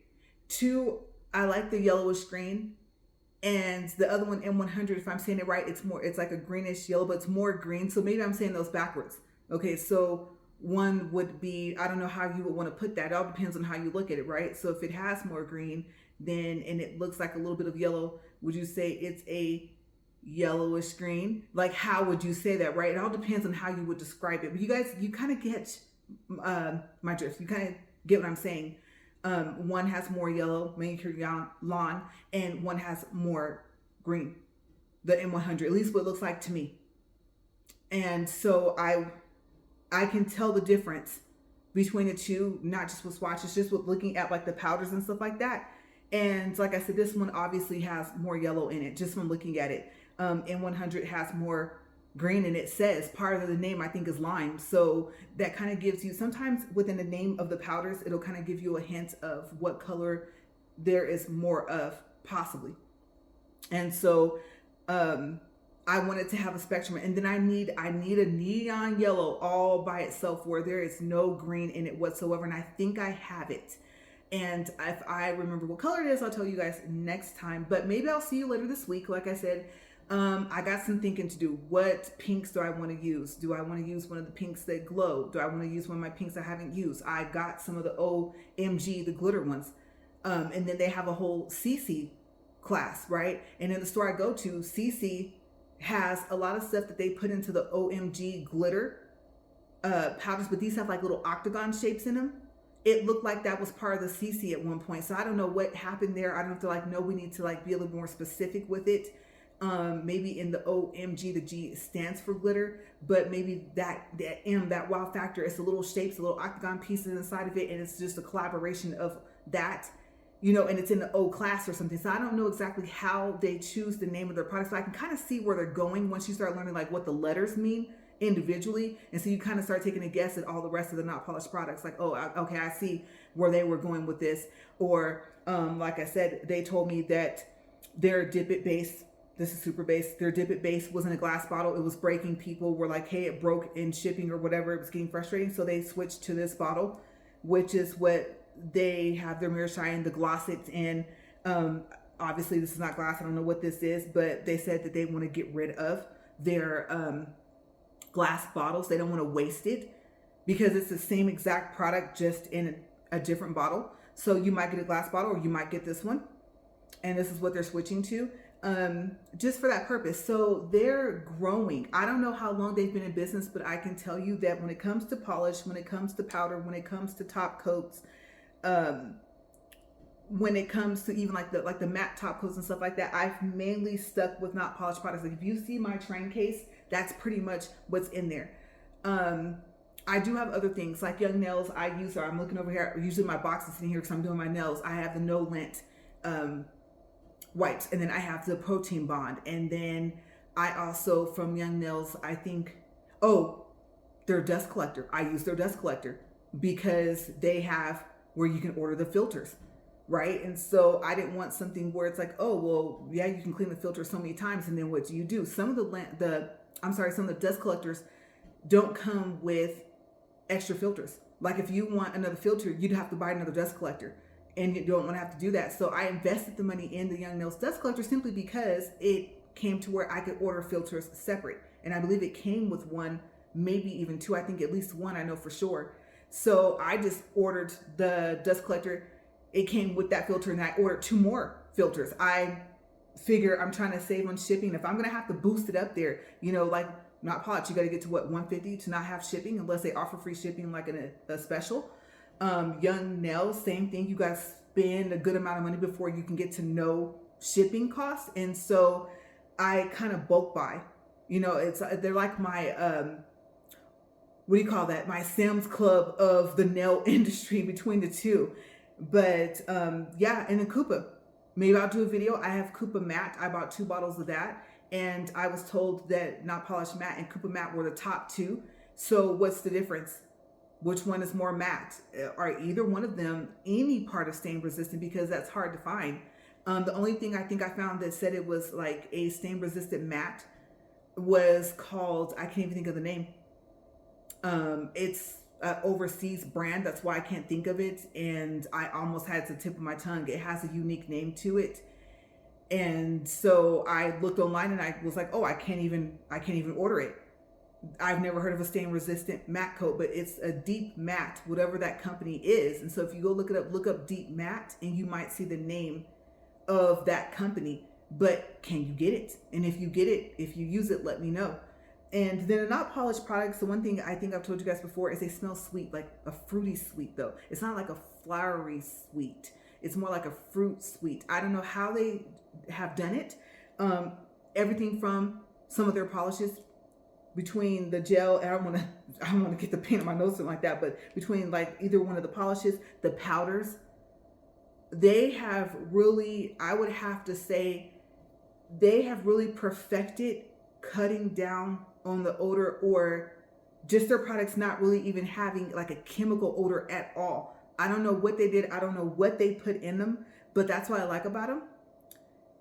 Two, I like the yellowish green. And the other one, M100, if I'm saying it right, it's like a greenish yellow, but it's more green. So maybe I'm saying those backwards. Okay, so one would be, I don't know how you would want to put that. It all depends on how you look at it, right? So if it has more green, then, and it looks like a little bit of yellow, would you say it's a yellowish green? Like, how would you say that, right? It all depends on how you would describe it. But you guys, you kind of get my drift. You kind of get what I'm saying. One has more yellow, Manicured Lawn, and one has more green, the M100, at least what it looks like to me. And so I can tell the difference between the two, not just with swatches, just with looking at like the powders and stuff like that. And like I said, this one obviously has more yellow in it, just from looking at it. M100 has more green, and it says part of the name, I think, is lime. So that kind of gives you, sometimes within the name of the powders, it'll kind of give you a hint of what color there is more of, possibly. And so I wanted to have a spectrum, and then I need a neon yellow all by itself where there is no green in it whatsoever, and I think I have it. And if I remember what color it is, I'll tell you guys next time, but maybe I'll see you later this week. Like I said, I got some thinking to do. What pinks do I want to use? Do I want to use one of the pinks that glow? Do I want to use one of my pinks I haven't used? I got some of the OMG, the glitter ones. And then they have a whole CC class, right? And in the store I go to, CC has a lot of stuff that they put into the OMG glitter powders, but these have like little octagon shapes in them. It looked like that was part of the CC at one point. So I don't know what happened there. I don't have to like know. We need to like be a little more specific with it. Maybe in the OMG, the G stands for glitter, but maybe that M, that wow factor, it's the little shapes, the little octagon pieces inside of it, and it's just a collaboration of that, you know, and it's in the O class or something. So I don't know exactly how they choose the name of their products, but I can kind of see where they're going once you start learning like what the letters mean individually. And so you kind of start taking a guess at all the rest of the not polished products, like, oh, okay, I see where they were going with this. Or like I said, they told me that their dip it base, this is super base, their dip it base was in a glass bottle. It was breaking. People were like, hey, it broke in shipping or whatever. It was getting frustrating. So they switched to this bottle, which is what they have their mirror shine, the gloss it's in. Obviously this is not glass. I don't know what this is, but they said that they want to get rid of their glass bottles. They don't want to waste it because it's the same exact product, just in a different bottle. So you might get a glass bottle or you might get this one. And this is what they're switching to. Just for that purpose. So they're growing. I don't know how long they've been in business, but I can tell you that when it comes to polish, when it comes to powder, when it comes to top coats, when it comes to even like the matte top coats and stuff like that, I've mainly stuck with not polished products. Like if you see my train case, that's pretty much what's in there. I do have other things like Young Nails. I use, or I'm looking over here, usually my box is sitting here because I'm doing my nails. I have the no lint wipes, and then I have the protein bond, and then I also, from Young Nails, I think, oh, their dust collector. I use their dust collector because they have where you can order the filters, right? And so I didn't want something where it's like, oh, well, yeah, you can clean the filter so many times, and then what do you do? Some of some of the dust collectors don't come with extra filters. Like if you want another filter, you'd have to buy another dust collector. And you don't want to have to do that. So I invested the money in the Young Nails dust collector simply because it came to where I could order filters separate. And I believe it came with one, maybe even two. I think at least one, I know for sure. So I just ordered the dust collector. It came with that filter, and I ordered 2 more filters. I figure I'm trying to save on shipping. If I'm gonna have to boost it up there, you know, like not polished, you got to get to what, 150 to not have shipping, unless they offer free shipping like in a special. Young nails, same thing. You got to spend a good amount of money before you can get to no shipping costs. And so I kind of bulk buy. You know, they're like my what do you call that? My Sam's Club of the nail industry between the two. But yeah, and then Koopa. Maybe I'll do a video. I have Koopa matte. I bought 2 bottles of that. And I was told that Not Polished Matte and Koopa Matte were the top 2. So what's the difference? Which one is more matte? Are either one of them any part of stain resistant? Because that's hard to find. The only thing I think I found that said it was like a stain resistant matte was called, I can't even think of the name. It's an overseas brand. That's why I can't think of it. And I almost had it to the tip of my tongue. It has a unique name to it. And so I looked online and I was like, oh, I can't even order it. I've never heard of a stain resistant matte coat, but it's a deep matte, whatever that company is. And so if you go look it up, look up deep matte, and you might see the name of that company. But can you get it? And if you get it, if you use it, let me know. And then the not polished products, the one thing I think I've told you guys before is they smell sweet, like a fruity sweet though. It's not like a flowery sweet. It's more like a fruit sweet. I don't know how they have done it. Everything from some of their polishes, between the gel, and I don't want to get the paint on my nose or something like that, but between like either one of the polishes, the powders, they have really, I would have to say, they have really perfected cutting down on the odor, or just their products not really even having like a chemical odor at all. I don't know what they did. I don't know what they put in them, but that's what I like about them.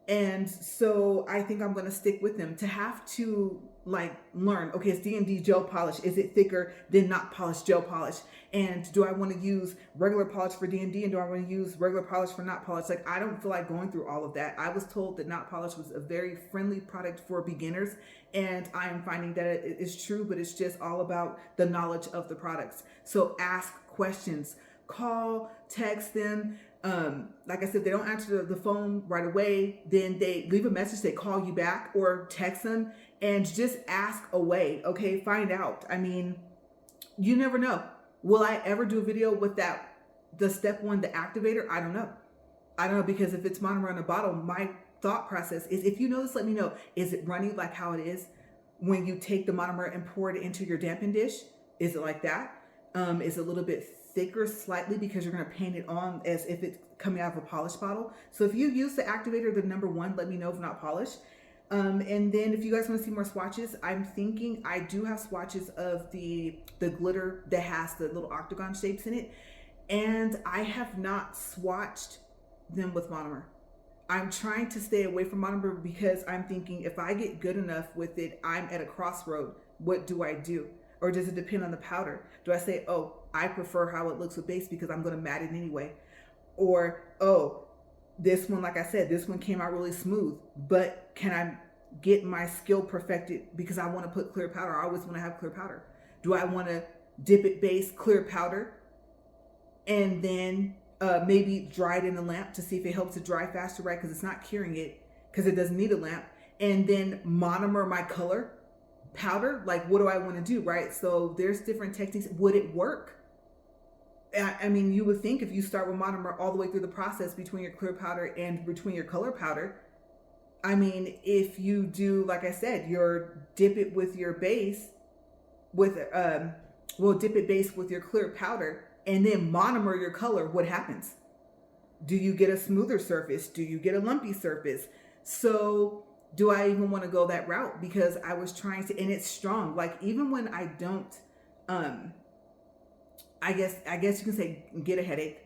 And so I think I'm going to stick with them. To have to like learn, okay, it's D&D gel polish. Is it thicker than not polished gel polish? And do I want to use regular polish for D&D, and do I want to use regular polish for not polish? Like, I don't feel like going through all of that. I was told that not polish was a very friendly product for beginners, and I am finding that it is true, but it's just all about the knowledge of the products. So ask questions, call, text them. Like I said, they don't answer the phone right away, then they leave a message, they call you back, or text them, and just ask away. Okay, find out. I mean, you never know. Will I ever do a video with the step 1, the activator? I don't know, because if it's monomer in a bottle, my thought process is, if you know this, let me know. Is it runny like how it is when you take the monomer and pour it into your dampen dish? Is it like that? Is it a little bit thicker slightly because you're going to paint it on as if it's coming out of a polished bottle? So if you use the activator, the number 1, let me know if not polished. And then if you guys want to see more swatches, I'm thinking I do have swatches of the glitter that has the little octagon shapes in it, and I have not swatched them with monomer. I'm trying to stay away from monomer because I'm thinking if I get good enough with it, I'm at a crossroad. What do I do? Or does it depend on the powder? Do I say, oh, I prefer how it looks with base because I'm going to matte it anyway? Or, oh, this one, like I said, this one came out really smooth, but can I get my skill perfected because I want to put clear powder? I always want to have clear powder. Do I want to dip it base, clear powder, and then maybe dry it in a lamp to see if it helps it dry faster, right? Because it's not curing it, because it doesn't need a lamp. And then monomer my color powder. Like, what do I want to do, right? So there's different techniques. Would it work? I mean, you would think if you start with monomer all the way through the process between your clear powder and between your color powder, I mean, if you do, like I said, dip it with your base with, dip it base with your clear powder and then monomer your color, what happens? Do you get a smoother surface? Do you get a lumpy surface? So do I even want to go that route? Because I was trying to, and it's strong. Like, even when I don't, I guess you can say get a headache.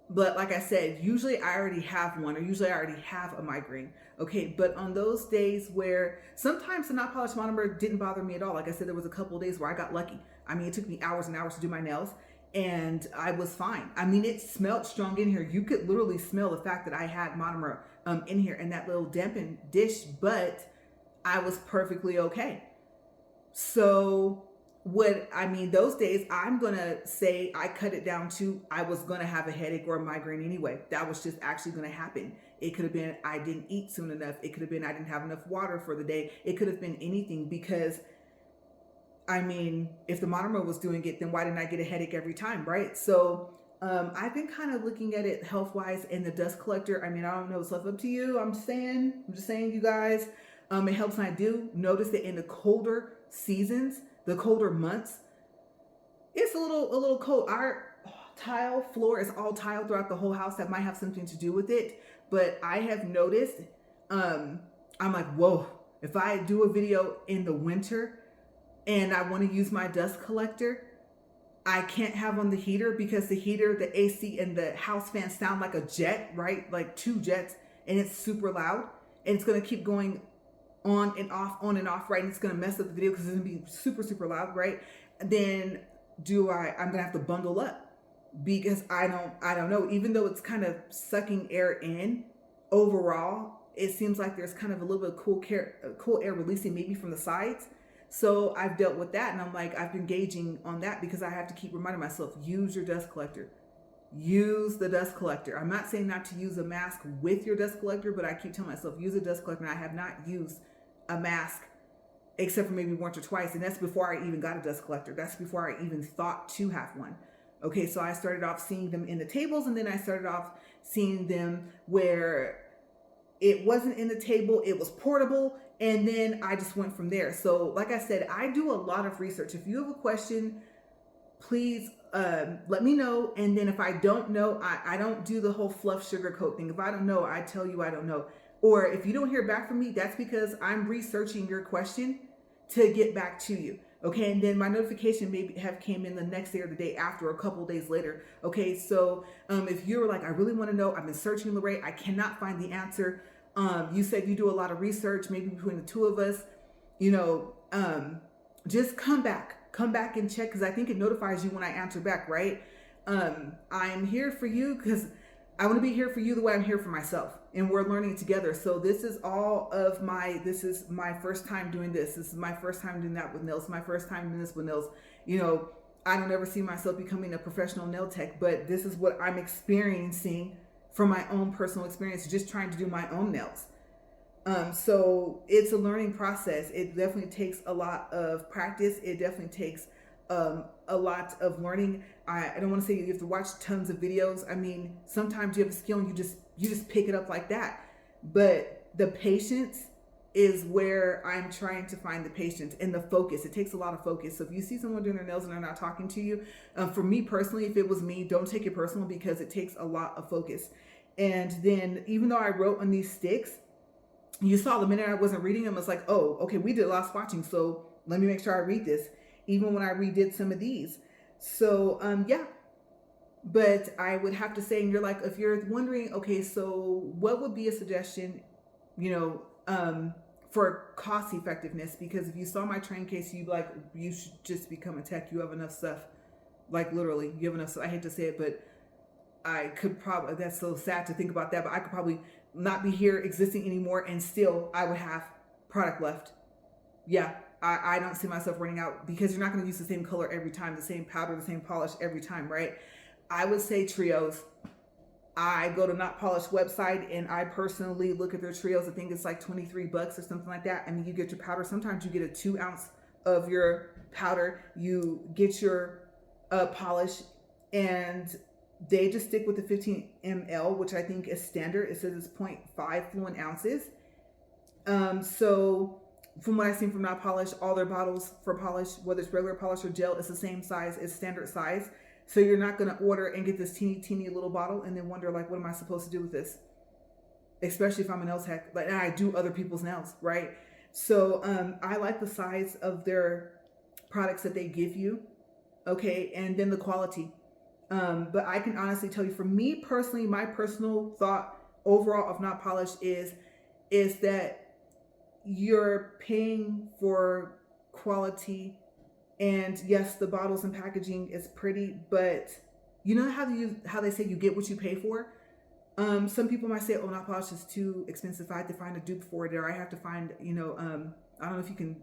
But like I said, usually I already have one, or usually I already have a migraine. Okay, but on those days where sometimes the not polished monomer didn't bother me at all. Like I said, there was a couple of days where I got lucky. I mean, it took me hours and hours to do my nails, and I was fine. I mean, it smelled strong in here. You could literally smell the fact that I had monomer in here in that little dampened dish, but I was perfectly okay. So those days, I'm gonna say I cut it down to I was gonna have a headache or a migraine anyway. That was just actually gonna happen. It could have been I didn't eat soon enough. It could have been I didn't have enough water for the day. It could have been anything, because if the monomer was doing it, then why didn't I get a headache every time, right? So I've been kind of looking at it health-wise, and the dust collector. I don't know, it's left up to you. I'm just saying, you guys. It helps, and I do notice that in the colder seasons, the colder months, it's a little cold. Our tile floor is all tile throughout the whole house. That might have something to do with it, but I have noticed. I'm like, whoa! If I do a video in the winter and I want to use my dust collector, I can't have on the heater, because the heater, the AC, and the house fan sound like a jet, right? Like two jets, and it's super loud, and it's gonna keep going on and off, right? And it's gonna mess up the video because it's gonna be super, super loud, right? Then I'm gonna have to bundle up, because I don't know. Even though it's kind of sucking air in, overall, it seems like there's kind of a little bit of cool air releasing maybe from the sides. So I've dealt with that, and I've been gauging on that, because I have to keep reminding myself, use your dust collector. Use the dust collector. I'm not saying not to use a mask with your dust collector, but I keep telling myself, use a dust collector. And I have not used a mask except for maybe once or twice, and that's before I even got a dust collector. That's before I even thought to have one. Okay, so I started off seeing them in the tables, and then I started off seeing them where it wasn't in the table, it was portable, and then I just went from there. So like I said, I do a lot of research. If you have a question, please let me know. And then if I don't know, I don't do the whole fluff sugarcoat thing. If I don't know, I tell you I don't know. Or if you don't hear back from me, that's because I'm researching your question to get back to you. Okay, and then my notification maybe have came in the next day or the day after, or a couple of days later. Okay, so if you're like, I really want to know, I've been searching, Lorraine, I cannot find the answer. You said you do a lot of research, maybe between the two of us, just come back and check, because I think it notifies you when I answer back, right? I'm here for you, because I want to be here for you the way I'm here for myself, and we're learning together. So this is my first time doing this. This is my first time doing that with nails. My first time doing this with nails. I don't ever see myself becoming a professional nail tech, but this is what I'm experiencing from my own personal experience, just trying to do my own nails. So it's a learning process. It definitely takes a lot of practice. It definitely takes a lot of learning. I don't want to say you have to watch tons of videos. Sometimes you have a skill and you just pick it up like that. But the patience is where I'm trying to find the patience and the focus. It takes a lot of focus. So if you see someone doing their nails and they're not talking to you, for me personally, if it was me, don't take it personal, because it takes a lot of focus. And then even though I wrote on these sticks, you saw the minute I wasn't reading them, it's like, oh, okay, we did a lot of swatching, so let me make sure I read this, even when I redid some of these. So yeah, but I would have to say, and you're like, if you're wondering, okay, so what would be a suggestion, for cost effectiveness? Because if you saw my train case, you'd be like, you should just become a tech. You have enough stuff, like literally, you have enough stuff. I hate to say it, but I could probably, that's so sad to think about that, but I could probably not be here existing anymore, and still I would have product left. Yeah, I don't see myself running out, because you're not going to use the same color every time, the same powder, the same polish every time, right? I would say trios. I go to Not Polished website, and I personally look at their trios. I think it's like $23 or something like that. You get your powder. Sometimes you get a 2 ounce of your powder. You get your polish, and they just stick with the 15 ml, which I think is standard. It says it's 0.5 fluent ounces. So from what I've seen from Not Polished, all their bottles for polish, whether it's regular polish or gel, it's the same size, it's standard size. So you're not going to order and get this teeny little bottle and then wonder, like, what am I supposed to do with this? Especially if I'm a nail tech, like, and I do other people's nails, right? So I like the size of their products that they give you, okay, and then the quality. But I can honestly tell you, for me personally, my personal thought overall of Not Polished is that you're paying for quality. And yes, the bottles and packaging is pretty, but you know how they say you get what you pay for? Some people might say, oh, Not Polished is too expensive. I have to find a dupe for it, or I have to find, I don't know if you can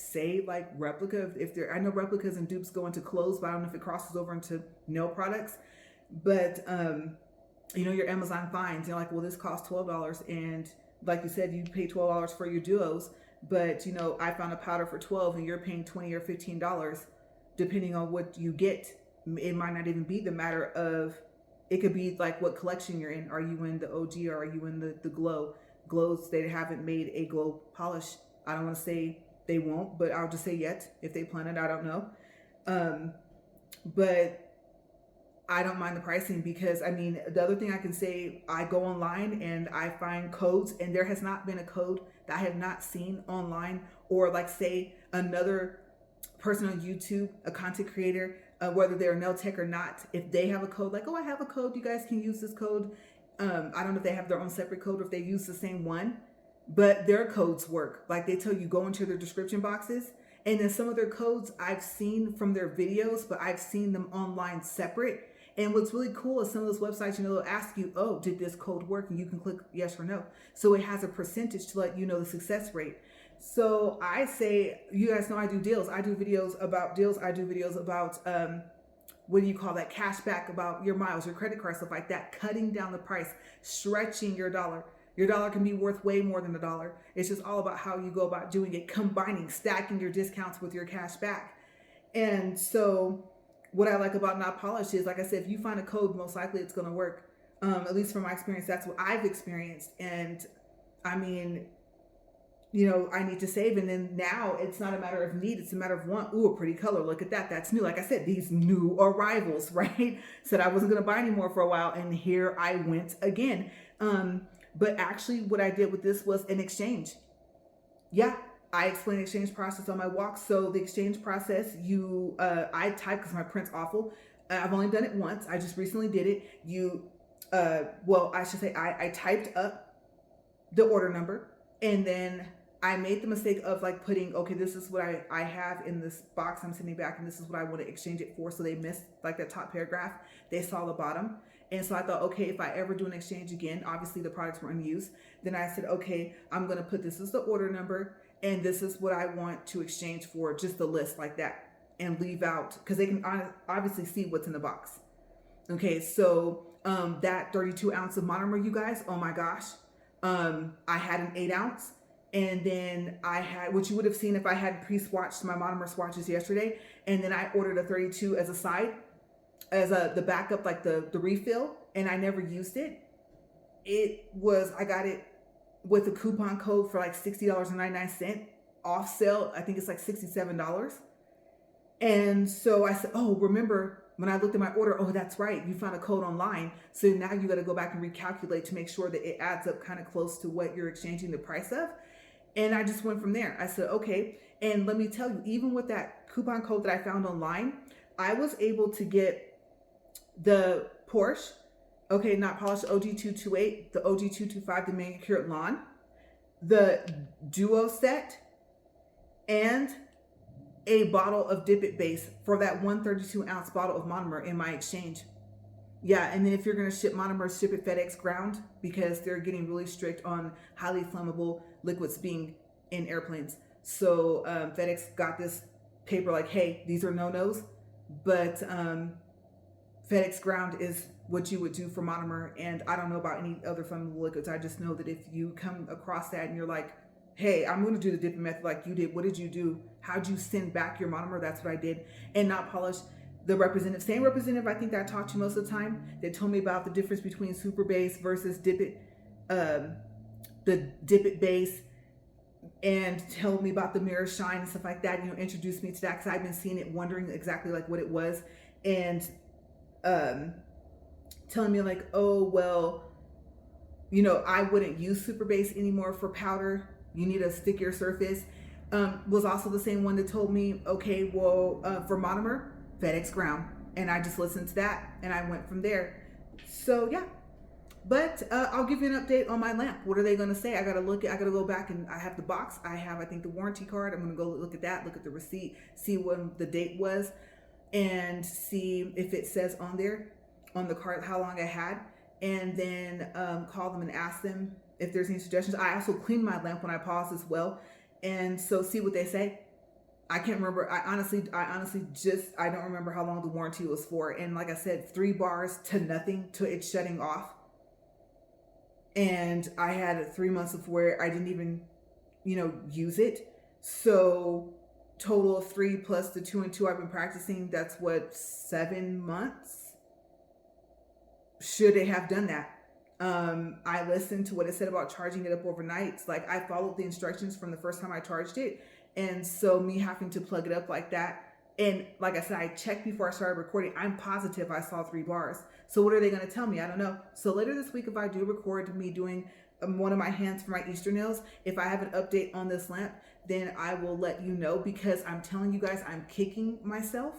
say like replica. If they're, I know replicas and dupes go into clothes, but I don't know if it crosses over into nail products. But you know, your Amazon finds, you're like, well, this costs $12, and like you said, you pay $12 for your duos, but you know, I found a powder for $12 and you're paying $20 or $15, depending on what you get. It might not even be the matter of, it could be like what collection you're in. Are you in the OG or are you in the glow? Glows, they haven't made a glow polish. I don't want to say they won't, but I'll just say yet. If they plan it, I don't know. But I don't mind the pricing, because I mean, the other thing I can say, I go online and I find codes, and there has not been a code that I have not seen online, or like say another person on YouTube, a content creator, whether they're a nail tech or not, if they have a code, like, oh, I have a code, you guys can use this code. I don't know if they have their own separate code or if they use the same one, but their codes work. Like they tell you, go into their description boxes, and then some of their codes I've seen from their videos, but I've seen them online separate. And what's really cool is some of those websites, you know, they'll ask you, oh, did this code work? And you can click yes or no. So it has a percentage to let you know the success rate. So I say, you guys know I do deals. I do videos about deals. I do videos about, what do you call that? Cash back, about your miles, your credit card, stuff like that. Cutting down the price, stretching your dollar. Your dollar can be worth way more than $1. It's just all about how you go about doing it, combining, stacking your discounts with your cash back. And so what I like about Not Polished is, like I said, if you find a code, most likely it's going to work. At least from my experience, that's what I've experienced. And I mean, you know, I need to save. And then now it's not a matter of need, it's a matter of want. Ooh, a pretty color. Look at that. That's new. Like I said, these new arrivals, right? Said I wasn't going to buy any more for a while, and here I went again. But actually what I did with this was an exchange. Yeah. I explain the exchange process on my walk. So the exchange process, I type, because my print's awful. I've only done it once. I just recently did it. Well, I should say I typed up the order number, and then I made the mistake of like putting, okay, this is what I have in this box I'm sending back, and this is what I want to exchange it for. So they missed like the top paragraph. They saw the bottom. And so I thought, okay, if I ever do an exchange again, obviously the products were unused. Then I said, okay, I'm going to put, this is the order number, and this is what I want to exchange for, just the list like that, and leave out, because they can obviously see what's in the box. Okay, so that 32 ounce of monomer, you guys, oh my gosh. I had an 8 ounce, and then I had, what you would have seen if I had pre-swatched my monomer swatches yesterday, and then I ordered a 32 as a side, as the backup, like the refill, and I never used it. I got it with a coupon code for like $60.99 off sale. I think it's like $67. And so I said, oh, remember when I looked at my order, oh, that's right, you found a code online. So now you got to go back and recalculate to make sure that it adds up kind of close to what you're exchanging the price of. And I just went from there. I said, okay. And let me tell you, even with that coupon code that I found online, I was able to get the Porsche, okay, Not Polished OG228, the OG225, the Manicured Lawn, the duo set, and a bottle of Dip It base for that 132 ounce bottle of monomer in my exchange. Yeah, and then if you're going to ship monomer, ship it FedEx ground, because they're getting really strict on highly flammable liquids being in airplanes. So FedEx got this paper like, hey, these are no-nos, but FedEx ground is what you would do for monomer. And I don't know about any other flammable liquids. I just know that if you come across that and you're like, hey, I'm going to do the dipping method like you did. What did you do? How'd you send back your monomer? That's what I did. And Not Polished, the representative, same representative I think that I talked to most of the time, they told me about the difference between super base versus Dip It, the Dip It base, and told me about the mirror shine and stuff like that, you know, introduced me to that, because I've been seeing it, wondering exactly like what it was, and telling me like, oh, well, you know, I wouldn't use super base anymore for powder. You need a stickier surface. Was also the same one that told me, okay, well, for monomer, FedEx ground. And I just listened to that and I went from there. So yeah, but I'll give you an update on my lamp. What are they going to say? I got to go back, and I have the box. I think the warranty card. I'm going to go look at that, look at the receipt, see when the date was, and see if it says on there, on the card, how long I had, and then call them and ask them if there's any suggestions. I also clean my lamp when I pause as well, and so see what they say. I can't remember. I honestly I don't remember how long the warranty was for. And like I said, 3 bars to nothing to it shutting off. And I had 3 months of where I didn't even, use it. So total of 3 plus the 2 and 2 I've been practicing, that's what, 7 months? Should they have done that? I listened to what it said about charging it up overnight. Like, I followed the instructions from the first time I charged it. And so me having to plug it up like that, and like I said, I checked before I started recording. I'm positive I saw 3 bars. So what are they going to tell me? I don't know. So later this week, if I do record me doing one of my hands for my Easter nails, if I have an update on this lamp, then I will let you know, because I'm telling you guys, I'm kicking myself,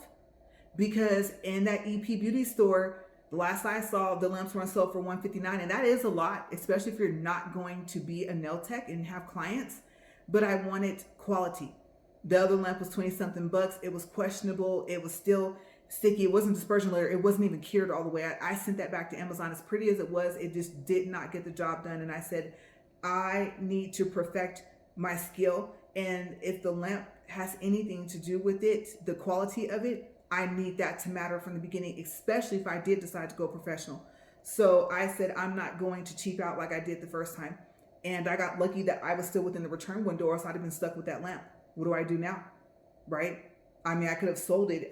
because in that EP Beauty store, the last I saw, the lamps were on sale for $159, and that is a lot, especially if you're not going to be a nail tech and have clients. But I wanted quality. The other lamp was 20 something bucks. It was questionable. It was still sticky. It wasn't dispersion layer. It wasn't even cured all the way. I sent that back to Amazon. As pretty as it was, it just did not get the job done. And I said, I need to perfect my skill. And if the lamp has anything to do with it, the quality of it, I need that to matter from the beginning, especially if I did decide to go professional. So I said, I'm not going to cheap out like I did the first time. And I got lucky that I was still within the return window, or else I'd have been stuck with that lamp. What do I do now? Right? I mean, I could have sold it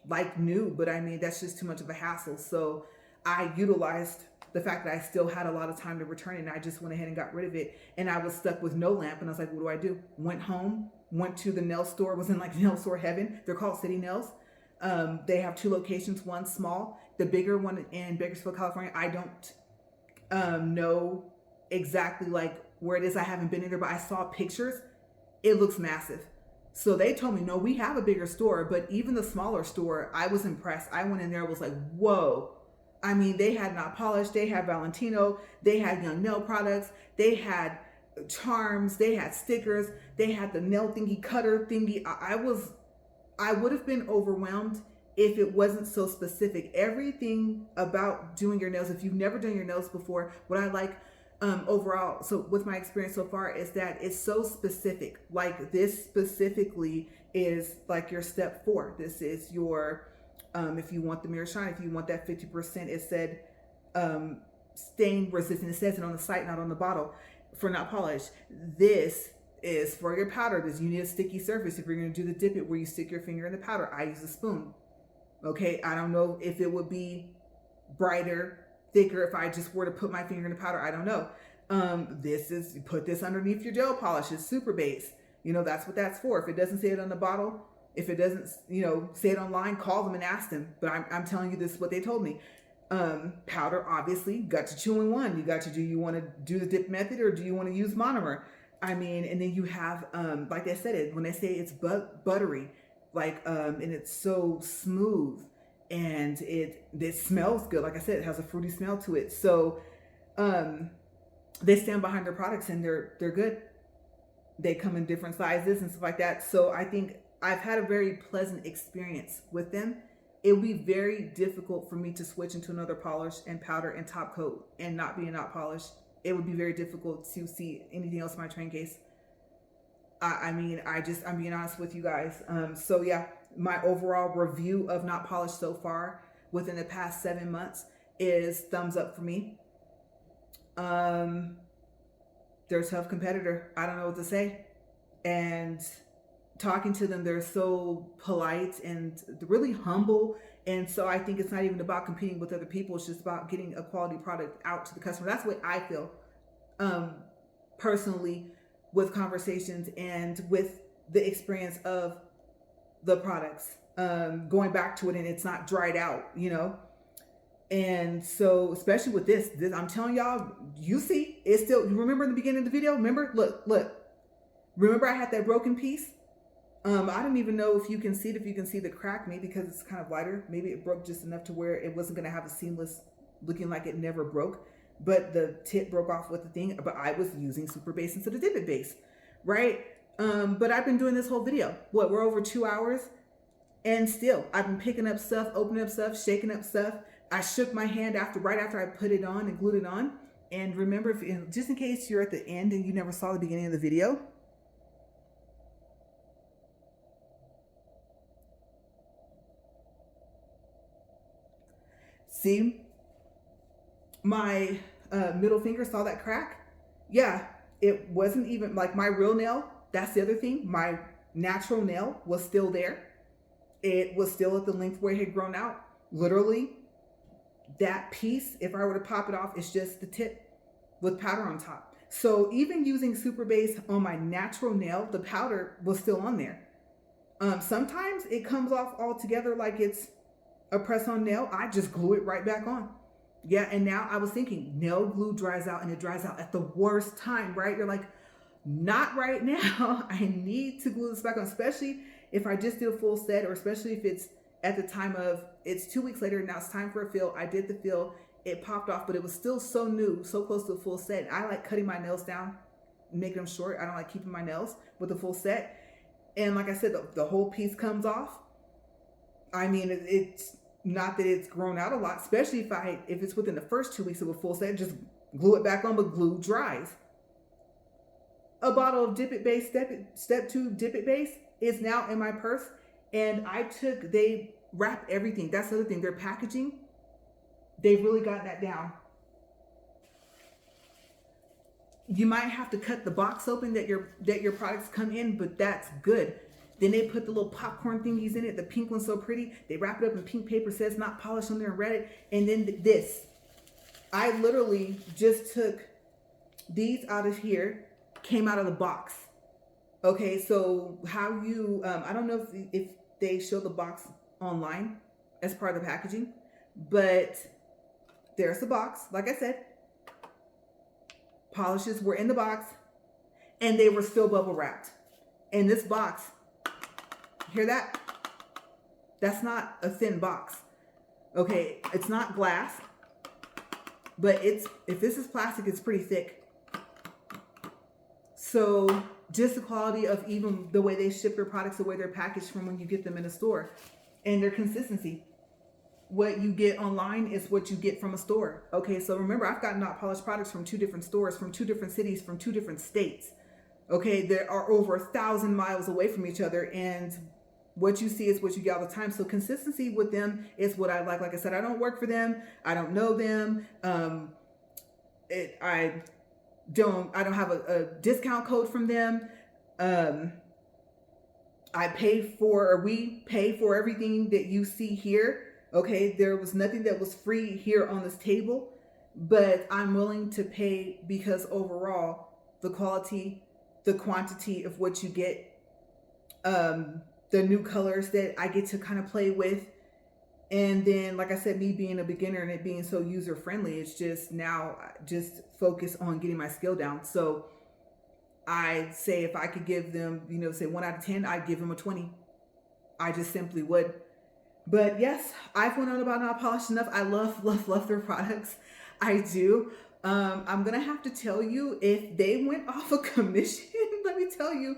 like new, but I mean, that's just too much of a hassle. So I utilized the fact that I still had a lot of time to return it, and I just went ahead and got rid of it. And I was stuck with no lamp, and I was like, what do? Went home, went to the nail store, was in like nail store heaven. They're called City Nails. They have 2 locations, one small, the bigger one in Bakersfield, California. I don't know exactly like where it is. I haven't been in there, but I saw pictures. It looks massive. So they told me, no, we have a bigger store, but even the smaller store, I was impressed. I went in there, was like, whoa. I mean, they had Not Polished, they had Valentino, they had Young Nail products, they had charms, they had stickers, they had the nail thingy, cutter thingy. I would have been overwhelmed if it wasn't so specific. Everything about doing your nails, if you've never done your nails before, what I like overall, so with my experience so far, is that it's so specific. Like, this specifically is like your step 4. This is your, if you want the mirror shine, if you want that 50%, it said stain resistant. It says it on the site, not on the bottle, for Not Polished. This is for your powder. This, you need a sticky surface. If you're going to do the dip it where you stick your finger in the powder, I use a spoon. Okay, I don't know if it would be brighter, thicker if I just were to put my finger in the powder. I don't know. This is, you put this underneath your gel polish. It's super base. That's what that's for. If it doesn't say it on the bottle, if it doesn't, say it online, call them and ask them. But I'm telling you, this is what they told me. Powder, obviously, got to 2-in-1. You got to do, you want to do the dip method, or do you want to use monomer? I mean, and then you have, like they said, it when they say it's buttery, like, and it's so smooth, and it smells good. Like I said, it has a fruity smell to it. So they stand behind their products, and they're good. They come in different sizes and stuff like that. So I think I've had a very pleasant experience with them. It would be very difficult for me to switch into another polish and powder and top coat and not be a Not Polished. It would be very difficult to see anything else in my train case. I'm being honest with you guys. So yeah, my overall review of Not Polished so far within the past 7 months is thumbs up for me. They're a tough competitor. I don't know what to say. And talking to them, they're so polite and really humble. And so I think it's not even about competing with other people. It's just about getting a quality product out to the customer. That's what I feel personally, with conversations and with the experience of the products, going back to it, and it's not dried out, And so, especially with this, I'm telling y'all, you see, it's still, you remember in the beginning of the video, remember, look, remember I had that broken piece? I don't even know if you can see it, if you can see the crack, maybe because it's kind of lighter. Maybe it broke just enough to where it wasn't going to have a seamless, looking like it never broke. But the tip broke off with the thing, but I was using super base instead of divot base, right? But I've been doing this whole video. We're over 2 hours, and still I've been picking up stuff, opening up stuff, shaking up stuff. I shook my hand right after I put it on and glued it on. And remember, just in case you're at the end and you never saw the beginning of the video, See, my middle finger, saw that crack? Yeah, it wasn't even like my real nail. That's the other thing. My natural nail was still there. It was still at the length where it had grown out. Literally, that piece, if I were to pop it off, it's just the tip with powder on top. So even using super base on my natural nail, the powder was still on there. Sometimes it comes off altogether like it's a press-on nail. I just glue it right back on. Yeah, and now I was thinking, nail glue dries out, and it dries out at the worst time, right? You're like, not right now. I need to glue this back on, especially if I just did a full set, or especially if it's at the time of, it's 2 weeks later, now it's time for a fill. I did the fill, it popped off, but it was still so new, so close to a full set. I like cutting my nails down, making them short. I don't like keeping my nails with a full set. And like I said, the whole piece comes off. I mean, it's not that it's grown out a lot, especially if it's within the first 2 weeks of a full set, just glue it back on, but glue dries. A bottle of Dip It Base, Step 2 Dip It Base is now in my purse. And they wrap everything. That's the other thing. Their packaging, they've really gotten that down. You might have to cut the box open that your products come in, but that's good. Then they put the little popcorn thingies in it. The pink one's so pretty. They wrap it up in pink paper, says not polished on there and read it. And then this. I literally just took these out of here, came out of the box. Okay, so how you, I don't know if they show the box online as part of the packaging, but there's the box. Like I said, polishes were in the box and they were still bubble wrapped. And this box, hear that? That's not a thin box. Okay, it's not glass, but if this is plastic, it's pretty thick. So just the quality of even the way they ship their products, the way they're packaged from when you get them in a store, and their consistency. What you get online is what you get from a store. Okay, so remember, I've gotten not polished products from 2 different stores, from 2 different cities, from 2 different states. Okay, they are over 1,000 miles away from each other, and what you see is what you get all the time. So consistency with them is what I like. Like I said, I don't work for them. I don't know them. I don't have a discount code from them. We pay for everything that you see here. Okay, there was nothing that was free here on this table, but I'm willing to pay because overall the quality, the quantity of what you get, the new colors that I get to kind of play with. And then, like I said, me being a beginner and it being so user friendly, it's just now just focus on getting my skill down. So I say if I could give them, say 1 out of 10, I'd give them a 20. I just simply would. But yes, I've went on about Not Polished Enough. I love their products. I do. I'm going to have to tell you, if they went off a commission, let me tell you,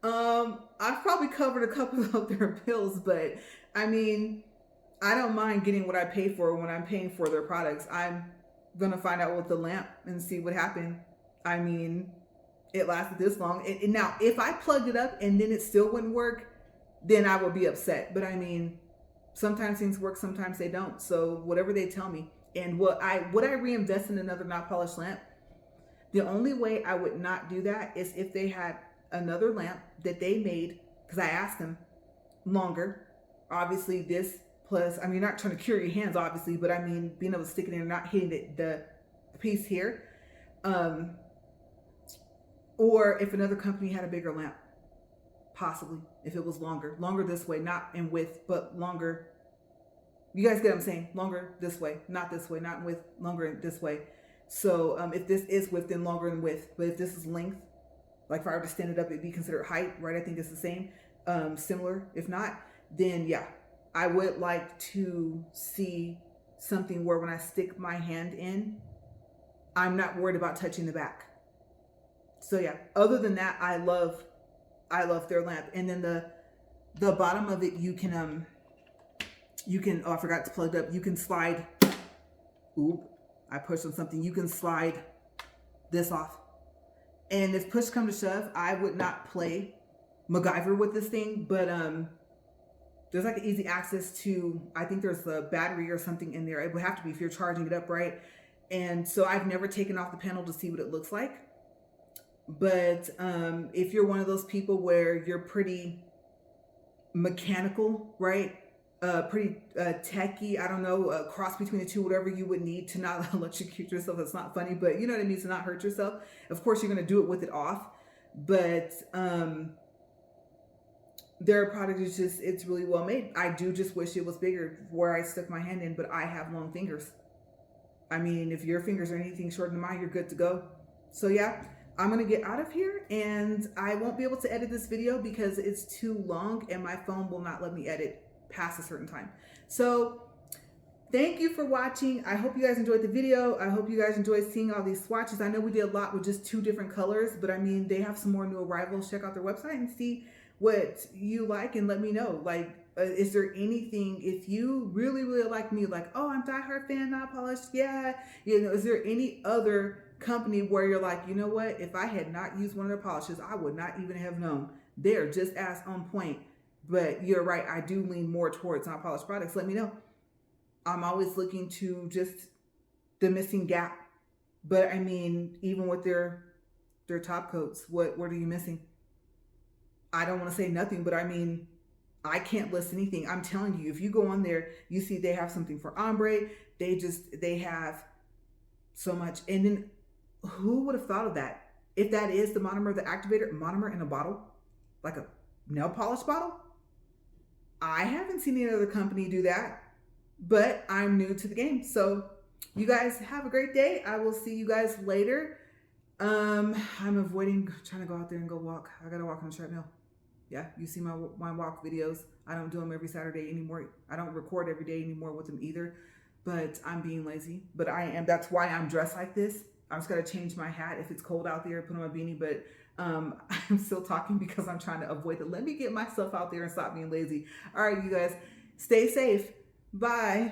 I've probably covered a couple of their bills, but I mean, I don't mind getting what I pay for when I'm paying for their products. I'm going to find out with the lamp and see what happened. I mean, it lasted this long. And now, if I plugged it up and then it still wouldn't work, then I would be upset. But I mean, sometimes things work, sometimes they don't. So whatever they tell me. And would I reinvest in another not polished lamp? The only way I would not do that is if they had another lamp that they made, because I asked them, longer. Obviously this plus, I mean, not trying to cure your hands, obviously, but I mean, being able to stick it in and not hitting the piece here. Or if another company had a bigger lamp, possibly, if it was longer this way, not in width, but longer. You guys get what I'm saying? Longer this way, not in width, longer this way. So if this is width, then longer in width. But if this is length, like if I were to stand it up, it'd be considered height, right? I think it's the same, similar. If not, then yeah, I would like to see something where when I stick my hand in, I'm not worried about touching the back. So yeah, other than that, I love their lamp. And then the bottom of it, you can, oh, I forgot to plug it up. You can slide, oop, I pushed on something. You can slide this off. And if push come to shove, I would not play MacGyver with this thing, but there's like easy access to, I think there's a battery or something in there. It would have to be if you're charging it up, right? And so I've never taken off the panel to see what it looks like. But if you're one of those people where you're pretty mechanical, right? Pretty techy, I don't know, a cross between the two, whatever you would need to not electrocute yourself. It's not funny, but you know what I mean, to not hurt yourself. Of course, you're going to do it with it off. But their product is just, it's really well made. I do just wish it was bigger where I stuck my hand in, but I have long fingers. I mean, if your fingers are anything shorter than mine, you're good to go. So yeah, I'm gonna get out of here, and I won't be able to edit this video because it's too long and my phone will not let me edit past a certain time. So thank you for watching. I hope you guys enjoyed the video. I hope you guys enjoyed seeing all these swatches. I know we did a lot with just 2 different colors, but I mean, they have some more new arrivals. Check out their website and see what you like and let me know. Like, is there anything, if you really, really like me, like, oh, I'm diehard fan, not polished, yeah, you know, is there any other company where you're like, you know what, if I had not used one of their polishes, I would not even have known. They're just as on point. But you're right, I do lean more towards non-polished products. Let me know. I'm always looking to just the missing gap. But I mean, even with their top coats, what are you missing? I don't want to say nothing, but I mean, I can't list anything. I'm telling you, if you go on there, you see they have something for ombre. They have so much. And then who would have thought of that? If that is the monomer, the activator, monomer in a bottle, like a nail polish bottle. I haven't seen any other company do that, but I'm new to the game. So you guys have a great day. I will see you guys later. I'm avoiding trying to go out there and go walk. I gotta walk on the treadmill. Yeah, you see my walk videos. I don't do them every Saturday anymore. I don't record every day anymore with them either, but I'm being lazy. But I am, that's why I'm dressed like this. I'm just gonna change my hat if it's cold out there, put on my beanie, but I'm still talking because I'm trying to avoid it. Let me get myself out there and stop being lazy. All right, you guys, stay safe. Bye.